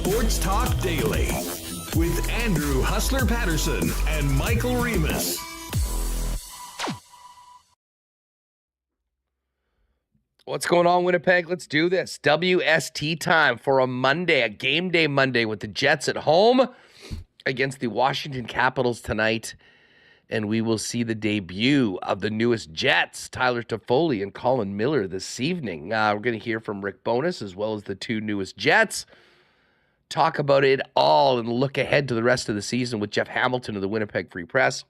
Sports Talk Daily with Andrew Hustler Paterson and Michael Remis. What's going on, Winnipeg? Let's do this. WST time for a Monday, a game day Monday with the Jets at home against the Washington Capitals tonight. And we will see the debut of the newest Jets, Tyler Toffoli and Colin Miller, this evening. We're going to hear from Rick Bowness as well as the two newest Jets. Talk about it all and look ahead to the rest of the season with Jeff Hamilton of the Winnipeg Free Press.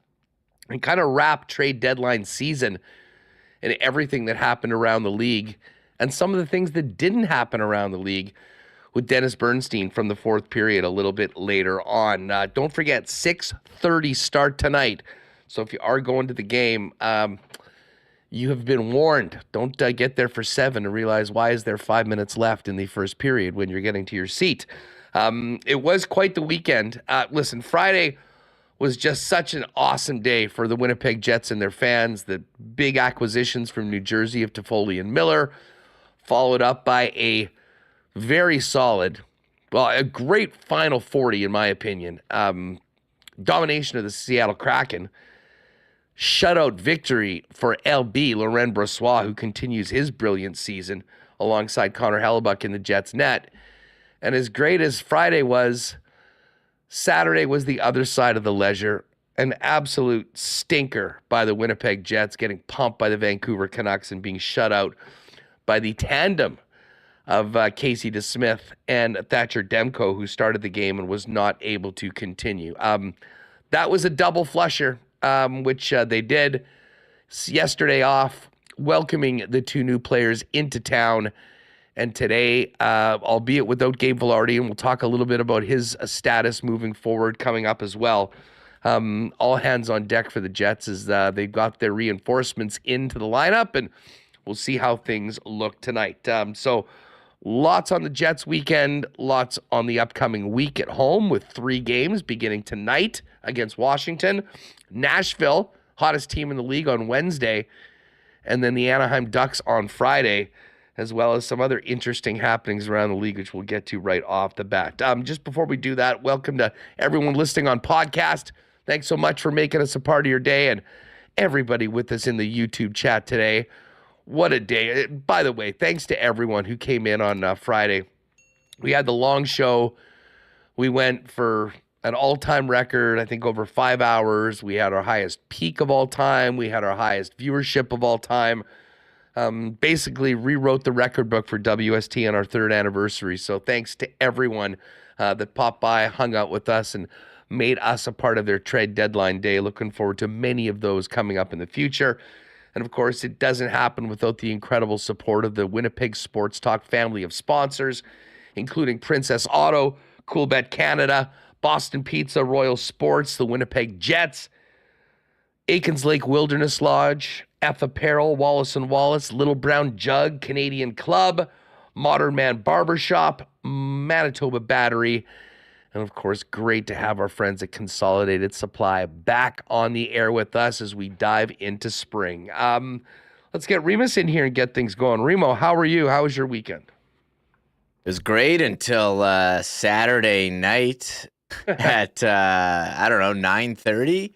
And kind of wrap trade deadline season and everything that happened around the league and some of the things that didn't happen around the league with Dennis Bernstein from the fourth period a little bit later on. Don't forget, 6:30 start tonight. So if you are going to the game, you have been warned. Don't get there for 7 and realize why is there 5 minutes left in the first period when you're getting to your seat. It was quite the weekend. Listen, Friday was just such an awesome day for the Winnipeg Jets and their fans. The big acquisitions from New Jersey of Toffoli and Miller, followed up by a very solid, well, a great Final 40, in my opinion. Domination of the Seattle Kraken. Shutout victory for LB, Laurent Brossoit, who continues his brilliant season alongside Connor Hellebuck in the Jets net. And as great as Friday was, Saturday was the other side of the ledger. An absolute stinker by the Winnipeg Jets, getting pumped by the Vancouver Canucks and being shut out by the tandem of Casey DeSmith and Thatcher Demko, who started the game and was not able to continue. That was a double flusher, which they did yesterday off, welcoming the two new players into town. And today, albeit without Gabe Vilardi, and we'll talk a little bit about his status moving forward coming up as well. All hands on deck for the Jets as they've got their reinforcements into the lineup, and we'll see how things look tonight. So lots on the Jets weekend, lots on the upcoming week at home with 3 games beginning tonight against Washington, Nashville, hottest team in the league on Wednesday, and then the Anaheim Ducks on Friday, as well as some other interesting happenings around the league, which we'll get to right off the bat. Just before we do that, welcome to everyone listening on podcast. Thanks so much for making us a part of your day, and everybody with us in the YouTube chat today. What a day. By the way, thanks to everyone who came in on Friday. We had the long show. We went for an all-time record, I think over 5 hours. We had our highest peak of all time. We had our highest viewership of all time. Basically rewrote the record book for WST on our 3rd anniversary. So thanks to everyone that popped by, hung out with us, and made us a part of their trade deadline day. Looking forward to many of those coming up in the future. And of course, it doesn't happen without the incredible support of the Winnipeg Sports Talk family of sponsors, including Princess Auto, Coolbet Canada, Boston Pizza, Royal Sports, the Winnipeg Jets, Aikens Lake Wilderness Lodge, F Apparel, Wallace & Wallace, Little Brown Jug, Canadian Club, Modern Man Barbershop, Manitoba Battery, and of course, great to have our friends at Consolidated Supply back on the air with us as we dive into spring. Let's get Remis in here and get things going. Remo, how are you? How was your weekend? It was great until Saturday night at, 9:30.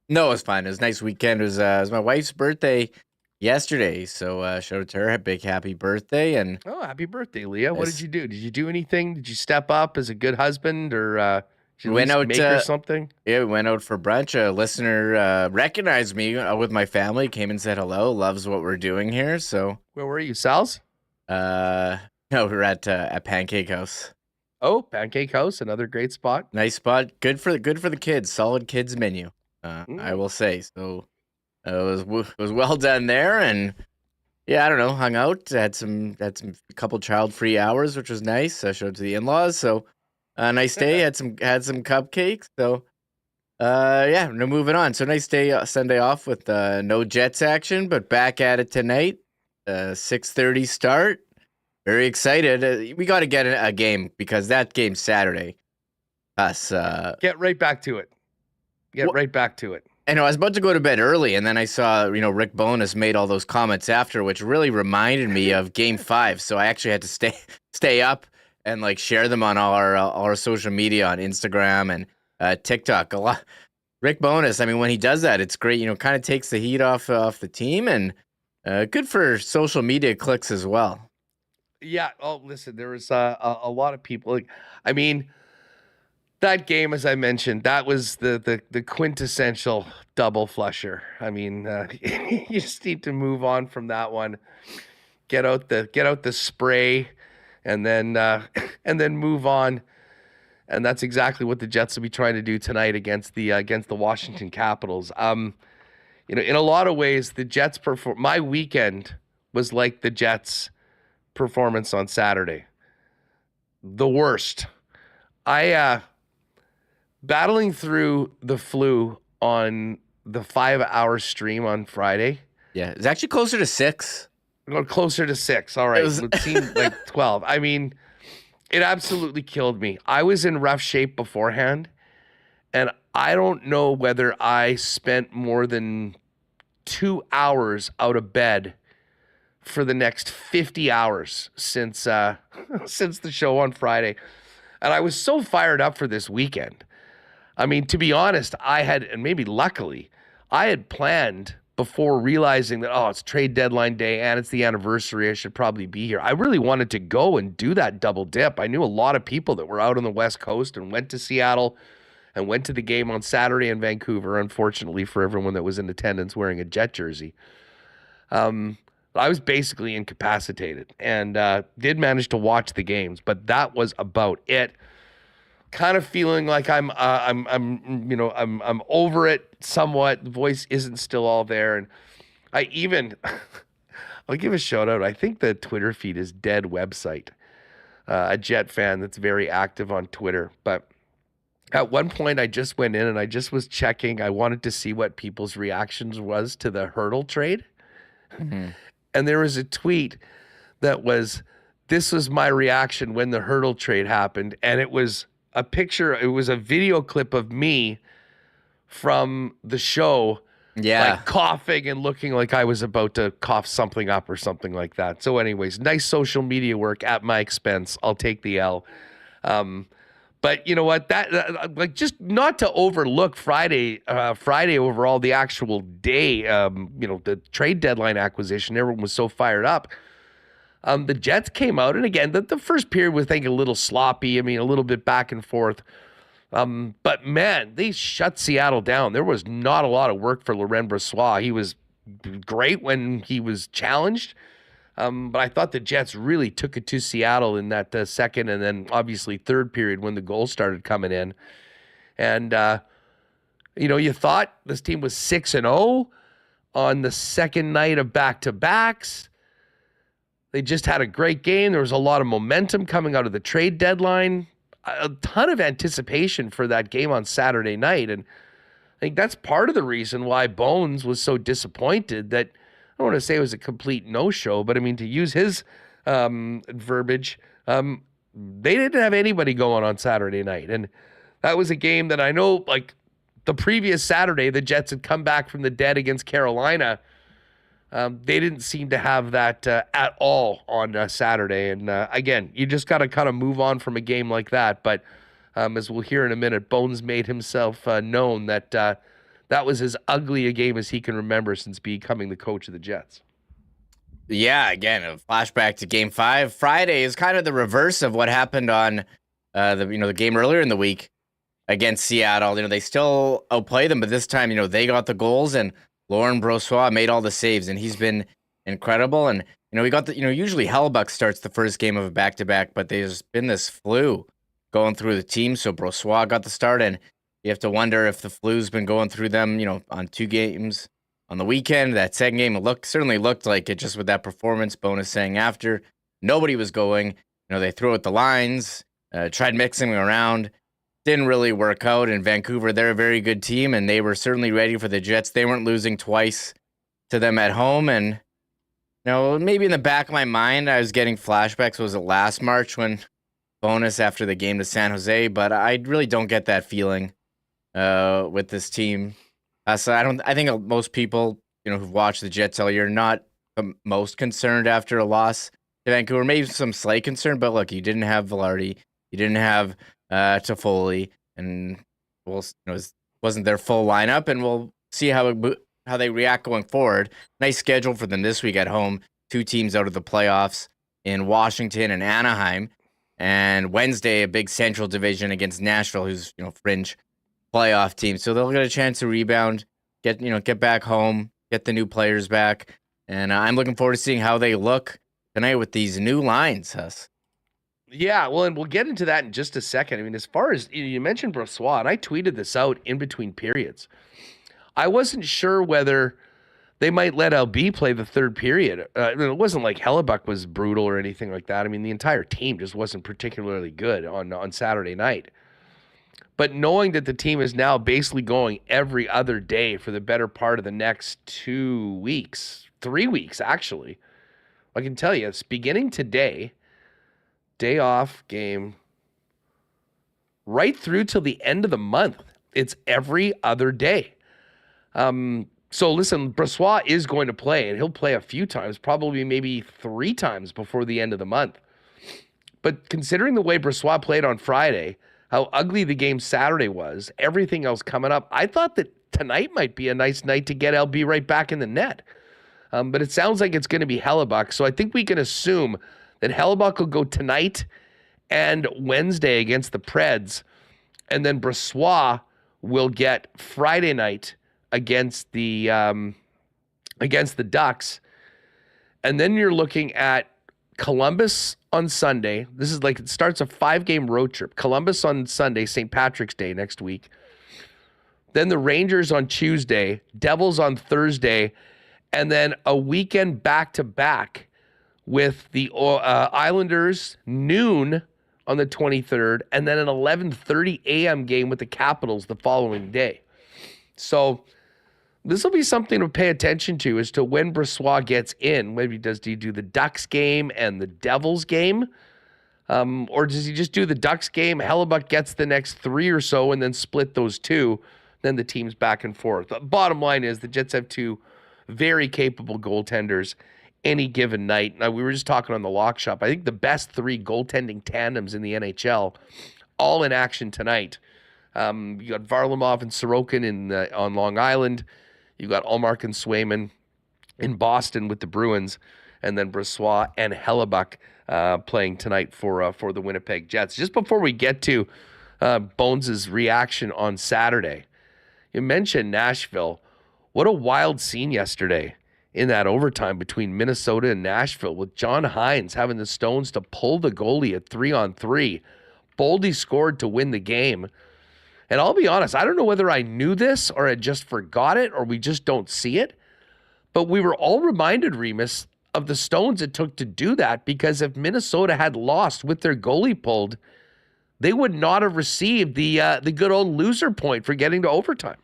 No, it was fine. It was a nice weekend. It was my wife's birthday yesterday, so shout out to her. A big happy birthday. And oh, happy birthday, Leah. What did you do? Did you do anything? Did you step up as a good husband, or did you went out make her something? Yeah, we went out for brunch. A listener recognized me with my family, came and said hello, loves what we're doing here. So where were you, Sal's? No, we were at Pancake House. Oh, Pancake House, another great spot. Nice spot. Good for the kids. Solid kids menu. I will say. So it was well done there, and yeah, I don't know, hung out, had some couple child-free hours, which was nice. I showed to the in-laws, so nice day. had some cupcakes. So yeah, no, moving on. So nice day, Sunday off with no Jets action, but back at it tonight. 6:30 start. Very excited. We got to get a game because that game's Saturday. Get right back to it. Right back to it. I know I was about to go to bed early, and then I saw, Rick Bowness made all those comments after, which really reminded me of Game 5. So I actually had to stay up and like share them on all our social media on Instagram and TikTok. A lot. Rick Bowness, I mean, when he does that, it's great. Kind of takes the heat off the team, and good for social media clicks as well. Yeah. Oh, listen, there was a lot of people. Like, I mean, that game, as I mentioned, that was the quintessential double flusher. I mean, you just need to move on from that one. Get out the spray, and then move on. And that's exactly what the Jets will be trying to do tonight against the Washington Capitals. In a lot of ways, the Jets my weekend was like the Jets' performance on Saturday. The worst. I battling through the flu on the 5-hour stream on Friday. Yeah, it's actually closer to 6. Closer to 6. All right. It seemed like 12. I mean, it absolutely killed me. I was in rough shape beforehand, and I don't know whether I spent more than 2 hours out of bed for the next 50 hours since the show on Friday. And I was so fired up for this weekend. I mean, to be honest, and maybe luckily, I had planned before realizing that, it's trade deadline day and it's the anniversary, I should probably be here. I really wanted to go and do that double dip. I knew a lot of people that were out on the West Coast and went to Seattle and went to the game on Saturday in Vancouver, unfortunately for everyone that was in attendance wearing a Jet jersey. I was basically incapacitated and did manage to watch the games, but that was about it. Kind of feeling like I'm over it somewhat. The voice isn't still all there, and I'll give a shout out. I think the Twitter feed is dead website. A Jet fan that's very active on Twitter, but at one point I just went in and I just was checking. I wanted to see what people's reactions was to the Hurdle trade, and there was a tweet that was, "This was my reaction when the Hurdle trade happened," and it was a picture. It was a video clip of me from the show, like coughing and looking like I was about to cough something up or something like that. So anyways, nice social media work at my expense. I'll take the L. But you know what, that just not to overlook Friday overall, the actual day, the trade deadline acquisition, everyone was so fired up. The Jets came out, and again, the first period was, I think, a little sloppy. I mean, a little bit back and forth. But, man, they shut Seattle down. There was not a lot of work for Laurent Brossoit. He was great when he was challenged. But I thought the Jets really took it to Seattle in that second and then, obviously, third period when the goals started coming in. And, you thought this team was 6-0 on the second night of back-to-backs. They just had a great game. There was a lot of momentum coming out of the trade deadline. A ton of anticipation for that game on Saturday night. And I think that's part of the reason why Bones was so disappointed that, I don't want to say it was a complete no-show, but I mean, to use his verbiage, they didn't have anybody going on Saturday night. And that was a game that I know, like the previous Saturday, the Jets had come back from the dead against Carolina. They didn't seem to have that at all on Saturday. And again, you just got to kind of move on from a game like that. But as we'll hear in a minute, Bones made himself known that that was as ugly a game as he can remember since becoming the coach of the Jets. Yeah, again, a flashback to Game 5. Friday is kind of the reverse of what happened on the game earlier in the week against Seattle. They still outplay them, but this time, they got the goals and Laurent Brossoit made all the saves, and he's been incredible. And, we got usually Hellebuyck starts the first game of a back-to-back, but there's been this flu going through the team, so Brossoit got the start, and you have to wonder if the flu's been going through them, on 2 games on the weekend. That second game, certainly looked like it just with that performance. Bonus saying after, nobody was going. They threw out the lines, tried mixing around. Didn't really work out. In Vancouver, they're a very good team, and they were certainly ready for the Jets. They weren't losing twice to them at home. And, maybe in the back of my mind, I was getting flashbacks. Was it last March when Bonus after the game to San Jose? But I really don't get that feeling with this team. So I think most people, who've watched the Jets all year, are not the most concerned after a loss Vancouver. Maybe some slight concern, but look, you didn't have Velarde, you didn't have Toffoli, and wasn't their full lineup, and we'll see how they react going forward. Nice schedule for them this week at home. 2 teams out of the playoffs in Washington and Anaheim, and Wednesday a big Central Division against Nashville, who's fringe playoff team. So they'll get a chance to rebound, get back home, get the new players back, and I'm looking forward to seeing how they look tonight with these new lines, Huss. Yeah, well, and we'll get into that in just a second. I mean, as far as you mentioned Brossoit, and I tweeted this out in between periods. I wasn't sure whether they might let LB play the third period. It wasn't like Hellebuck was brutal or anything like that. I mean, the entire team just wasn't particularly good on Saturday night. But knowing that the team is now basically going every other day for the better part of the next 2 weeks, 3 weeks actually, I can tell you, it's beginning today, day off, game, right through till the end of the month. It's every other day. So listen, Brossoit is going to play, and he'll play a few times, probably maybe 3 times before the end of the month. But considering the way Brossoit played on Friday, how ugly the game Saturday was, everything else coming up, I thought that tonight might be a nice night to get LB right back in the net. But it sounds like it's going to be Hellebuck. So I think we can assume that Hellebuck will go tonight and Wednesday against the Preds. And then Brossoit will get Friday night against the Ducks. And then you're looking at Columbus on Sunday. This is like, it starts a 5-game road trip. Columbus on Sunday, St. Patrick's Day next week. Then the Rangers on Tuesday, Devils on Thursday, and then a weekend back-to-back with the Islanders noon on the 23rd, and then an 11:30 a.m. game with the Capitals the following day. So this will be something to pay attention to as to when Brossoit gets in. Maybe do he do the Ducks game and the Devils game? Or does he just do the Ducks game, Hellebuck gets the next 3 or so, and then split those 2, then the team's back and forth? The bottom line is the Jets have 2 very capable goaltenders any given night. Now, we were just talking on the Lock Shop. I think the best 3 goaltending tandems in the NHL, all in action tonight. You got Varlamov and Sorokin on Long Island. You got Ullmark and Swayman in Boston with the Bruins, and then Brossoit and Hellebuck playing tonight for the Winnipeg Jets. Just before we get to Bones' reaction on Saturday, you mentioned Nashville. What a wild scene yesterday in that overtime between Minnesota and Nashville, with John Hines having the stones to pull the goalie at 3-on-3. Boldy scored to win the game. And I'll be honest, I don't know whether I knew this or I just forgot it or we just don't see it. But we were all reminded, Remis, of the stones it took to do that, because if Minnesota had lost with their goalie pulled, they would not have received the good old loser point for getting to overtime.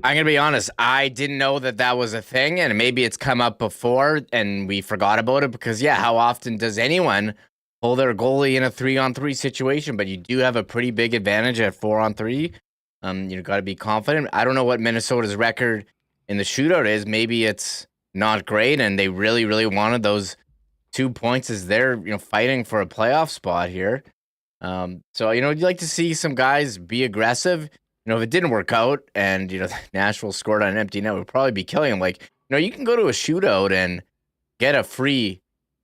I'm going to be honest, I didn't know that was a thing, and maybe it's come up before and we forgot about it because, how often does anyone pull their goalie in a 3-on-3 situation? But you do have a pretty big advantage at 4-on-3. You've got to be confident. I don't know what Minnesota's record in the shootout is. Maybe it's not great, and they really, really wanted those 2 points as they're fighting for a playoff spot here. So you'd like to see some guys be aggressive. If it didn't work out and, Nashville scored on an empty net, we'd probably be killing them. You can go to a shootout and get a free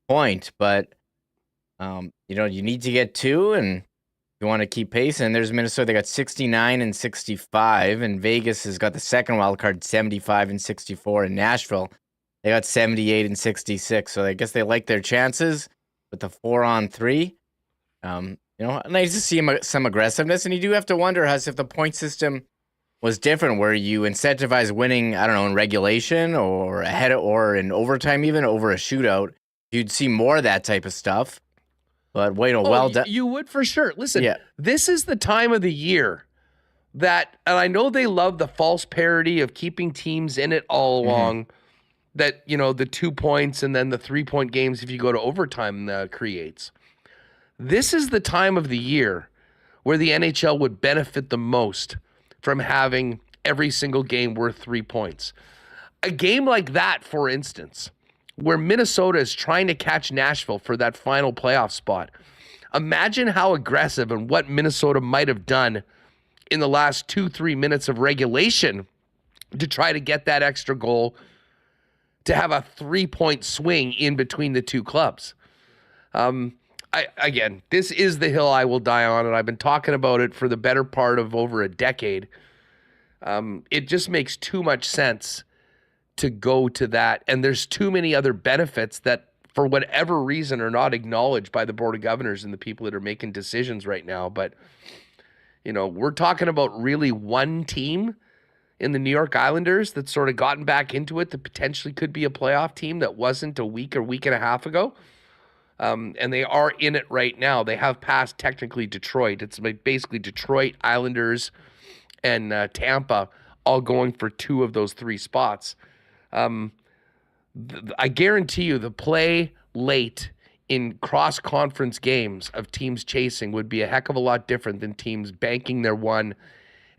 point, but, you need to get 2 and you want to keep pace. And there's Minnesota. They got 69 and 65, and Vegas has got the second wild card, 75 and 64. And Nashville, they got 78 and 66. So I guess they like their chances with the 4-on-3. Nice to see some aggressiveness, and you do have to wonder as if the point system was different, where you incentivize winning, I don't know, in regulation or or in overtime, even over a shootout. You'd see more of that type of stuff. But well done. You would for sure. Listen, This is the time of the year that, and I know they love the false parody of keeping teams in it all along. That the 2 points and then the 3-point games if you go to overtime creates. This is the time of the year where the NHL would benefit the most from having every single game worth 3 points. A game like that, for instance, where Minnesota is trying to catch Nashville for that final playoff spot. Imagine how aggressive and what Minnesota might have done in the last 2-3 minutes of regulation to try to get that extra goal, to have a 3-point swing in between the two clubs. Again, this is the hill I will die on, and I've been talking about it for the better part of over a decade. It just makes too much sense to go to that, and there's too many other benefits that, for whatever reason, are not acknowledged by the Board of Governors and the people that are making decisions right now. But, we're talking about really one team in the New York Islanders that's sort of gotten back into it that potentially could be a playoff team that wasn't a week or week and a half ago. And they are in it right now. They have passed technically Detroit. It's basically Detroit, Islanders, and Tampa all going for 2 of those 3 spots. I guarantee you the play late in cross-conference games of teams chasing would be a heck of a lot different than teams banking their 1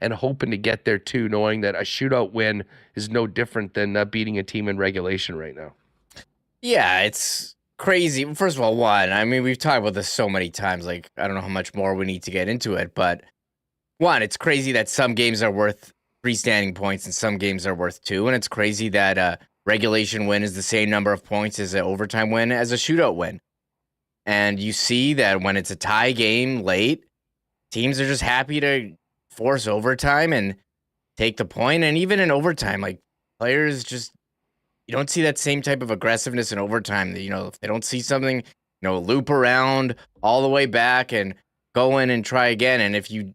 and hoping to get there 2, knowing that a shootout win is no different than beating a team in regulation right now. Yeah, it's crazy. First of all, one, I mean, we've talked about this so many times. Like, I don't know how much more we need to get into it, but one, it's crazy that some games are worth freestanding points and some games are worth 2, and it's crazy that a regulation win is the same number of points as an overtime win as a shootout win. And you see that when it's a tie game late, teams are just happy to force overtime and take the point. And even in overtime, like, players just, you don't see that same type of aggressiveness in overtime. If they don't see something, loop around all the way back and go in and try again. And if you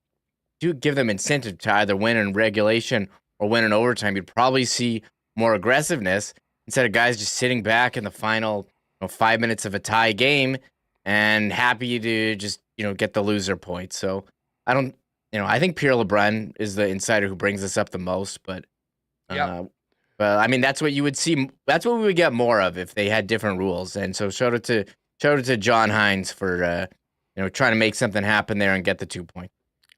do give them incentive to either win in regulation or win in overtime, you'd probably see more aggressiveness instead of guys just sitting back in the final 5 minutes of a tie game and happy to just, get the loser point. So I think Pierre LeBrun is the insider who brings this up the most, but yeah. Well, I mean, that's what you would see. That's what we would get more of if they had different rules. And so shout out to John Hines for trying to make something happen there and get the 2 points.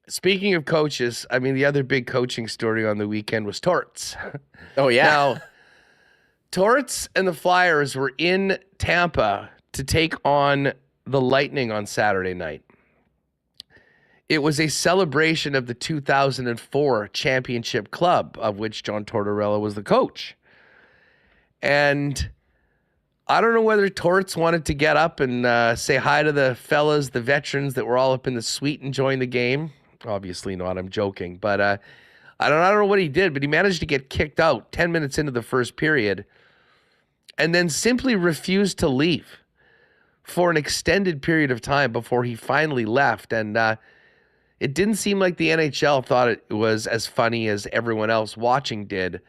Speaking of coaches, I mean, the other big coaching story on the weekend was Torts. Oh yeah. Now, Torts and the Flyers were in Tampa to take on the Lightning on Saturday night. It was a celebration of the 2004 championship club, of which John Tortorella was the coach. And I don't know whether Torts wanted to get up and say hi to the fellas, the veterans that were all up in the suite enjoying the game. Obviously not, I'm joking. But I don't know what he did, but he managed to get kicked out 10 minutes into the first period and then simply refused to leave for an extended period of time before he finally left. And it didn't seem like the NHL thought it was as funny as everyone else watching did.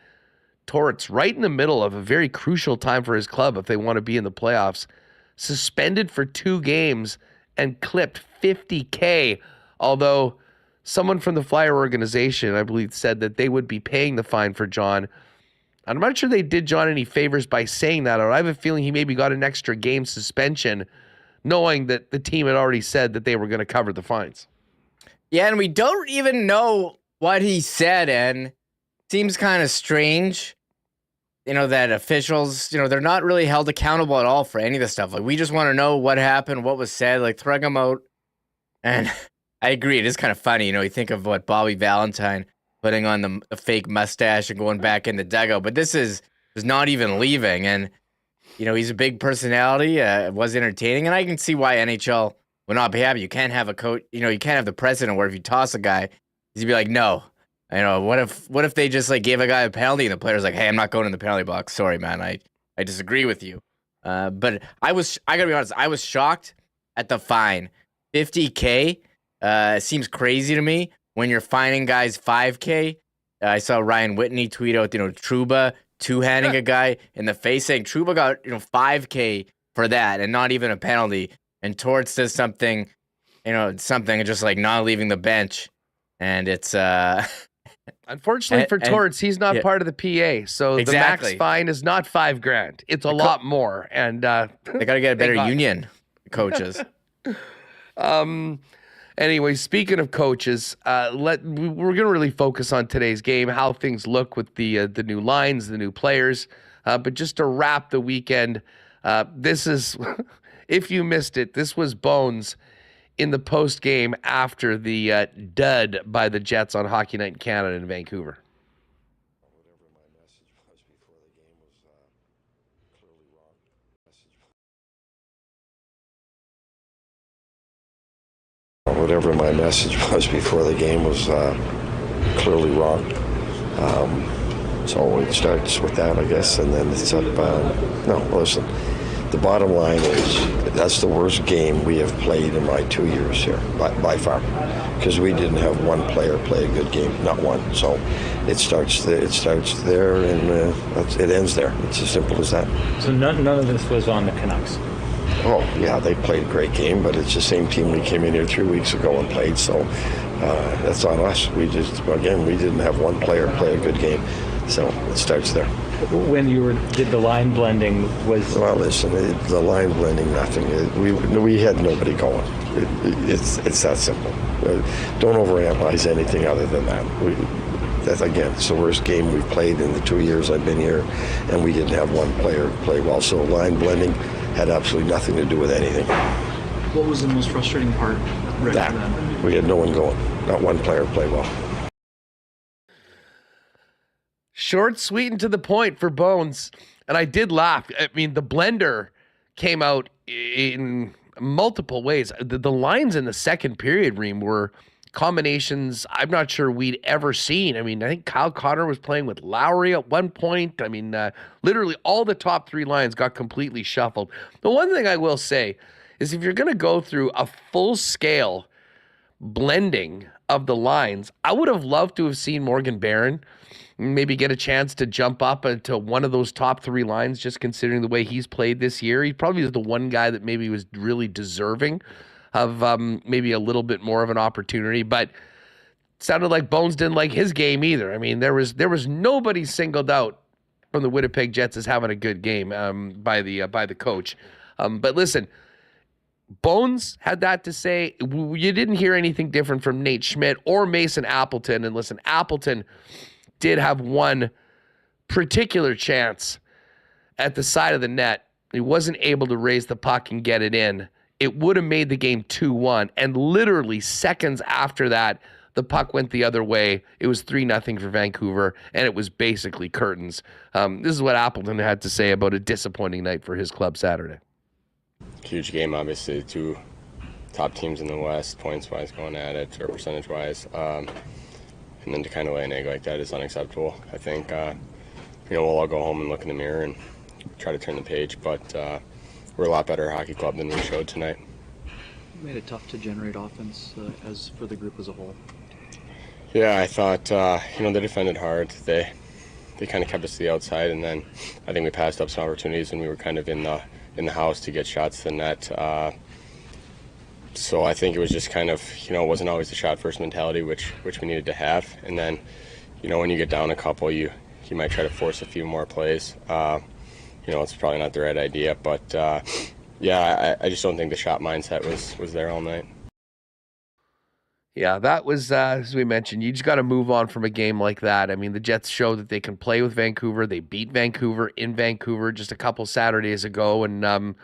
Torts, right in the middle of a very crucial time for his club if they want to be in the playoffs, suspended for 2 games and clipped $50K, although someone from the Flyer organization, I believe, said that they would be paying the fine for John. I'm not sure they did John any favors by saying that, or I have a feeling he maybe got an extra game suspension, knowing that the team had already said that they were going to cover the fines. Yeah, and we don't even know what he said, and seems kind of strange, that officials, they're not really held accountable at all for any of this stuff. Like, we just want to know what happened, what was said, like, throwing them out. And I agree, it is kind of funny, you think of what Bobby Valentine putting on the fake mustache and going back in the dugout, but this is not even leaving, and, he's a big personality, it was entertaining, and I can see why NHL would not be happy. You can't have a coach, you can't have the precedent where if you toss a guy, he'd be like, no. What if they just like gave a guy a penalty and the player's like, hey, I'm not going in the penalty box. Sorry, man. I disagree with you. But I gotta be honest, I was shocked at the fine. $50K seems crazy to me when you're fining guys $5K. I saw Ryan Whitney tweet out, Trouba two-handing a guy in the face saying Trouba got, $5K for that and not even a penalty. And Torts does something, something just like not leaving the bench. And it's unfortunately for Torts, he's not part of the PA. So exactly. The max fine is not $5,000. It's a lot more. And they got to get a better union, coaches. Anyway, speaking of coaches, we're going to really focus on today's game, how things look with the new lines, the new players. But just to wrap the weekend, this is, if you missed it, this was Bones in the post game after the dud by the Jets on Hockey Night in Canada in Vancouver. Whatever my message was before the game was clearly wrong. So it starts with that, I guess, and then it's up. No, listen, the bottom line is that's the worst game we have played in my 2 years here, by far, because we didn't have one player play a good game, not one. So it starts there, and it ends there. It's as simple as that. So none of this was on the Canucks? Oh, yeah, they played a great game, but it's the same team we came in here 3 weeks ago and played, so that's on us. We didn't have one player play a good game, so it starts there. When you did the line blending, Well, listen, the line blending, nothing. We had nobody going. It's that simple. Don't overanalyze anything other than that. Again, it's the worst game we've played in the 2 years I've been here, and we didn't have one player play well, so line blending had absolutely nothing to do with anything. What was the most frustrating part for them? We had no one going. Not one player play well. Short, sweet, and to the point for Bones. And I did laugh. I mean, the blender came out in multiple ways. The lines in the second period, Reem, were combinations I'm not sure we'd ever seen. I mean, I think Kyle Connor was playing with Lowry at one point. I mean, literally all the top three lines got completely shuffled. The one thing I will say is if you're going to go through a full-scale blending of the lines, I would have loved to have seen Morgan Barron maybe get a chance to jump up into one of those top three lines, just considering the way he's played this year. He probably is the one guy that maybe was really deserving of maybe a little bit more of an opportunity, but it sounded like Bones didn't like his game either. I mean, there was nobody singled out from the Winnipeg Jets as having a good game by the coach. But listen, Bones had that to say. You didn't hear anything different from Nate Schmidt or Mason Appleton. And listen, Appleton did have one particular chance at the side of the net. He wasn't able to raise the puck and get it in. It would have made the game 2-1. And literally seconds after that, the puck went the other way. It was 3-0 for Vancouver, and it was basically curtains. This is what Appleton had to say about a disappointing night for his club Saturday. Huge game, obviously. Two top teams in the West, points-wise going at it, or percentage-wise. And then to kind of lay an egg like that is unacceptable. I think, we'll all go home and look in the mirror and try to turn the page, but we're a lot better hockey club than we showed tonight. Made it tough to generate offense as for the group as a whole. Yeah, I thought, they defended hard. They kind of kept us to the outside, and then I think we passed up some opportunities when we were kind of in the house to get shots to the net. So I think it was just kind of, it wasn't always the shot first mentality, which we needed to have. And then, when you get down a couple, you might try to force a few more plays. It's probably not the right idea, but I just don't think the shot mindset was there all night. Yeah, that was, as we mentioned, you just got to move on from a game like that. I mean, the Jets show that they can play with Vancouver. They beat Vancouver in Vancouver just a couple Saturdays ago, and then,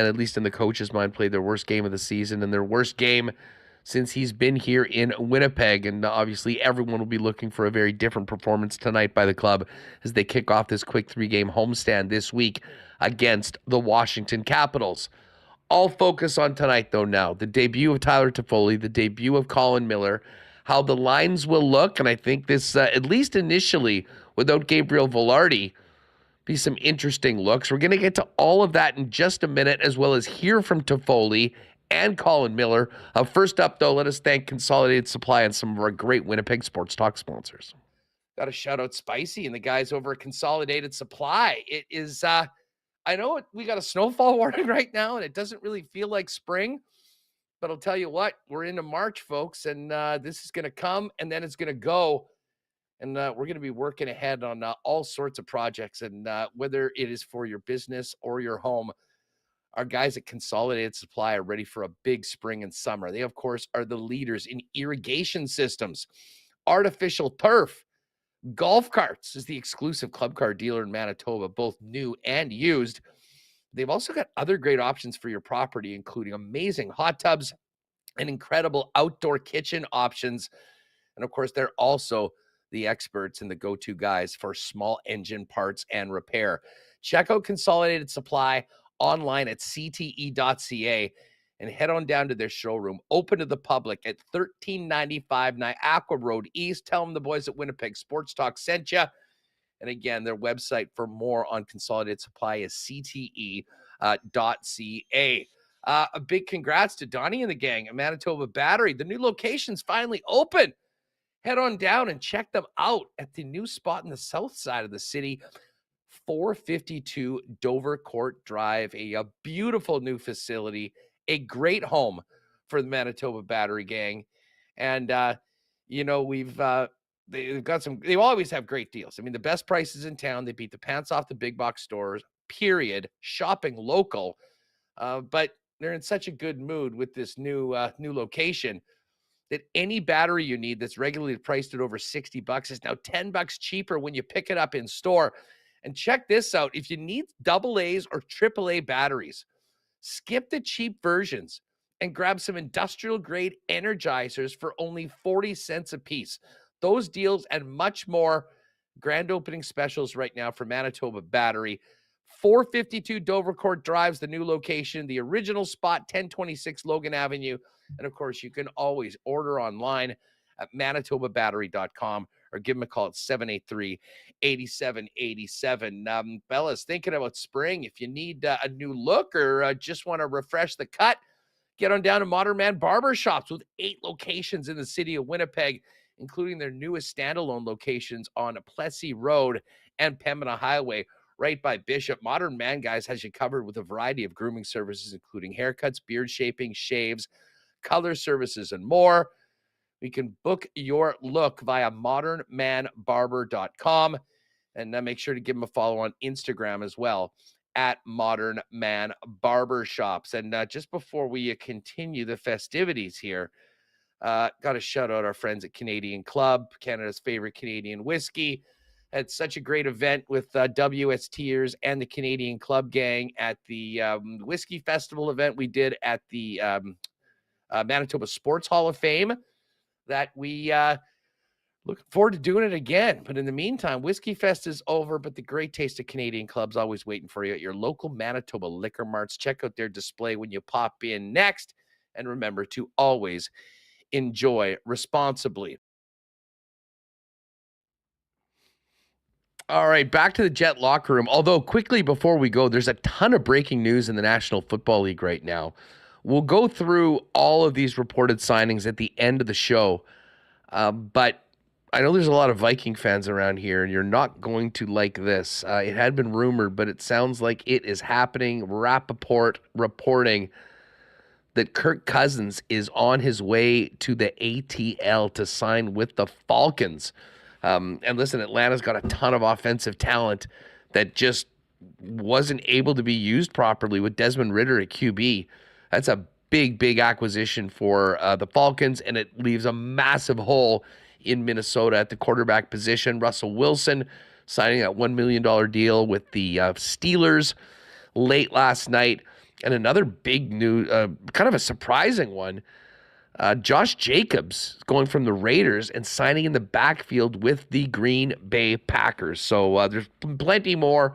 at least in the coach's mind, played their worst game of the season and their worst game since he's been here in Winnipeg. And obviously, everyone will be looking for a very different performance tonight by the club as they kick off this quick 3-game homestand this week against the Washington Capitals. All focus on tonight, though, now. The debut of Tyler Toffoli, the debut of Colin Miller, how the lines will look. And I think this, at least initially, without Gabriel Velarde, be some interesting looks. We're going to get to all of that in just a minute, as well as hear from Toffoli and Colin Miller. First up, though, let us thank Consolidated Supply and some of our great Winnipeg Sports Talk sponsors. Got to shout out Spicy and the guys over at Consolidated Supply. It is... I know we got a snowfall warning right now, and it doesn't really feel like spring, but I'll tell you what, we're into March, folks, and this is going to come, and then it's going to go, and we're going to be working ahead on all sorts of projects, and whether it is for your business or your home, our guys at Consolidated Supply are ready for a big spring and summer. They, of course, are the leaders in irrigation systems, artificial turf, Golf Carts is the exclusive club car dealer in Manitoba, both new and used. They've also got other great options for your property, including amazing hot tubs and incredible outdoor kitchen options. And of course, they're also the experts and the go-to guys for small engine parts and repair. Check out Consolidated Supply online at cte.ca and head on down to their showroom, open to the public at 1395 Niagara Road East. Tell them the boys at Winnipeg Sports Talk sent you. And again, their website for more on Consolidated Supply is cte.ca. A big congrats to Donnie and the gang at Manitoba Battery. The new location's finally open. Head on down and check them out at the new spot in the south side of the city, 452 Dover Court Drive, a beautiful new facility, a great home for the Manitoba Battery gang. And, they've got they always have great deals. I mean, the best prices in town. They beat the pants off the big box stores, period. Shopping local. But they're in such a good mood with this new location that any battery you need that's regularly priced at over $60 is now $10 cheaper when you pick it up in store. And check this out. If you need AA's or AAA batteries, skip the cheap versions and grab some industrial grade energizers for only 40 cents a piece. Those deals and much more. Grand opening specials right now for Manitoba Battery. 452 Dover Court Drive's the new location, the original spot, 1026 Logan Avenue. And of course, you can always order online at manitobabattery.com or give them a call at 783-8787. Bella's thinking about spring. If you need a new look or just want to refresh the cut, get on down to Modern Man Barber Shops with 8 locations in the city of Winnipeg, including their newest standalone locations on Plessis Road and Pembina Highway, right by Bishop. Modern Man, guys, has you covered with a variety of grooming services, including haircuts, beard shaping, shaves, color services, and more. We can book your look via modernmanbarber.com. And make sure to give them a follow on Instagram as well at Modern Man Barbershops. And just before we continue the festivities here, got to shout out our friends at Canadian Club, Canada's favorite Canadian whiskey. Had such a great event with WSTers and the Canadian Club gang at the Whiskey Festival event we did at the Manitoba Sports Hall of Fame that we looking forward to doing it again. But in the meantime, Whiskey Fest is over, but the great taste of Canadian Club's always waiting for you at your local Manitoba liquor marts. Check out their display when you pop in next. And remember to always enjoy responsibly. All right, back to the Jet locker room. Although quickly before we go, there's a ton of breaking news in the National Football League right now. We'll go through all of these reported signings at the end of the show. But I know there's a lot of Viking fans around here, and you're not going to like this. It had been rumored, but it sounds like it is happening. Rappaport reporting that Kirk Cousins is on his way to the ATL to sign with the Falcons. And listen, Atlanta's got a ton of offensive talent that just wasn't able to be used properly with Desmond Ridder at QB. That's a big, big acquisition for the Falcons, and it leaves a massive hole in Minnesota at the quarterback position. Russell Wilson signing that $1 million deal with the Steelers late last night. And another big new, kind of a surprising one, Josh Jacobs going from the Raiders and signing in the backfield with the Green Bay Packers. So there's plenty more.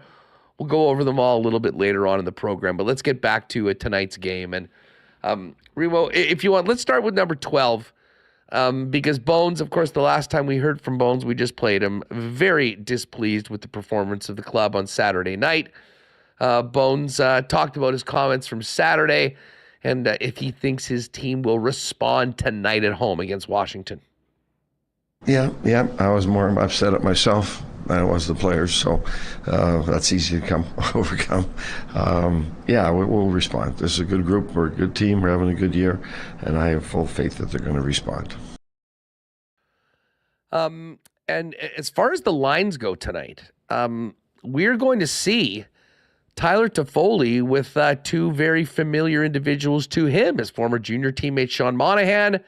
We'll go over them all a little bit later on in the program, but let's get back to tonight's game. And Remo, if you want, let's start with number 12, because Bones, of course, the last time we heard from Bones, we just played him. Very displeased with the performance of the club on Saturday night. Bones talked about his comments from Saturday and if he thinks his team will respond tonight at home against Washington. Yeah. I was more upset at myself than I was the players, so that's easy to overcome. We'll respond. This is a good group. We're a good team. We're having a good year, and I have full faith that they're going to respond. And as far as the lines go tonight, we're going to see Tyler Toffoli with two very familiar individuals to him, his former junior teammate Sean Monahan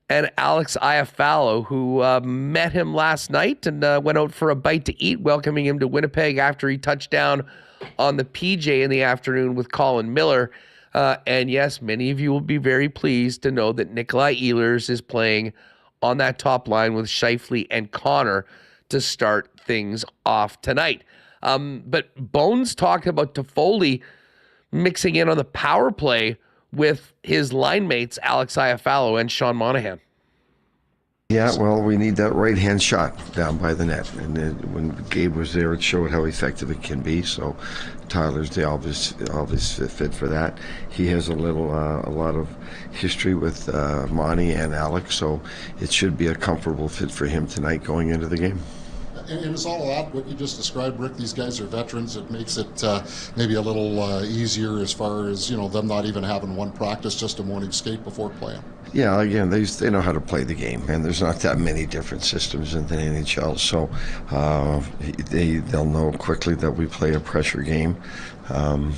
and Alex Iafallo, who met him last night and went out for a bite to eat, welcoming him to Winnipeg after he touched down on the PJ in the afternoon with Colin Miller. And yes, many of you will be very pleased to know that Nikolai Ehlers is playing on that top line with Scheifele and Connor to start things off tonight. But Bones talked about Toffoli mixing in on the power play with his line mates, Alex Iafallo and Sean Monahan. Yeah, well, we need that right-hand shot down by the net. And when Gabe was there, it showed how effective it can be. So Tyler's the obvious fit for that. He has a lot of history with Monty and Alex, so it should be a comfortable fit for him tonight going into the game. And is all of that what you just described, Rick? These guys are veterans. It makes it maybe a little easier as far as, them not even having one practice, just a morning skate before playing. Yeah, again, they know how to play the game, and there's not that many different systems in the NHL, so they'll know quickly that we play a pressure game. Again,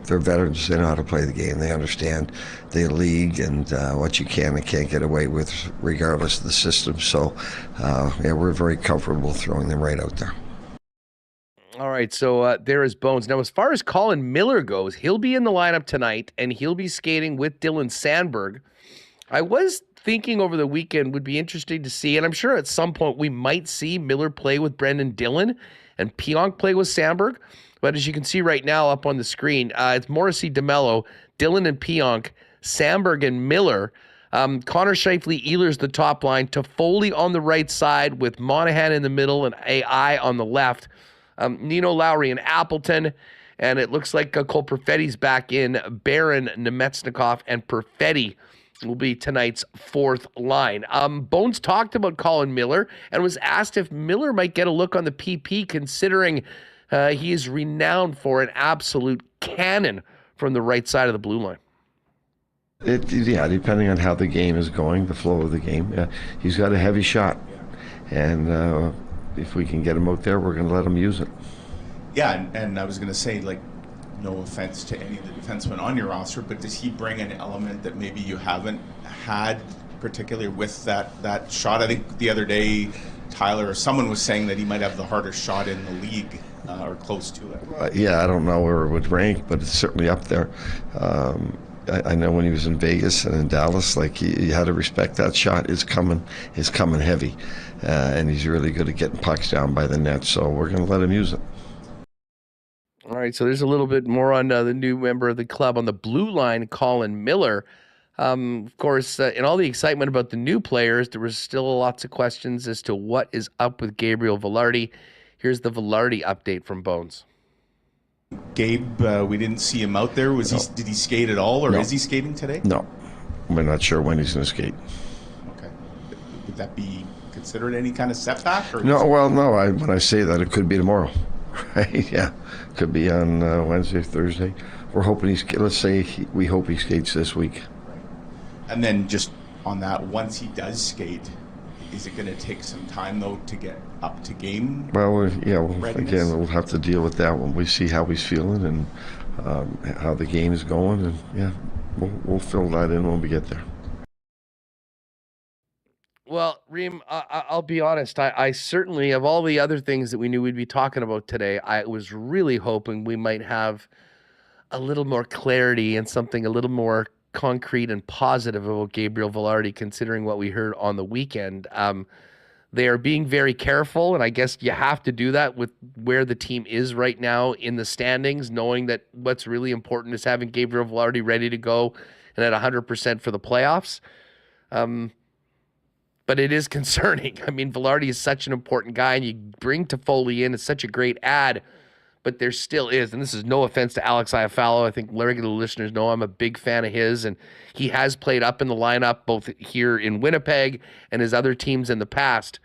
they're veterans. They know how to play the game. They understand the league and what you can and can't get away with, regardless of the system. So, we're very comfortable throwing them right out there. All right, so there is Bones. Now, as far as Colin Miller goes, he'll be in the lineup tonight, and he'll be skating with Dylan Sandberg. I was thinking over the weekend would be interesting to see, and I'm sure at some point we might see Miller play with Brendan Dillon and Pionk play with Sandberg. But as you can see right now up on the screen, it's Morrissey, DeMello, Dillon and Pionk, Sandberg and Miller, Connor Scheifele, Ehlers the top line, Toffoli on the right side with Monahan in the middle and AI on the left. Nino Lowry and Appleton, and it looks like Cole Perfetti's back in. Barron, Nemetsnikov, and Perfetti will be tonight's fourth line. Bones talked about Colin Miller and was asked if Miller might get a look on the PP, considering he is renowned for an absolute cannon from the right side of the blue line. Depending on how the game is going, the flow of the game, he's got a heavy shot, and if we can get him out there, we're going to let him use it. Yeah, and I was going to say, no offense to any of the defensemen on your roster, but does he bring an element that maybe you haven't had, particularly with that shot? I think the other day, Tyler or someone was saying that he might have the hardest shot in the league, or close to it. I don't know where it would rank, but it's certainly up there. I know when he was in Vegas and in Dallas, you had to respect that shot. It's coming heavy, and he's really good at getting pucks down by the net. So we're going to let him use it. All right, so there's a little bit more on the new member of the club on the blue line, Colin Miller. Of course, in all the excitement about the new players, there was still lots of questions as to what is up with Gabriel Vilardi. Here's the Vilardi update from Bones. Gabe, we didn't see him out there. Did he skate at all, or No. is he skating today? No, we're not sure when he's going to skate. Okay. Would that be considered any kind of setback? Or No, well, no. When I say that, it could be tomorrow. Right? Yeah, could be on Wednesday, Thursday. We're hoping we hope he skates this week. And then just on that, once he does skate, is it going to take some time, though, to get up to game? Well, readiness? Again, we'll have to deal with that when we see how he's feeling and how the game is going. And, we'll fill that in when we get there. Well, Reem, I'll be honest. I certainly, of all the other things that we knew we'd be talking about today, I was really hoping we might have a little more clarity and something a little more concrete and positive about Gabriel Vilardi, considering what we heard on the weekend. They are being very careful, and I guess you have to do that with where the team is right now in the standings, knowing that what's really important is having Gabriel Vilardi ready to go and at 100% for the playoffs. But it is concerning. I mean, Vilardi is such an important guy, and you bring Toffoli in, it's such a great add, but there still is, and this is no offense to Alex Iafallo. I think regular listeners know I'm a big fan of his, and he has played up in the lineup both here in Winnipeg and his other teams in the past.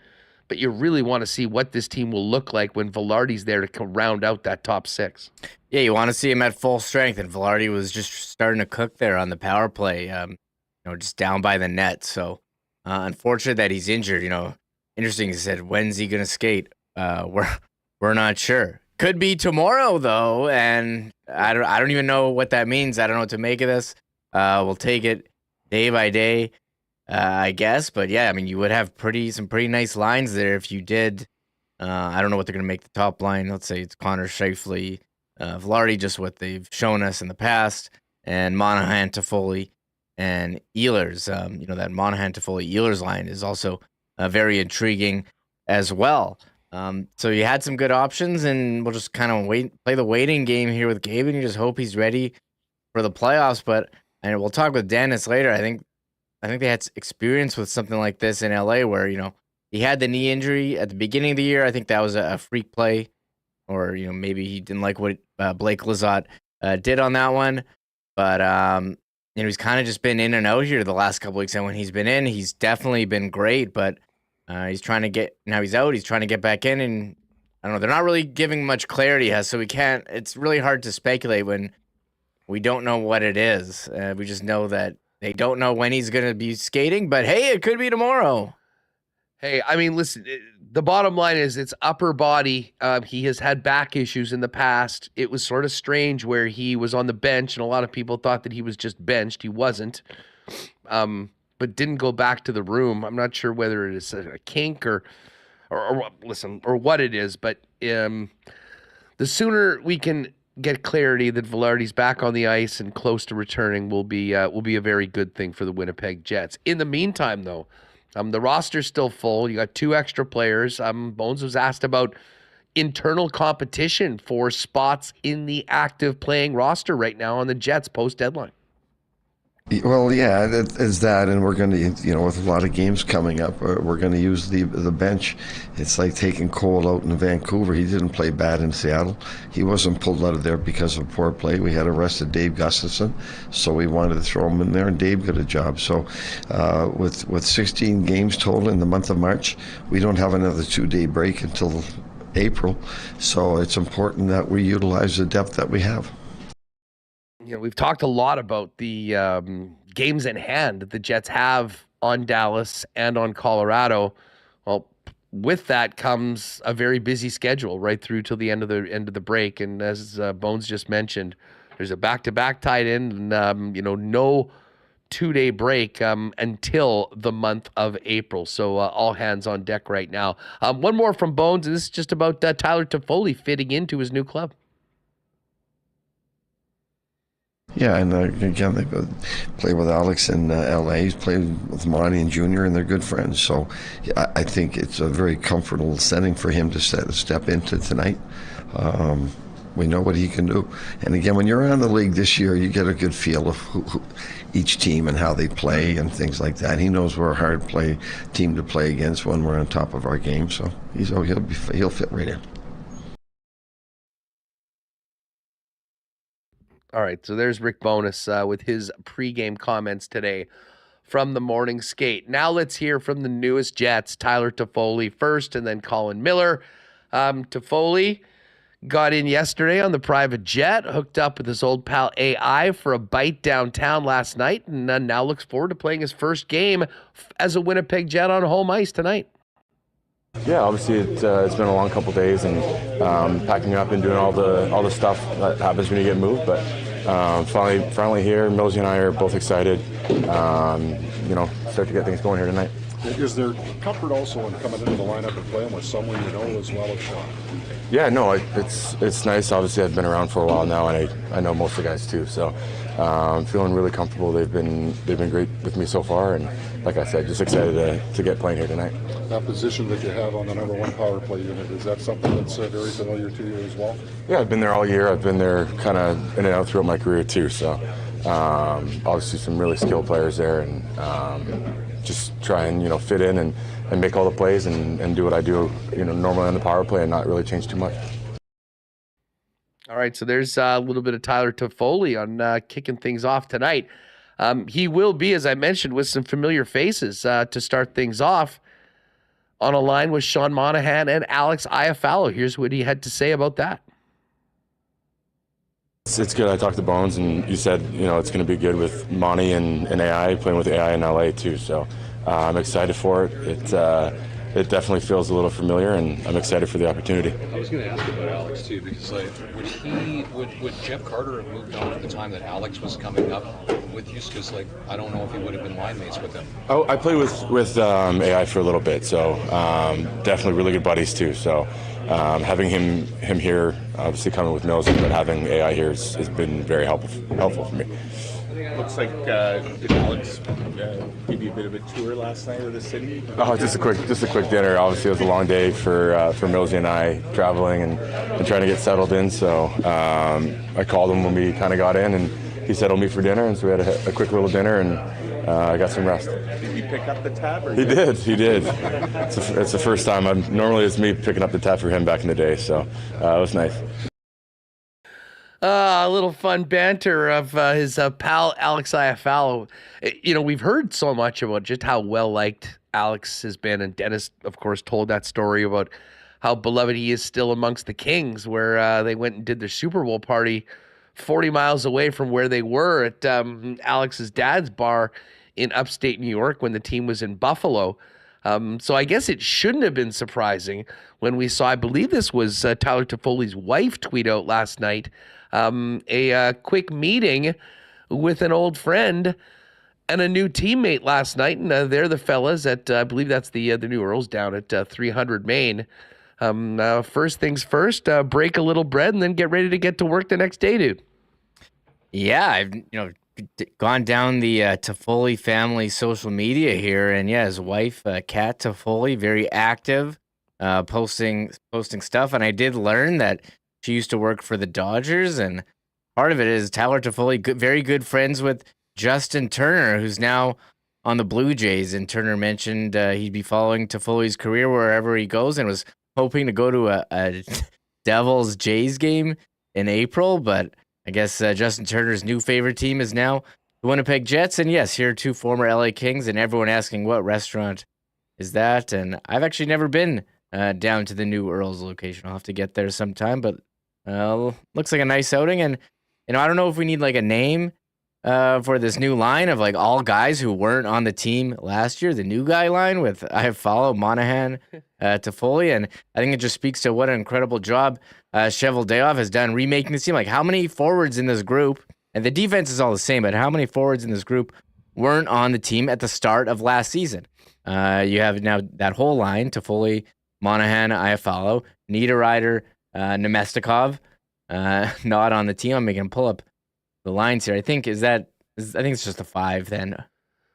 But you really want to see what this team will look like when Vilardi's there to round out that top six. Yeah, you want to see him at full strength, and Vilardi was just starting to cook there on the power play, just down by the net. So unfortunate that he's injured. Interesting. He said, when's he gonna skate? We're not sure. Could be tomorrow though, and I don't even know what that means. I don't know what to make of this. We'll take it day by day, I guess. But yeah, I mean, you would have some pretty nice lines there if you did. I don't know what they're going to make the top line. Let's say it's Connor Scheifele, Velarde, just what they've shown us in the past, and Monahan, Toffoli, and Ehlers. That Monahan, Toffoli, Ehlers line is also very intriguing as well. So you had some good options, and we'll just kind of play the waiting game here with Gabe, and you just hope he's ready for the playoffs. And we'll talk with Dennis later. I think they had experience with something like this in LA, where he had the knee injury at the beginning of the year. I think that was a freak play, or maybe he didn't like what Blake Lizotte did on that one. But he's kind of just been in and out here the last couple weeks, and when he's been in, he's definitely been great. But he's trying to get now he's out. He's trying to get back in, and I don't know. They're not really giving much clarity, so we can't. It's really hard to speculate when we don't know what it is. We just know that they don't know when he's going to be skating. But hey, it could be tomorrow. Hey, I mean, listen, the bottom line is it's upper body. He has had back issues in the past. It was sort of strange where he was on the bench, and a lot of people thought that he was just benched. He wasn't, but didn't go back to the room. I'm not sure whether it is a kink or what it is, but the sooner we can get clarity that Velarde's back on the ice and close to returning will be a very good thing for the Winnipeg Jets. In the meantime, though, the roster's still full. You got 2 extra players. Bones was asked about internal competition for spots in the active playing roster right now on the Jets post-deadline. Well, yeah, it's that, and we're going to, with a lot of games coming up, we're going to use the bench. It's like taking Cole out in Vancouver. He didn't play bad in Seattle. He wasn't pulled out of there because of poor play. We had arrested Dave Gustafson, so we wanted to throw him in there, and Dave got a job. So with 16 games total in the month of March, we don't have another 2-day break until April, so it's important that we utilize the depth that we have. We've talked a lot about the games in hand that the Jets have on Dallas and on Colorado. Well, with that comes a very busy schedule right through till the end of the break. And as Bones just mentioned, there's a back-to-back tied in, and no 2-day break until the month of April. So all hands on deck right now. One more from Bones, and this is just about Tyler Toffoli fitting into his new club. Yeah, and again, they play with Alex in L.A. He's played with Monty and Junior, and they're good friends. So I think it's a very comfortable setting for him to step into tonight. We know what he can do. And again, when you're around the league this year, you get a good feel of who each team and how they play and things like that. He knows we're a hard team to play against when we're on top of our game. So he'll fit right in. All right, so there's Rick Bowness with his pregame comments today from the morning skate. Now let's hear from the newest Jets, Tyler Toffoli first, and then Colin Miller. Toffoli got in yesterday on the private jet, hooked up with his old pal AI for a bite downtown last night, and now looks forward to playing his first game as a Winnipeg Jet on home ice tonight. Yeah, obviously it's been a long couple days, and packing up and doing all the stuff that happens when you get moved. But finally here, Millsy and I are both excited. Start to get things going here tonight. Is there comfort also in coming into the lineup and playing with someone you know as well as Sean? Yeah, no, it's nice. Obviously, I've been around for a while now, and I know most of the guys too. So I'm feeling really comfortable. They've been great with me so far, and like I said, just excited to get playing here tonight. That position that you have on the number 1 power play unit, is that something that's very familiar to you as well? Yeah, I've been there all year. I've been there kind of in and out throughout my career too. So obviously some really skilled players there, and just try and fit in and make all the plays and do what I do normally on the power play and not really change too much. All right, so there's a little bit of Tyler Toffoli on kicking things off tonight. He will be, as I mentioned, with some familiar faces to start things off on a line with Sean Monahan and Alex Iafallo. Here's what he had to say about that. It's good. I talked to Bones, and you said, it's going to be good with Monty and AI, playing with AI in LA too. So I'm excited for it. it definitely feels a little familiar, and I'm excited for the opportunity. I was going to ask you about Alex too, because like, would Jeff Carter have moved on at the time that Alex was coming up with you? Because like, I don't know if he would have been line mates with him. Oh, I played with AI for a little bit, so definitely really good buddies too. So having him here, obviously coming with Mills, but having AI here has been very helpful for me. Looks like did Alex give you a bit of a tour last night of the city? Oh, just a quick dinner. Obviously, it was a long day for Millsy and I traveling and trying to get settled in. So I called him when we kind of got in, and he settled me for dinner. And so we had a quick little dinner, and I got some rest. Did he pick up the tab? Or He did. It's the first time. Normally it's me picking up the tab for him back in the day. So it was nice. A little fun banter of his pal Alex Iafallo. You know, we've heard so much about just how well liked Alex has been, and Dennis, of course, told that story about how beloved he is still amongst the Kings, where they went and did their Super Bowl party 40 miles away from where they were at Alex's dad's bar in upstate New York when the team was in Buffalo. So I guess it shouldn't have been surprising when we saw, I believe this was Tyler Toffoli's wife tweet out last night, a quick meeting with an old friend and a new teammate last night. And they're the fellas at, I believe that's the new Earls down at 300 Main. First things first, break a little bread and then get ready to get to work the next day, dude. Yeah, I've gone down the Toffoli family social media here, and yeah, his wife, Kat Toffoli, very active, posting stuff. And I did learn that she used to work for the Dodgers, and part of it is Tyler Toffoli, very good friends with Justin Turner, who's now on the Blue Jays. And Turner mentioned he'd be following Toffoli's career wherever he goes, and was hoping to go to a Devils Jays game in April. But I guess Justin Turner's new favorite team is now the Winnipeg Jets. And yes, here are two former LA Kings, and everyone asking what restaurant is that. And I've actually never been down to the new Earls location. I'll have to get there sometime, but looks like a nice outing. And I don't know if we need like a name for this new line of like all guys who weren't on the team last year, the new guy line with Iafallo, Monahan, Toffoli. And I think it just speaks to what an incredible job Cheveldayoff has done remaking this team. Like, how many forwards in this group, and the defense is all the same, but how many forwards in this group weren't on the team at the start of last season? You have now that whole line, Toffoli, Monahan, Iafallo, Niederreiter, Nemestikov, not on the team. I'm making him pull up the lines here. I think it's just a 5 then,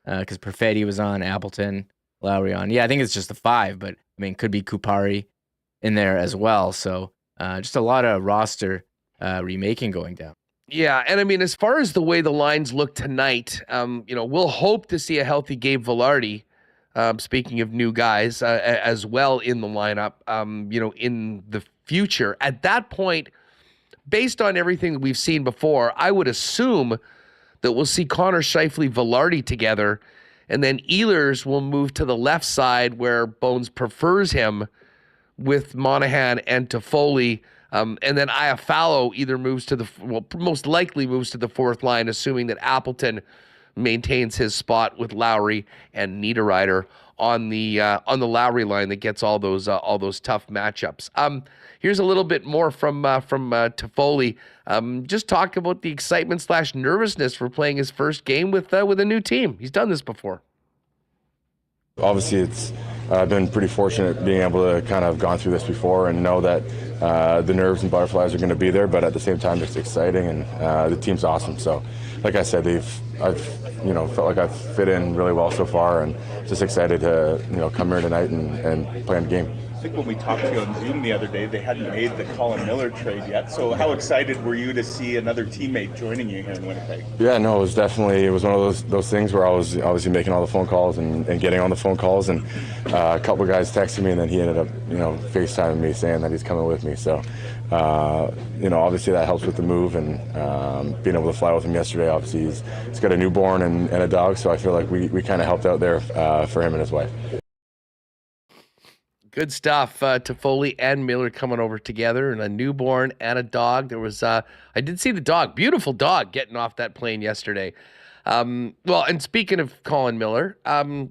because Perfetti was on, Appleton, Lowry on. Yeah, I think it's just a 5, but I mean, could be Kupari in there as well. So just a lot of roster remaking going down. Yeah, and I mean, as far as the way the lines look tonight, we'll hope to see a healthy Gabe Vilardi. Speaking of new guys, as well in the lineup, in the future. At that point, based on everything that we've seen before, I would assume that we'll see Connor Scheifele, Vilardi together, and then Ehlers will move to the left side where Bones prefers him with Monahan and Toffoli, and then Iafallo either most likely moves to the fourth line, assuming that Appleton maintains his spot with Lowry and Niederreiter on the Lowry line that gets all those tough matchups. Here's a little bit more from Toffoli. Just talk about the excitement / nervousness for playing his first game with a new team. He's done this before. Obviously, it's been pretty fortunate being able to kind of gone through this before and know that the nerves and butterflies are going to be there, but at the same time, it's exciting, and the team's awesome. So, like I said, I've felt like I've fit in really well so far, and just excited to come here tonight and play in the game. I think when we talked to you on Zoom the other day, they hadn't made the Colin Miller trade yet. So how excited were you to see another teammate joining you here in Winnipeg? Yeah, no, it was one of those things where I was obviously making all the phone calls and getting on the phone calls, and a couple of guys texted me, and then he ended up FaceTiming me saying that he's coming with me. So obviously that helps with the move, and being able to fly with him yesterday. Obviously he's got a newborn and a dog, so I feel like we kind of helped out there for him and his wife. Good stuff. Toffoli and Miller coming over together, and a newborn and a dog. There was I did see the dog, beautiful dog, getting off that plane yesterday. Well, and speaking of Colin Miller,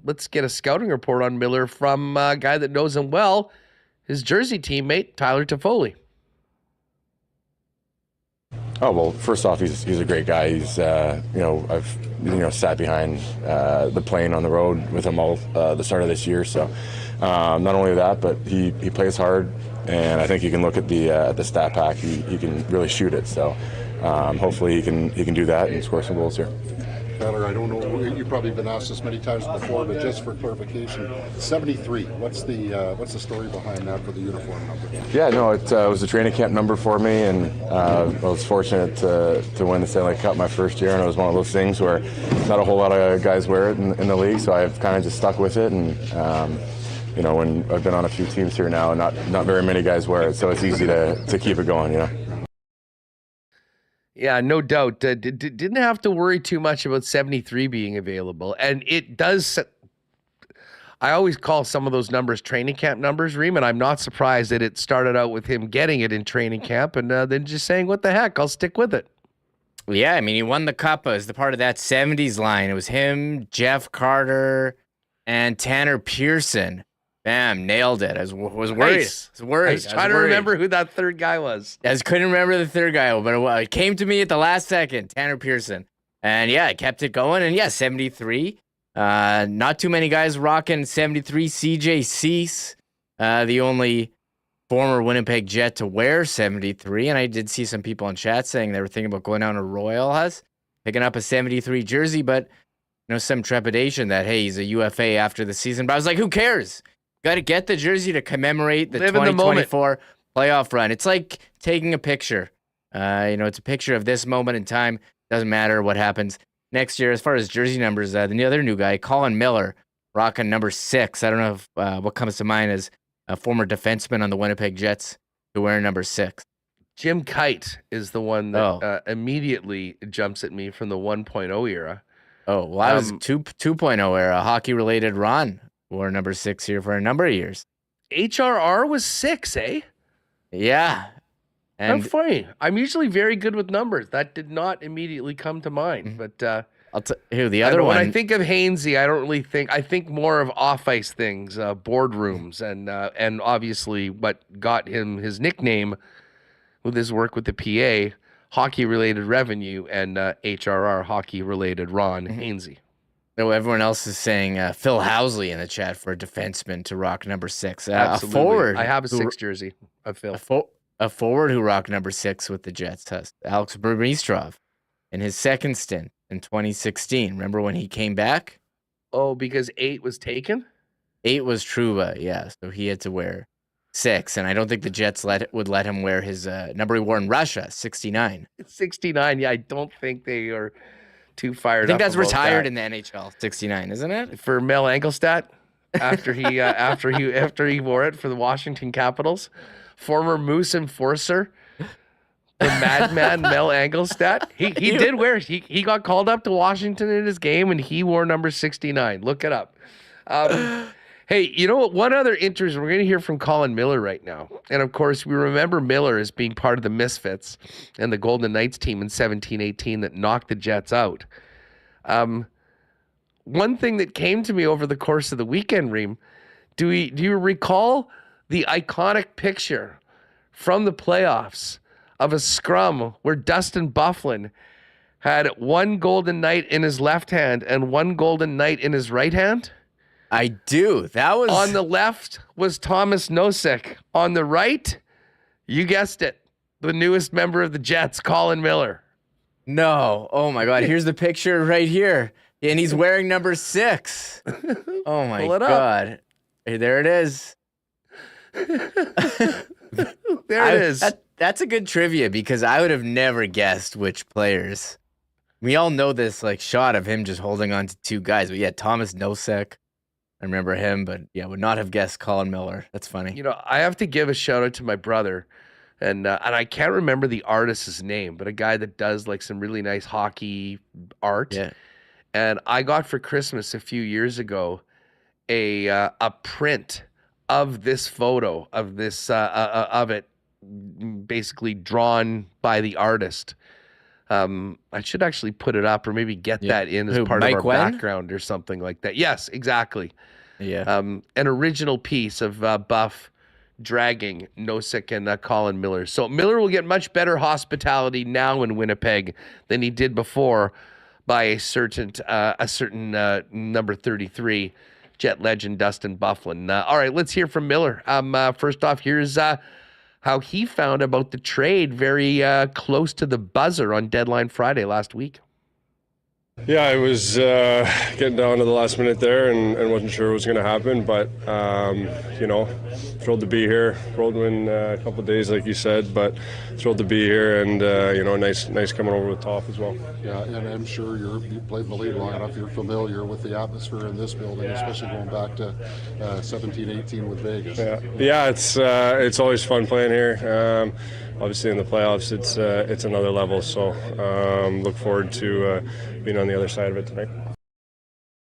let's get a scouting report on Miller from a guy that knows him well, his Jersey teammate, Tyler Toffoli. Oh, well, first off, he's a great guy. He's, I've, sat behind the plane on the road with him all the start of this year. So not only that, but he plays hard, and I think you can look at the stat pack. He can really shoot it. So hopefully he can do that and score some goals here. Tyler, I don't know, you've probably been asked this many times before, but just for clarification, 73, what's the story behind that for the uniform number? Yeah, no, it was a training camp number for me, and I was fortunate to win the Stanley Cup my first year, and it was one of those things where not a whole lot of guys wear it in the league, so I've kind of just stuck with it, and when I've been on a few teams here now, not very many guys wear it, so it's easy to keep it going, Yeah, no doubt. Didn't have to worry too much about 73 being available. And it does, I always call some of those numbers training camp numbers, Reem, and I'm not surprised that it started out with him getting it in training camp and then just saying, what the heck, I'll stick with it. Yeah, I mean, he won the Cup as the part of that 70s line. It was him, Jeff Carter, and Tanner Pearson. Bam, nailed it. I was worried. Nice. I was worried. I was trying to remember who that third guy was. I just couldn't remember the third guy, but it came to me at the last second, Tanner Pearson. And yeah, I kept it going. And yeah, 73. Not too many guys rocking 73. CJ Cease, the only former Winnipeg Jet to wear 73. And I did see some people in chat saying they were thinking about going down to Royal Hus, picking up a 73 jersey, but some trepidation that, hey, he's a UFA after the season. But I was like, who cares? Got to get the jersey to commemorate the 2024 playoff run. It's like taking a picture. It's a picture of this moment in time. Doesn't matter what happens next year. As far as jersey numbers, the other new guy, Colin Miller, rocking number 6. I don't know if, what comes to mind as a former defenseman on the Winnipeg Jets who wear number 6. Jim Kite is the one that immediately jumps at me from the 1.0 era. Oh, well, I was 2.0 era, hockey-related Ron. Wore number 6 here for a number of years. HRR was 6, eh? Yeah. And how funny. I'm usually very good with numbers. That did not immediately come to mind. But the other one. When I think of Hainsey, I don't really think. I think more of off-ice things, boardrooms, and obviously what got him his nickname with his work with the PA, hockey-related revenue, and HRR, hockey-related Ron Hainsey. No, everyone else is saying Phil Housley in the chat for a defenseman to rock number 6. Absolutely. A forward. I have a 6 jersey of Phil. A forward who rocked number 6 with the Jets, Alex Burmistrov, in his second stint in 2016. Remember when he came back? Oh, because 8 was taken? 8 was Truba, yeah. So he had to wear 6, and I don't think the Jets would let him wear his number he wore in Russia, 69. 69, yeah. I don't think they are too fired up. I think that's retired that. In the NHL, 69, isn't it? For Mel Angelstad, after he wore it for the Washington Capitals, former Moose enforcer, the madman Mel Angelstad. He did wear. He got called up to Washington in his game, and he wore number 69. Look it up. Hey, you know what? One other interest. We're going to hear from Colin Miller right now, and of course, we remember Miller as being part of the Misfits and the Golden Knights team in 17-18 that knocked the Jets out. One thing that came to me over the course of the weekend, Reem, do you recall the iconic picture from the playoffs of a scrum where Dustin Byfuglien had one Golden Knight in his left hand and one Golden Knight in his right hand? I do. That was on the left was Thomas Nosek. On the right, you guessed it, the newest member of the Jets, Colin Miller. No. Oh my God. Here's the picture right here. And he's wearing number 6. Oh my God. Hey, there it is. There it is. That's a good trivia because I would have never guessed which players. We all know this shot of him just holding on to 2 guys. But yeah, Thomas Nosek. I remember him, but yeah, would not have guessed Colin Miller. That's funny. I have to give a shout out to my brother, and I can't remember the artist's name, but a guy that does some really nice hockey art. Yeah. And I got for Christmas a few years ago a print of this photo of this of it, basically drawn by the artist. I should actually put it up or maybe get that in as part Mike of our background or something like that. Yes, exactly. Yeah. An original piece of Buff dragging Nosek and Colin Miller. So Miller will get much better hospitality now in Winnipeg than he did before by a certain number 33 Jet legend Dustin Byfuglien. All right, let's hear from Miller. First off, here's how he found about the trade very close to the buzzer on deadline Friday last week. Yeah, I was getting down to the last minute there and wasn't sure what was going to happen, but, thrilled to be here. Whirlwind a couple of days, like you said, but thrilled to be here and, nice coming over with Toff as well. Yeah, and I'm sure you played in the league long enough, you're familiar with the atmosphere in this building, especially going back to 17-18 with Vegas. Yeah, it's always fun playing here. Obviously in the playoffs, it's another level, so look forward to being on the other side of it tonight.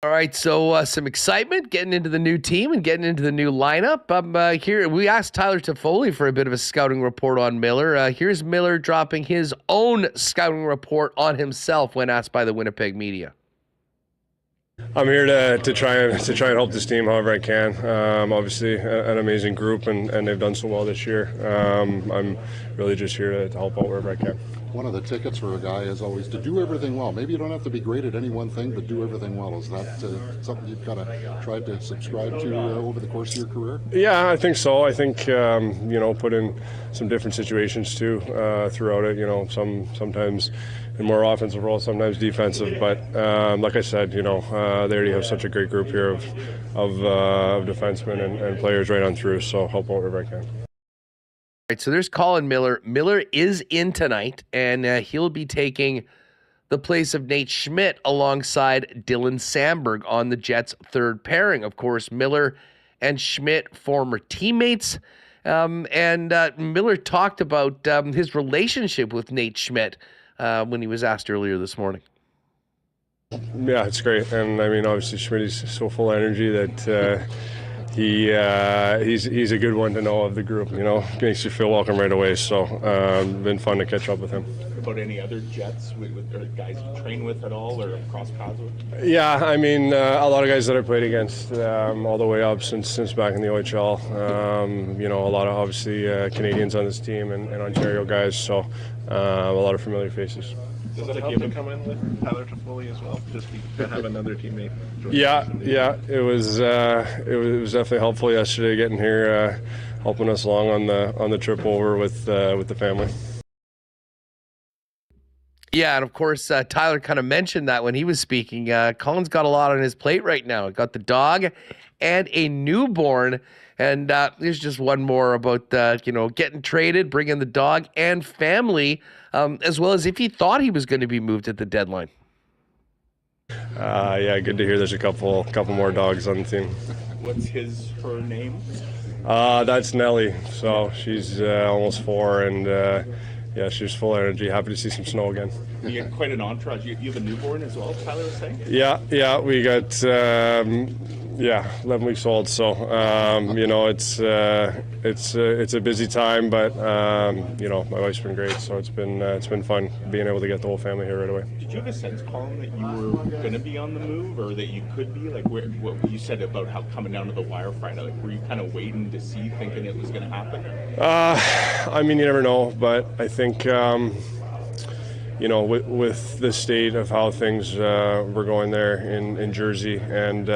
All right, so some excitement getting into the new team and getting into the new lineup. Here we asked Tyler Toffoli for a bit of a scouting report on Miller. Here's Miller dropping his own scouting report on himself when asked by the Winnipeg media. I'm here to try and help this team however I can. Obviously, an amazing group, and they've done so well this year. I'm really just here to help out wherever I can. One of the tickets for a guy is always to do everything well. Maybe you don't have to be great at any one thing, but do everything well. Is that something you've kind of tried to subscribe to over the course of your career? Yeah, I think so. I think put in some different situations too throughout it. Sometimes in more offensive roles, sometimes defensive. But like I said, they already have such a great group here of defensemen and players right on through. So help out wherever I can. All right, so there's Colin Miller. Miller is in tonight, and he'll be taking the place of Nate Schmidt alongside Dylan Sandberg on the Jets' third pairing. Of course, Miller and Schmidt, former teammates. And Miller talked about his relationship with Nate Schmidt when he was asked earlier this morning. Yeah, it's great. And I mean, obviously, Schmidt is so full of energy that he's a good one to know of the group. Makes you feel welcome right away. So been fun to catch up with him. About any other Jets or guys you train with at all or cross paths with? Yeah, I mean a lot of guys that I played against all the way up since back in the OHL. A lot of obviously Canadians on this team and Ontario guys. So a lot of familiar faces. Does it help to come in with Tyler Toffoli as well? Just to have another teammate. Yeah. It was definitely helpful yesterday getting here, helping us along on the trip over with the family. Yeah, and of course, Tyler kind of mentioned that when he was speaking. Colin's got a lot on his plate right now. Got the dog and a newborn. And there's just one more about, getting traded, bringing the dog and family, as well as if he thought he was going to be moved at the deadline. Yeah, good to hear there's a couple more dogs on the team. What's her name? That's Nellie. So she's almost 4 and she's full of energy. Happy to see some snow again. You have quite an entourage. You have a newborn as well, Tyler was saying? Yeah, we got 11 weeks old. So it's a busy time, but my wife's been great. So it's been fun being able to get the whole family here right away. Did you have a sense, Colin, that you were going to be on the move, or that you could be? Like what you said about how coming down to the wire Friday, like were you kind of waiting to see, thinking it was going to happen? I mean, you never know, but I think with the state of how things were going there in Jersey, and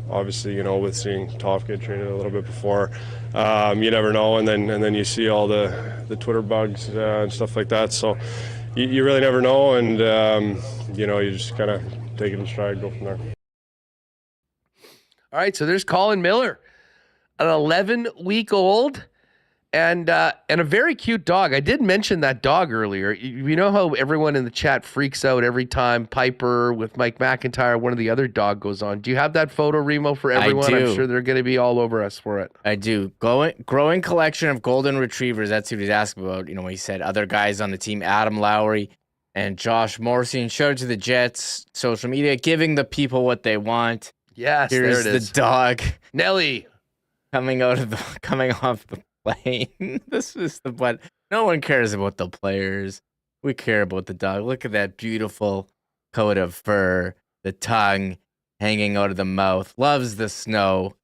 obviously, with seeing Toff get traded a little bit before, you never know, and then you see all the Twitter bugs and stuff like that. So you really never know, and you just kind of take it in stride, go from there. All right, so there's Colin Miller, an 11-week-old. And a very cute dog. I did mention that dog earlier. You know how everyone in the chat freaks out every time Piper with Mike McIntyre, one of the other dog goes on. Do you have that photo, Remo, for everyone? I do. I'm sure they're going to be all over us for it. I do. Growing collection of golden retrievers. That's what he's asking about. When he said other guys on the team, Adam Lowry and Josh Morrissey, and showed it to the Jets social media, giving the people what they want. Yes, here's there it is. The dog, Nelly, coming off the plane. This is the one. No one cares about the players. We care about the dog. Look at that beautiful coat of fur, the tongue hanging out of the mouth. Loves the snow,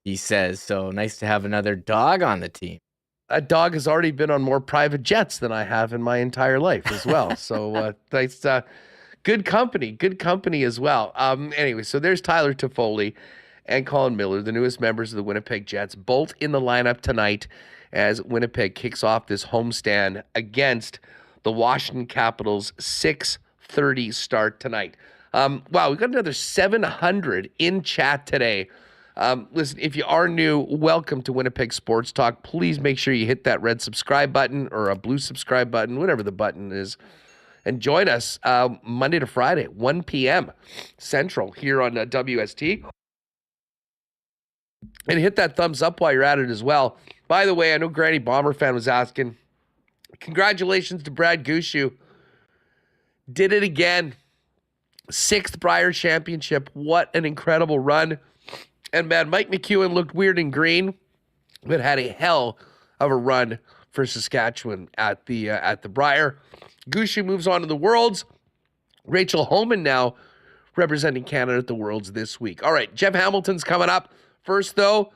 he says. So nice to have another dog on the team. That dog has already been on more private jets than I have in my entire life as well. So thanks. Good company as well. Anyway, so there's Tyler Toffoli and Colin Miller, the newest members of the Winnipeg Jets, both in the lineup tonight as Winnipeg kicks off this homestand against the Washington Capitals. 6:30 start tonight. Wow, we got another 700 in chat today. Listen, if you are new, welcome to Winnipeg Sports Talk. Please make sure you hit that red subscribe button or a blue subscribe button, whatever the button is, and join us Monday to Friday, 1 p.m. Central here on WST. And hit that thumbs up while you're at it as well. By the way, I know Granny Bomber fan was asking, congratulations to Brad Gushu. Did it again. 6th Brier Championship. What an incredible run. And man, Mike McEwen looked weird in green, but had a hell of a run for Saskatchewan at the Brier. Gushu moves on to the Worlds. Rachel Homan now representing Canada at the Worlds this week. All right, Jeff Hamilton's coming up. First, though,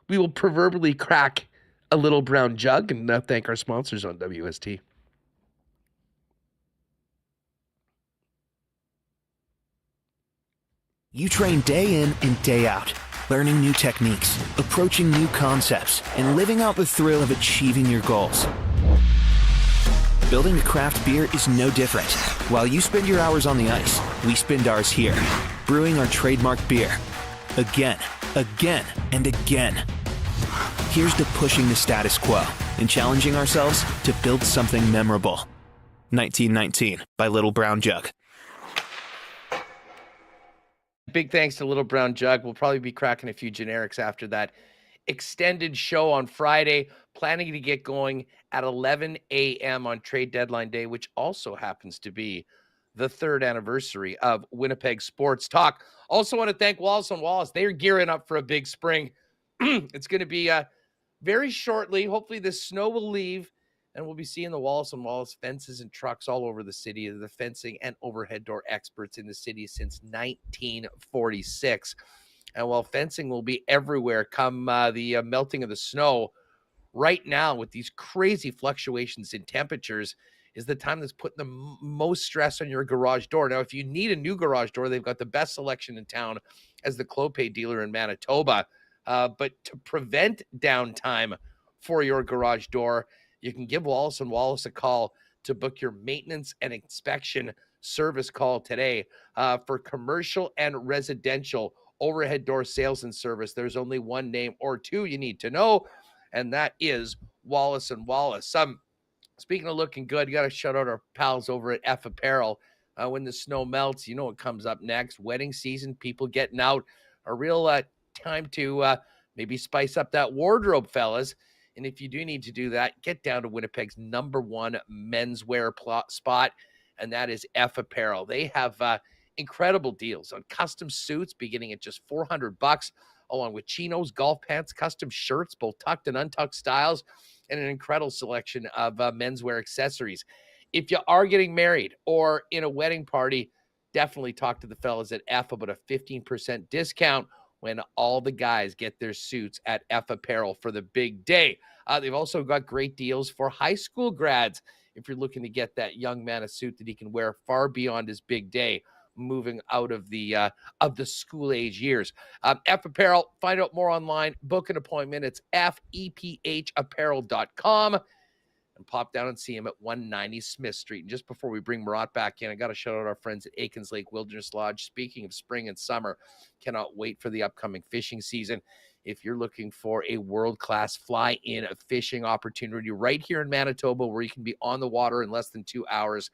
we will proverbially crack a little brown jug and thank our sponsors on WST. You train day in and day out, learning new techniques, approaching new concepts, and living out the thrill of achieving your goals. Building a craft beer is no different. While you spend your hours on the ice, we spend ours here, brewing our trademark beer. Again, and again. Here's to pushing the status quo and challenging ourselves to build something memorable. 1919 by Little Brown Jug. Big thanks to Little Brown Jug. We'll probably be cracking a few generics after that extended show on Friday, planning to get going at 11 a.m. on trade deadline day, which also happens to be the 3rd anniversary of Winnipeg Sports Talk. Also want to thank Wallace & Wallace. They're gearing up for a big spring. It's going to be very shortly. Hopefully the snow will leave and we'll be seeing the Wallace & Wallace fences and trucks all over the city. The fencing and overhead door experts in the city since 1946. And while fencing will be everywhere come the melting of the snow, right now with these crazy fluctuations in temperatures is the time that's putting the most stress on your garage door. Now, if you need a new garage door, they've got the best selection in town as the Clopay dealer in Manitoba. But to prevent downtime for your garage door, you can give Wallace & Wallace a call to book your maintenance and inspection service call today. For commercial and residential overhead door sales and service, there's only one name or two you need to know, and that is Wallace & Wallace. Speaking of looking good, you got to shout out our pals over at F Apparel. When the snow melts, you know what comes up next. Wedding season, people getting out. A real time to maybe spice up that wardrobe, fellas. And if you do need to do that, get down to Winnipeg's #1 menswear spot, and that is F Apparel. They have incredible deals on custom suits beginning at just $400, along with chinos, golf pants, custom shirts, both tucked and untucked styles, and an incredible selection of menswear accessories. If you are getting married or in a wedding party, definitely talk to the fellas at F about a 15% discount when all the guys get their suits at F Apparel for the big day. They've also got great deals for high school grads if you're looking to get that young man a suit that he can wear far beyond his big day, moving out of the school age years. F Apparel, find out more online, book an appointment. It's fepapparel.com. And pop down and see him at 190 Smith Street. And just before we bring Murat back in, I got to shout out our friends at Aikens Lake Wilderness Lodge. Speaking of spring and summer, cannot wait for the upcoming fishing season. If you're looking for a world-class fly-in fishing opportunity right here in Manitoba where you can be on the water in less than 2 hours,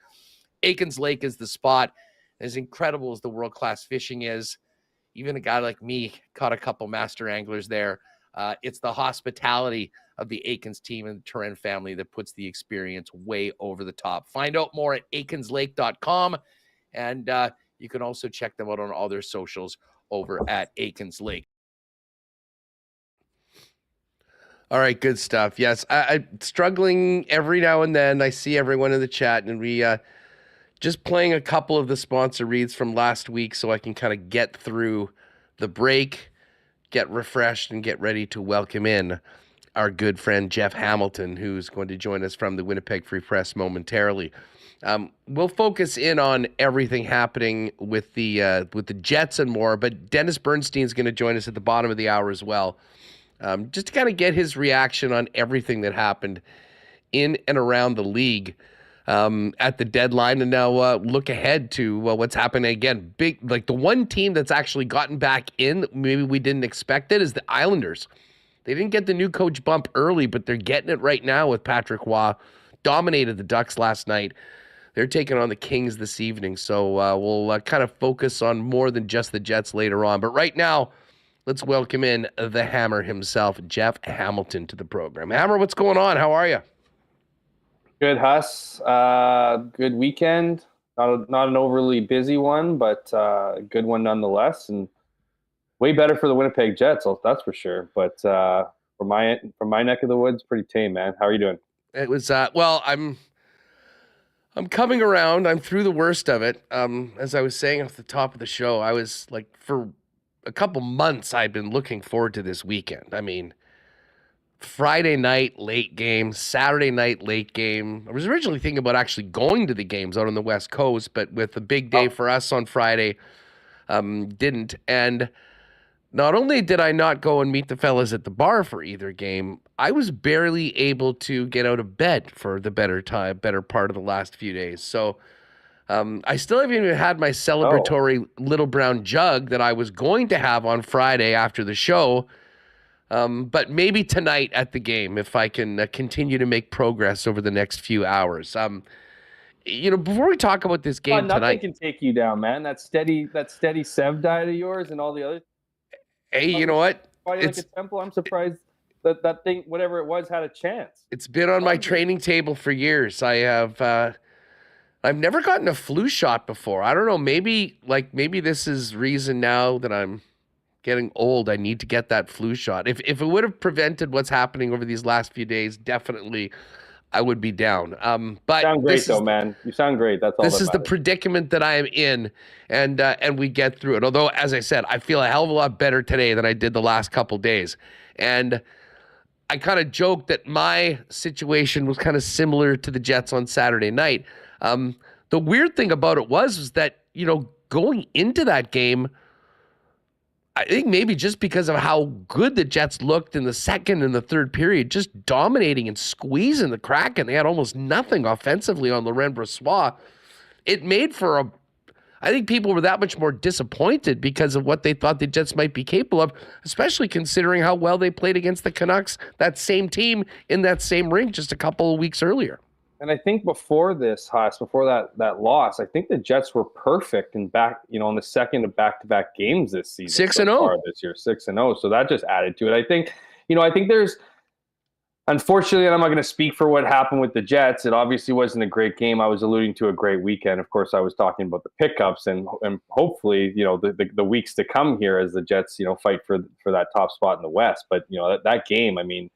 Aikens Lake is the spot. As incredible as the world-class fishing is, even a guy like me caught a couple master anglers there. It's the hospitality of the Aikens team and the Turin family that puts the experience way over the top. Find out more at aikenslake.com, and you can also check them out on all their socials over at Aikens Lake. All right, good stuff. Yes, I'm struggling every now and then. I see everyone in the chat, and we just playing a couple of the sponsor reads from last week so I can kind of get through the break, get refreshed, and get ready to welcome in our good friend Jeff Hamilton, who's going to join us from the Winnipeg Free Press momentarily. We'll focus in on everything happening with the Jets and more, but Dennis Bernstein is going to join us at the bottom of the hour as well, just to kind of get his reaction on everything that happened in and around the league at the deadline, and now look ahead to what's happening again. Big, like the one team that's actually gotten back in, maybe we didn't expect it, is the Islanders. They didn't get the new coach bump early, but they're getting it right now with Patrick Waugh. Dominated the Ducks last night. They're taking on the Kings this evening, so we'll kind of focus on more than just the Jets later on. But right now, let's welcome in the Hammer himself, Jeff Hamilton, to the program. Hammer, what's going on? How are you? Good, Huss. Good weekend. Not an overly busy one, but a good one nonetheless, and way better for the Winnipeg Jets, that's for sure. But from my neck of the woods, pretty tame, man. How are you doing? It was well. I'm coming around. I'm through the worst of it. As I was saying off the top of the show, I was like, for a couple months, I've been looking forward to this weekend. I mean, Friday night late game, Saturday night late game. I was originally thinking about actually going to the games out on the West Coast, but with the big day for us on Friday, didn't. And not only did I not go and meet the fellas at the bar for either game, I was barely able to get out of bed for the better part of the last few days. So I still haven't even had my celebratory little brown jug that I was going to have on Friday after the show. But maybe tonight at the game, if I can continue to make progress over the next few hours. Before we talk about this game nothing tonight, can take you down, man. That steady Sev diet of yours and all the other. Hey, you know what? Fighting like a temple. I'm surprised that thing, whatever it was, had a chance. It's been on my training table for years. I've never gotten a flu shot before. I don't know. Maybe this is reason now that I'm getting old. I need to get that flu shot. If it would have prevented what's happening over these last few days, definitely I would be down. But you sound great though, man. You sound great. That's all. This is the predicament that I am in, and we get through it. Although, as I said, I feel a hell of a lot better today than I did the last couple days. And I kind of joked that my situation was kind of similar to the Jets on Saturday night. The weird thing about it was that, going into that game, I think maybe just because of how good the Jets looked in the second and the third period, just dominating and squeezing the Kraken. They had almost nothing offensively on Laurent Brossoit. It made for I think people were that much more disappointed because of what they thought the Jets might be capable of, especially considering how well they played against the Canucks, that same team in that same rink just a couple of weeks earlier. And I think before this, Haas, before that loss, I think the Jets were perfect in in the second of back-to-back games this season. 6-0 this year, 6-0. So that just added to it. I think there's, unfortunately, and I'm not going to speak for what happened with the Jets. It obviously wasn't a great game. I was alluding to a great weekend. Of course, I was talking about the pickups and hopefully, the weeks to come here as the Jets, fight for that top spot in the West. But, that game, I mean,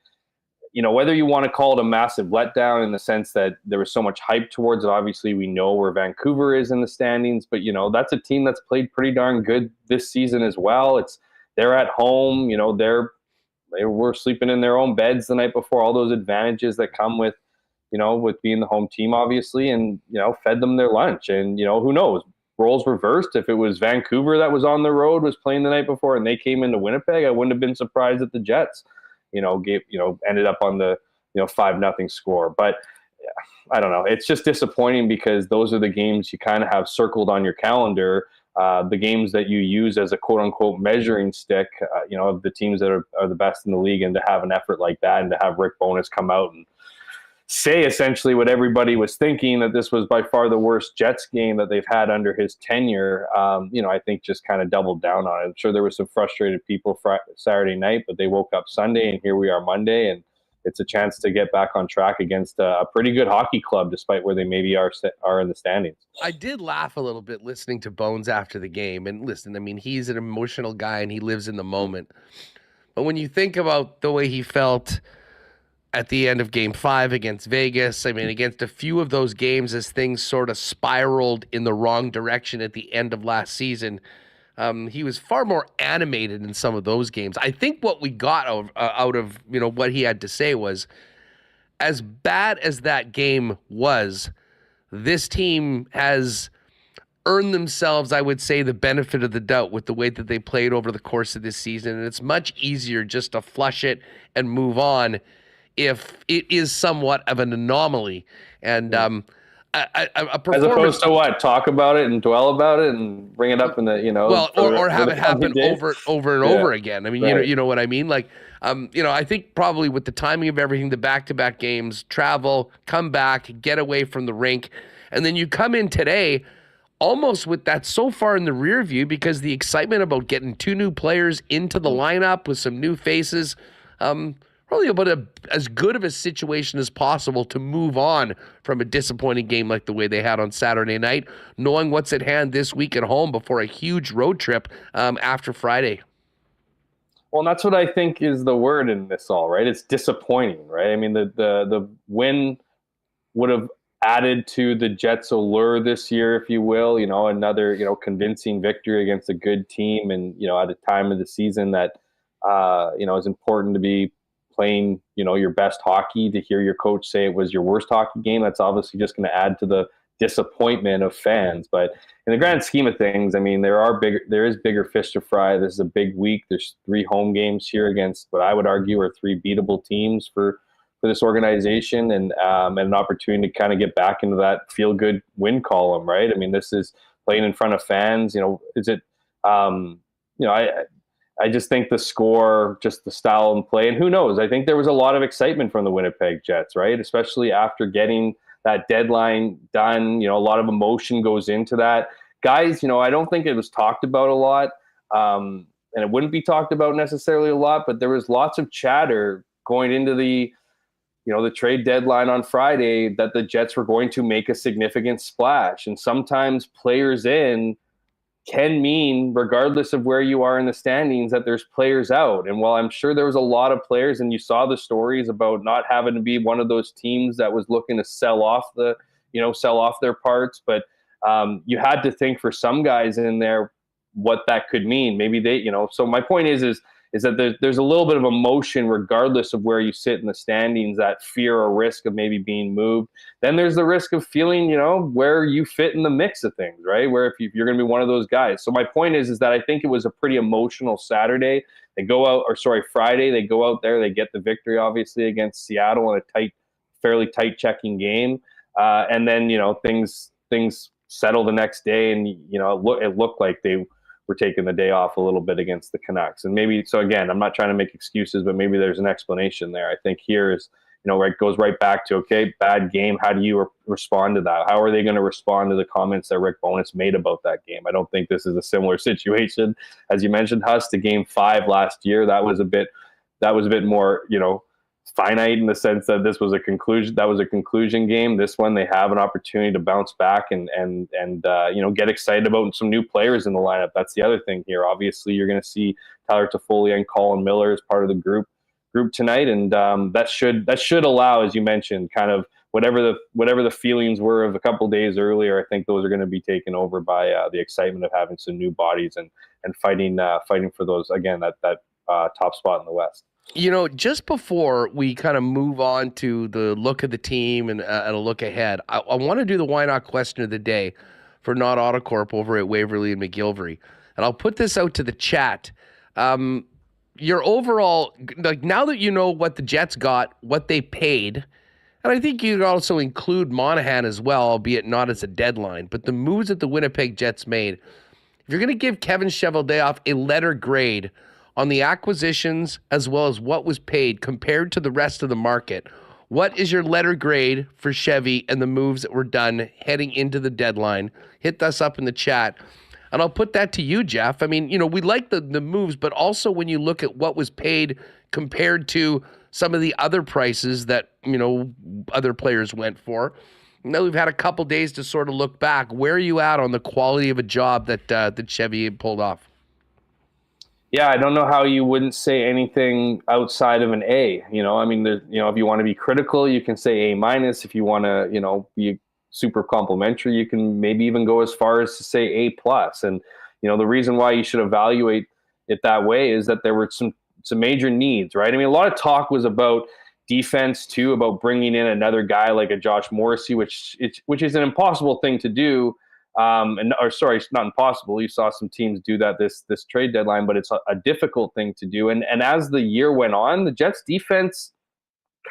whether you want to call it a massive letdown in the sense that there was so much hype towards it, obviously we know where Vancouver is in the standings, but, that's a team that's played pretty darn good this season as well. They're at home, they were sleeping in their own beds the night before, all those advantages that come with, with being the home team, obviously, and, fed them their lunch. And, who knows, roles reversed. If it was Vancouver that was on the road, was playing the night before, and they came into Winnipeg, I wouldn't have been surprised at the Jets, ended up on the, 5-0 score. But I don't know. It's just disappointing because those are the games you kind of have circled on your calendar, the games that you use as a quote unquote measuring stick, of the teams that are the best in the league, and to have an effort like that and to have Rick Bowness come out and say essentially what everybody was thinking, that this was by far the worst Jets game that they've had under his tenure, I think just kind of doubled down on it. I'm sure there were some frustrated people Saturday night, but they woke up Sunday and here we are Monday, and it's a chance to get back on track against a pretty good hockey club, despite where they maybe are in the standings. I did laugh a little bit listening to Bones after the game. And listen, I mean, he's an emotional guy and he lives in the moment. But when you think about the way he felt at the end of Game 5 against Vegas. I mean, against a few of those games as things sort of spiraled in the wrong direction at the end of last season. He was far more animated in some of those games. I think what we got out of what he had to say was, as bad as that game was, this team has earned themselves, I would say, the benefit of the doubt with the way that they played over the course of this season. And it's much easier just to flush it and move on if it is somewhat of an anomaly. And a performance, as opposed to what? Talk about it and dwell about it and bring it up in the, well, or have it happen over and over again. I mean, right. you know what I mean? Like, I think probably with the timing of everything, the back-to-back games, travel, come back, get away from the rink, and then you come in today almost with that so far in the rear view because the excitement about getting 2 new players into the lineup with some new faces, probably about as good of a situation as possible to move on from a disappointing game like the way they had on Saturday night, knowing what's at hand this week at home before a huge road trip after Friday. Well, and that's what I think is the word in this all, right? It's disappointing, right? I mean, the win would have added to the Jets' allure this year, if you will, another, convincing victory against a good team. And, at a time of the season that, is important to be playing, your best hockey. To hear your coach say it was your worst hockey game, that's obviously just going to add to the disappointment of fans. But in the grand scheme of things, I mean, there is bigger fish to fry. This is a big week. There's 3 home games here against what I would argue are 3 beatable teams for this organization, and an opportunity to kind of get back into that feel-good win column, right? I mean, this is playing in front of fans. Is it? I just think the score, just the style and play, and who knows? I think there was a lot of excitement from the Winnipeg Jets, right? Especially after getting that deadline done. A lot of emotion goes into that. Guys, I don't think it was talked about a lot, and it wouldn't be talked about necessarily a lot, but there was lots of chatter going into the trade deadline on Friday that the Jets were going to make a significant splash. And sometimes players in can mean, regardless of where you are in the standings, that there's players out. And while I'm sure there was a lot of players, and you saw the stories about not having to be one of those teams that was looking to sell off their parts, but you had to think for some guys in there what that could mean. Maybe they, so my point is that there's a little bit of emotion regardless of where you sit in the standings, that fear or risk of maybe being moved. Then there's the risk of feeling, where you fit in the mix of things, right? Where if you're going to be one of those guys. So my point is that I think it was a pretty emotional Saturday. Friday, they go out there, they get the victory, obviously, against Seattle in a fairly tight checking game. And then, things settle the next day, and, it looked like they were taking the day off a little bit against the Canucks. And maybe, so again, I'm not trying to make excuses, but maybe there's an explanation there. I think here is, it goes right back to, okay, bad game. How do you respond to that? How are they going to respond to the comments that Rick Bowness made about that game? I don't think this is a similar situation. As you mentioned, Huss, to Game 5 last year, that was a bit more, finite in the sense that this was a conclusion game. This one, they have an opportunity to bounce back and get excited about some new players in the lineup. That's the other thing here. Obviously, you're going to see Tyler Toffoli and Colin Miller as part of the group tonight, and that should allow, as you mentioned, kind of whatever the feelings were of a couple days earlier. I think those are going to be taken over by the excitement of having some new bodies and fighting for those, again, that top spot in the West. Just before we kind of move on to the look of the team and a look ahead, I want to do the why not question of the day for Not Autocorp over at Waverly and McGillivray. And I'll put this out to the chat. Your overall, like, now that you know what the Jets got, what they paid, and I think you could also include Monahan as well, albeit not as a deadline, but the moves that the Winnipeg Jets made, if you're going to give Kevin Cheveldayoff a letter grade on the acquisitions as well as what was paid compared to the rest of the market, what is your letter grade for Chevy and the moves that were done heading into the deadline? Hit us up in the chat. And I'll put that to you, Jeff. I mean, we like the moves, but also when you look at what was paid compared to some of the other prices that, other players went for. Now we've had a couple days to sort of look back. Where are you at on the quality of a job that Chevy pulled off? Yeah, I don't know how you wouldn't say anything outside of an A. I mean, if you want to be critical, you can say A-. If you want to, be super complimentary, you can maybe even go as far as to say A+. And, the reason why you should evaluate it that way is that there were some major needs, right? I mean, a lot of talk was about defense too, about bringing in another guy like a Josh Morrissey, which is an impossible thing to do. It's not impossible. You saw some teams do that this trade deadline, but it's a difficult thing to do. And as the year went on, the Jets defense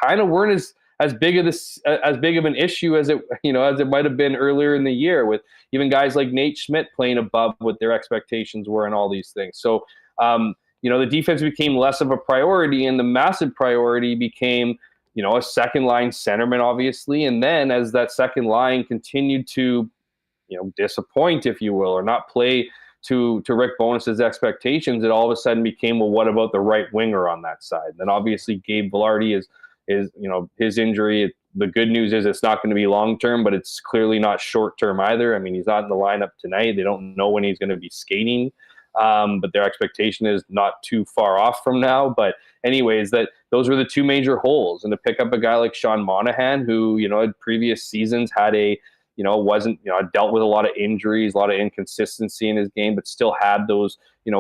kind of weren't as big of an issue as it might have been earlier in the year, with even guys like Nate Schmidt playing above what their expectations were and all these things. So the defense became less of a priority, and the massive priority became a second line centerman, obviously. And then as that second line continued to disappoint, if you will, or not play to Rick Bowness's expectations, it all of a sudden became, well, what about the right winger on that side? And then obviously Gabe Vilardi is his injury. The good news is it's not going to be long-term, but it's clearly not short-term either. I mean, he's not in the lineup tonight. They don't know when he's going to be skating, but their expectation is not too far off from now. But anyways, those were the two major holes. And to pick up a guy like Sean Monahan, who, in previous seasons had dealt with a lot of injuries, a lot of inconsistency in his game, but still had those,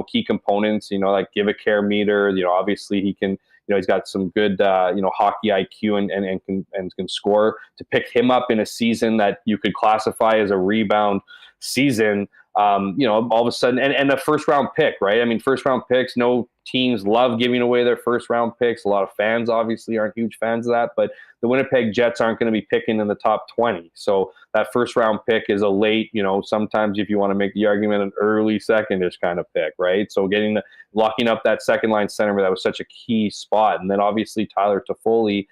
key components, like give a care meter. Obviously he can, he's got some good, hockey IQ and can score. To pick him up in a season that you could classify as a rebound season, all of a sudden, and a first round pick, right? I mean, first round picks, no teams love giving away their first round picks. A lot of fans obviously aren't huge fans of that, but the Winnipeg Jets aren't going to be picking in the top 20. So that first round pick is a late, sometimes if you want to make the argument, an early second-ish kind of pick, right? So locking up that second line center, that was such a key spot. And then obviously Tyler Toffoli,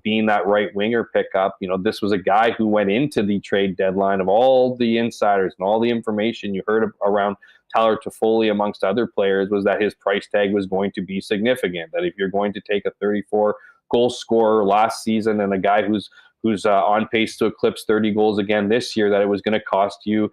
being that right winger pickup, this was a guy who went into the trade deadline, of all the insiders and all the information you heard around Tyler Toffoli amongst other players, was that his price tag was going to be significant. That if you're going to take a 34 goal scorer last season and a guy who's on pace to eclipse 30 goals again this year, that it was going to cost you,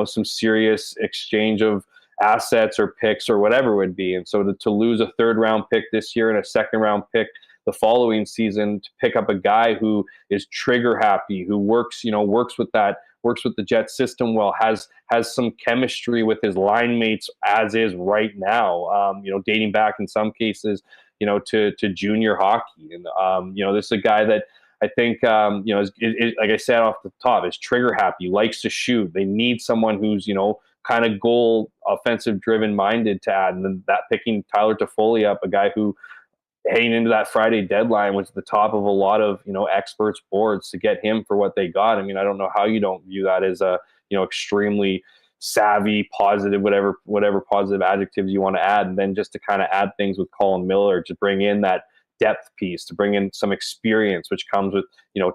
some serious exchange of assets or picks or whatever it would be. And so to lose a third round pick this year and a second round pick the following season, to pick up a guy who is trigger happy, who works with the Jet system well, has some chemistry with his line mates as is right now, dating back in some cases, to junior hockey. And, this is a guy that I think, like I said off the top, is trigger happy, likes to shoot. They need someone who's, kind of goal offensive driven minded to add. And then that picking Tyler Toffoli up, a guy who, heading into that Friday deadline, was at the top of a lot of, experts' boards, to get him for what they got. I mean, I don't know how you don't view that as a, extremely savvy, positive, whatever positive adjectives you want to add. And then just to kind of add things with Colin Miller, to bring in that depth piece, to bring in some experience, which comes with,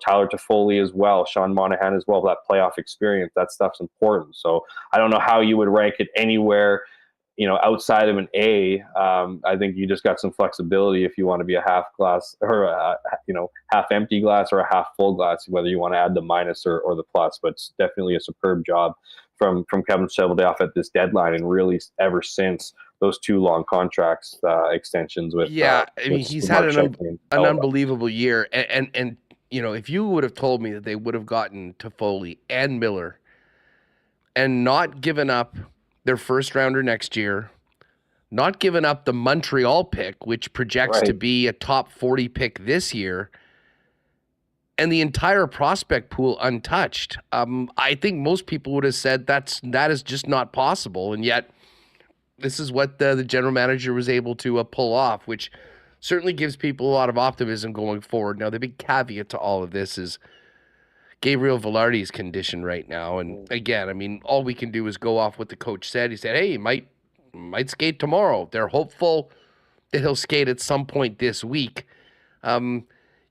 Tyler Toffoli as well, Sean Monahan as well, that playoff experience. That stuff's important. So I don't know how you would rank it anywhere, outside of an A. I think you just got some flexibility if you want to be a half glass, or half empty glass, or a half full glass, whether you want to add the minus or the plus. But it's definitely a superb job from Kevin Cheveldayoff at this deadline, and really ever since those two long contracts extensions with. I mean, he's had an unbelievable year, and if you would have told me that they would have gotten Toffoli and Miller and not given up their first rounder next year, not giving up the Montreal pick, which projects to be a top 40 pick this year, and the entire prospect pool untouched, I think most people would have said that is just not possible. And yet this is what the general manager was able to pull off, which certainly gives people a lot of optimism going forward. Now, the big caveat to all of this is Gabriel Vilardi's condition right now. And again, I mean, all we can do is go off what the coach said. He said, hey, he might skate tomorrow. They're hopeful that he'll skate at some point this week.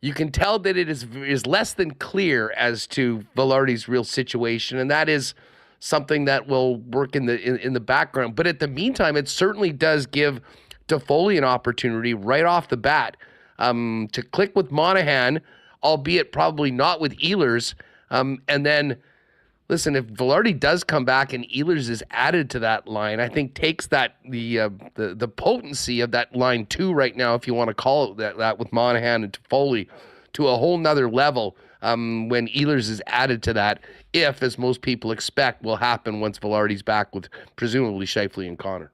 You can tell that it is less than clear as to Vilardi's real situation, and that is something that will work in the background. But at the meantime, it certainly does give Toffoli an opportunity right off the bat to click with Monahan, albeit probably not with Ehlers. And then listen, if Velarde does come back and Ehlers is added to that line, I think takes that the potency of that line 2 right now, if you want to call it that with Monahan and Toffoli, to a whole nother level when Ehlers is added to that, if, as most people expect, will happen once Velarde's back with presumably Scheifele and Connor.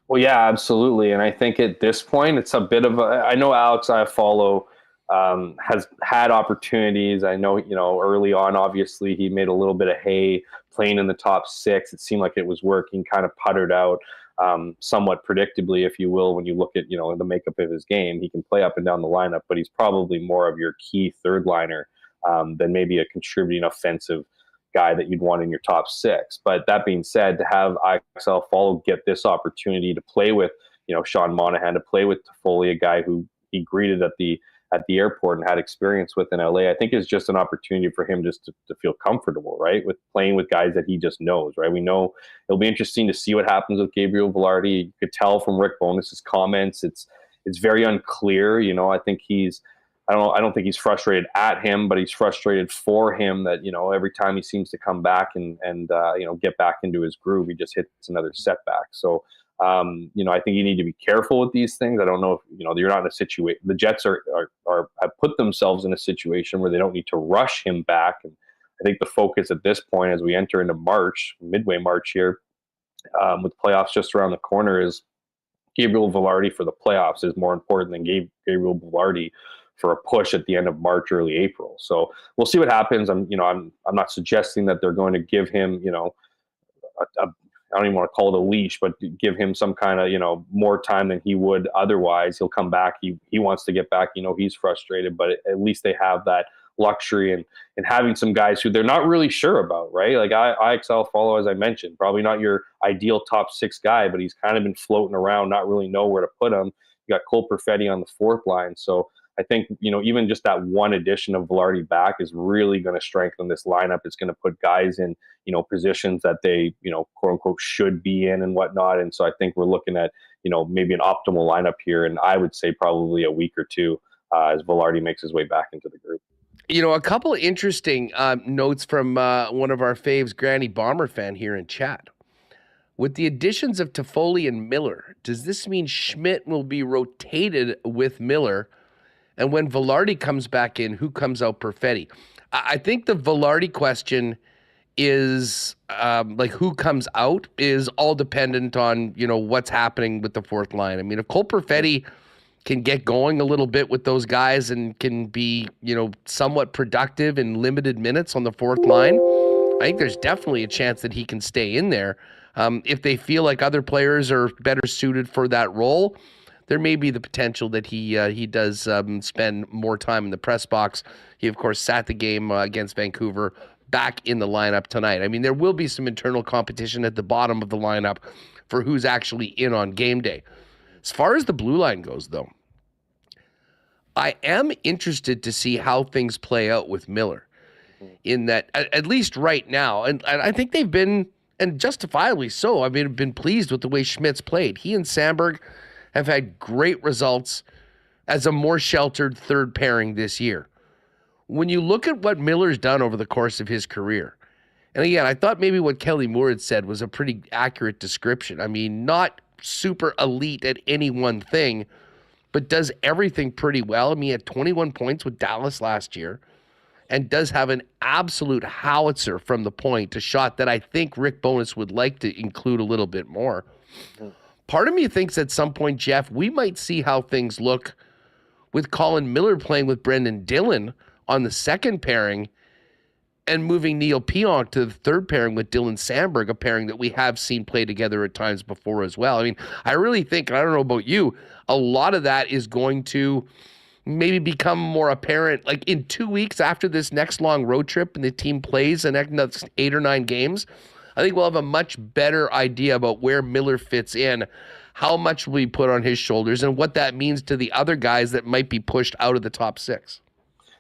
Well, yeah, absolutely. And I think at this point, it's a bit of I know Alex Iafallo has had opportunities. I know, early on, obviously, he made a little bit of hay playing in the top 6. It seemed like it was working, kind of puttered out somewhat predictably, if you will, when you look at, the makeup of his game. He can play up and down the lineup, but he's probably more of your key third liner than maybe a contributing offensive guy that you'd want in your top 6. But that being said, to have Iafallo get this opportunity to play with, Sean Monahan, to play with Toffoli, a guy who he greeted at the airport and had experience with in LA, I think is just an opportunity for him just to feel comfortable, right? With playing with guys that he just knows, right? We know it'll be interesting to see what happens with Gabriel Velarde. You could tell from Rick Bowness's comments, it's very unclear. I think I don't think he's frustrated at him, but he's frustrated for him that, every time he seems to come back and get back into his groove, he just hits another setback. So, I think you need to be careful with these things. I don't know if, you're not in a situation. The Jets have put themselves in a situation where they don't need to rush him back. And I think the focus at this point, as we enter into March, midway March here, with playoffs just around the corner, is Gabriel Velarde for the playoffs is more important than Gabriel Velarde for a push at the end of March, early April. So we'll see what happens. I'm not suggesting that they're going to give him, I don't even want to call it a leash, but give him some kind of, more time than he would otherwise. He'll come back. He wants to get back. He's frustrated, but at least they have that luxury and having some guys who they're not really sure about, right? Like Iafallo, as I mentioned, probably not your ideal top 6 guy, but he's kind of been floating around, not really know where to put him. You got Cole Perfetti on the 4th line. So I think, even just that one addition of Velarde back is really going to strengthen this lineup. It's going to put guys in, positions that they, quote unquote, should be in and whatnot. And so I think we're looking at, maybe an optimal lineup here. And I would say probably a week or two as Velarde makes his way back into the group. A couple of interesting notes from one of our faves, Granny Bomber fan here in chat. With the additions of Toffoli and Miller, does this mean Schmidt will be rotated with Miller? And when Velarde comes back in, who comes out Perfetti? I think the Velarde question is who comes out is all dependent on, what's happening with the 4th line. I mean, if Cole Perfetti can get going a little bit with those guys and can be, somewhat productive in limited minutes on the 4th line, I think there's definitely a chance that he can stay in there. If they feel like other players are better suited for that role, there may be the potential that he does spend more time in the press box. He, of course, sat the game against Vancouver back in the lineup tonight. I mean, there will be some internal competition at the bottom of the lineup for who's actually in on game day. As far as the blue line goes, though, I am interested to see how things play out with Miller in that, at least right now, and I think they've been, and justifiably so, been pleased with the way Schmidt's played. He and Sandberg have had great results as a more sheltered third pairing this year. When you look at what Miller's done over the course of his career, and again, I thought maybe what Kelly Moore had said was a pretty accurate description. I mean, not super elite at any one thing, but does everything pretty well. I mean, he had 21 points with Dallas last year and does have an absolute howitzer from the point, a shot that I think Rick Bowness would like to include a little bit more. Part of me thinks at some point, Jeff, we might see how things look with Colin Miller playing with Brendan Dillon on the 2nd pairing and moving Neil Pionk to the 3rd pairing with Dylan Sandberg, a pairing that we have seen play together at times before as well. I mean, I really think, and I don't know about you, a lot of that is going to maybe become more apparent like in 2 weeks after this next long road trip and the team plays the next 8 or 9 games. I think we'll have a much better idea about where Miller fits in, how much will be put on his shoulders, and what that means to the other guys that might be pushed out of the top 6.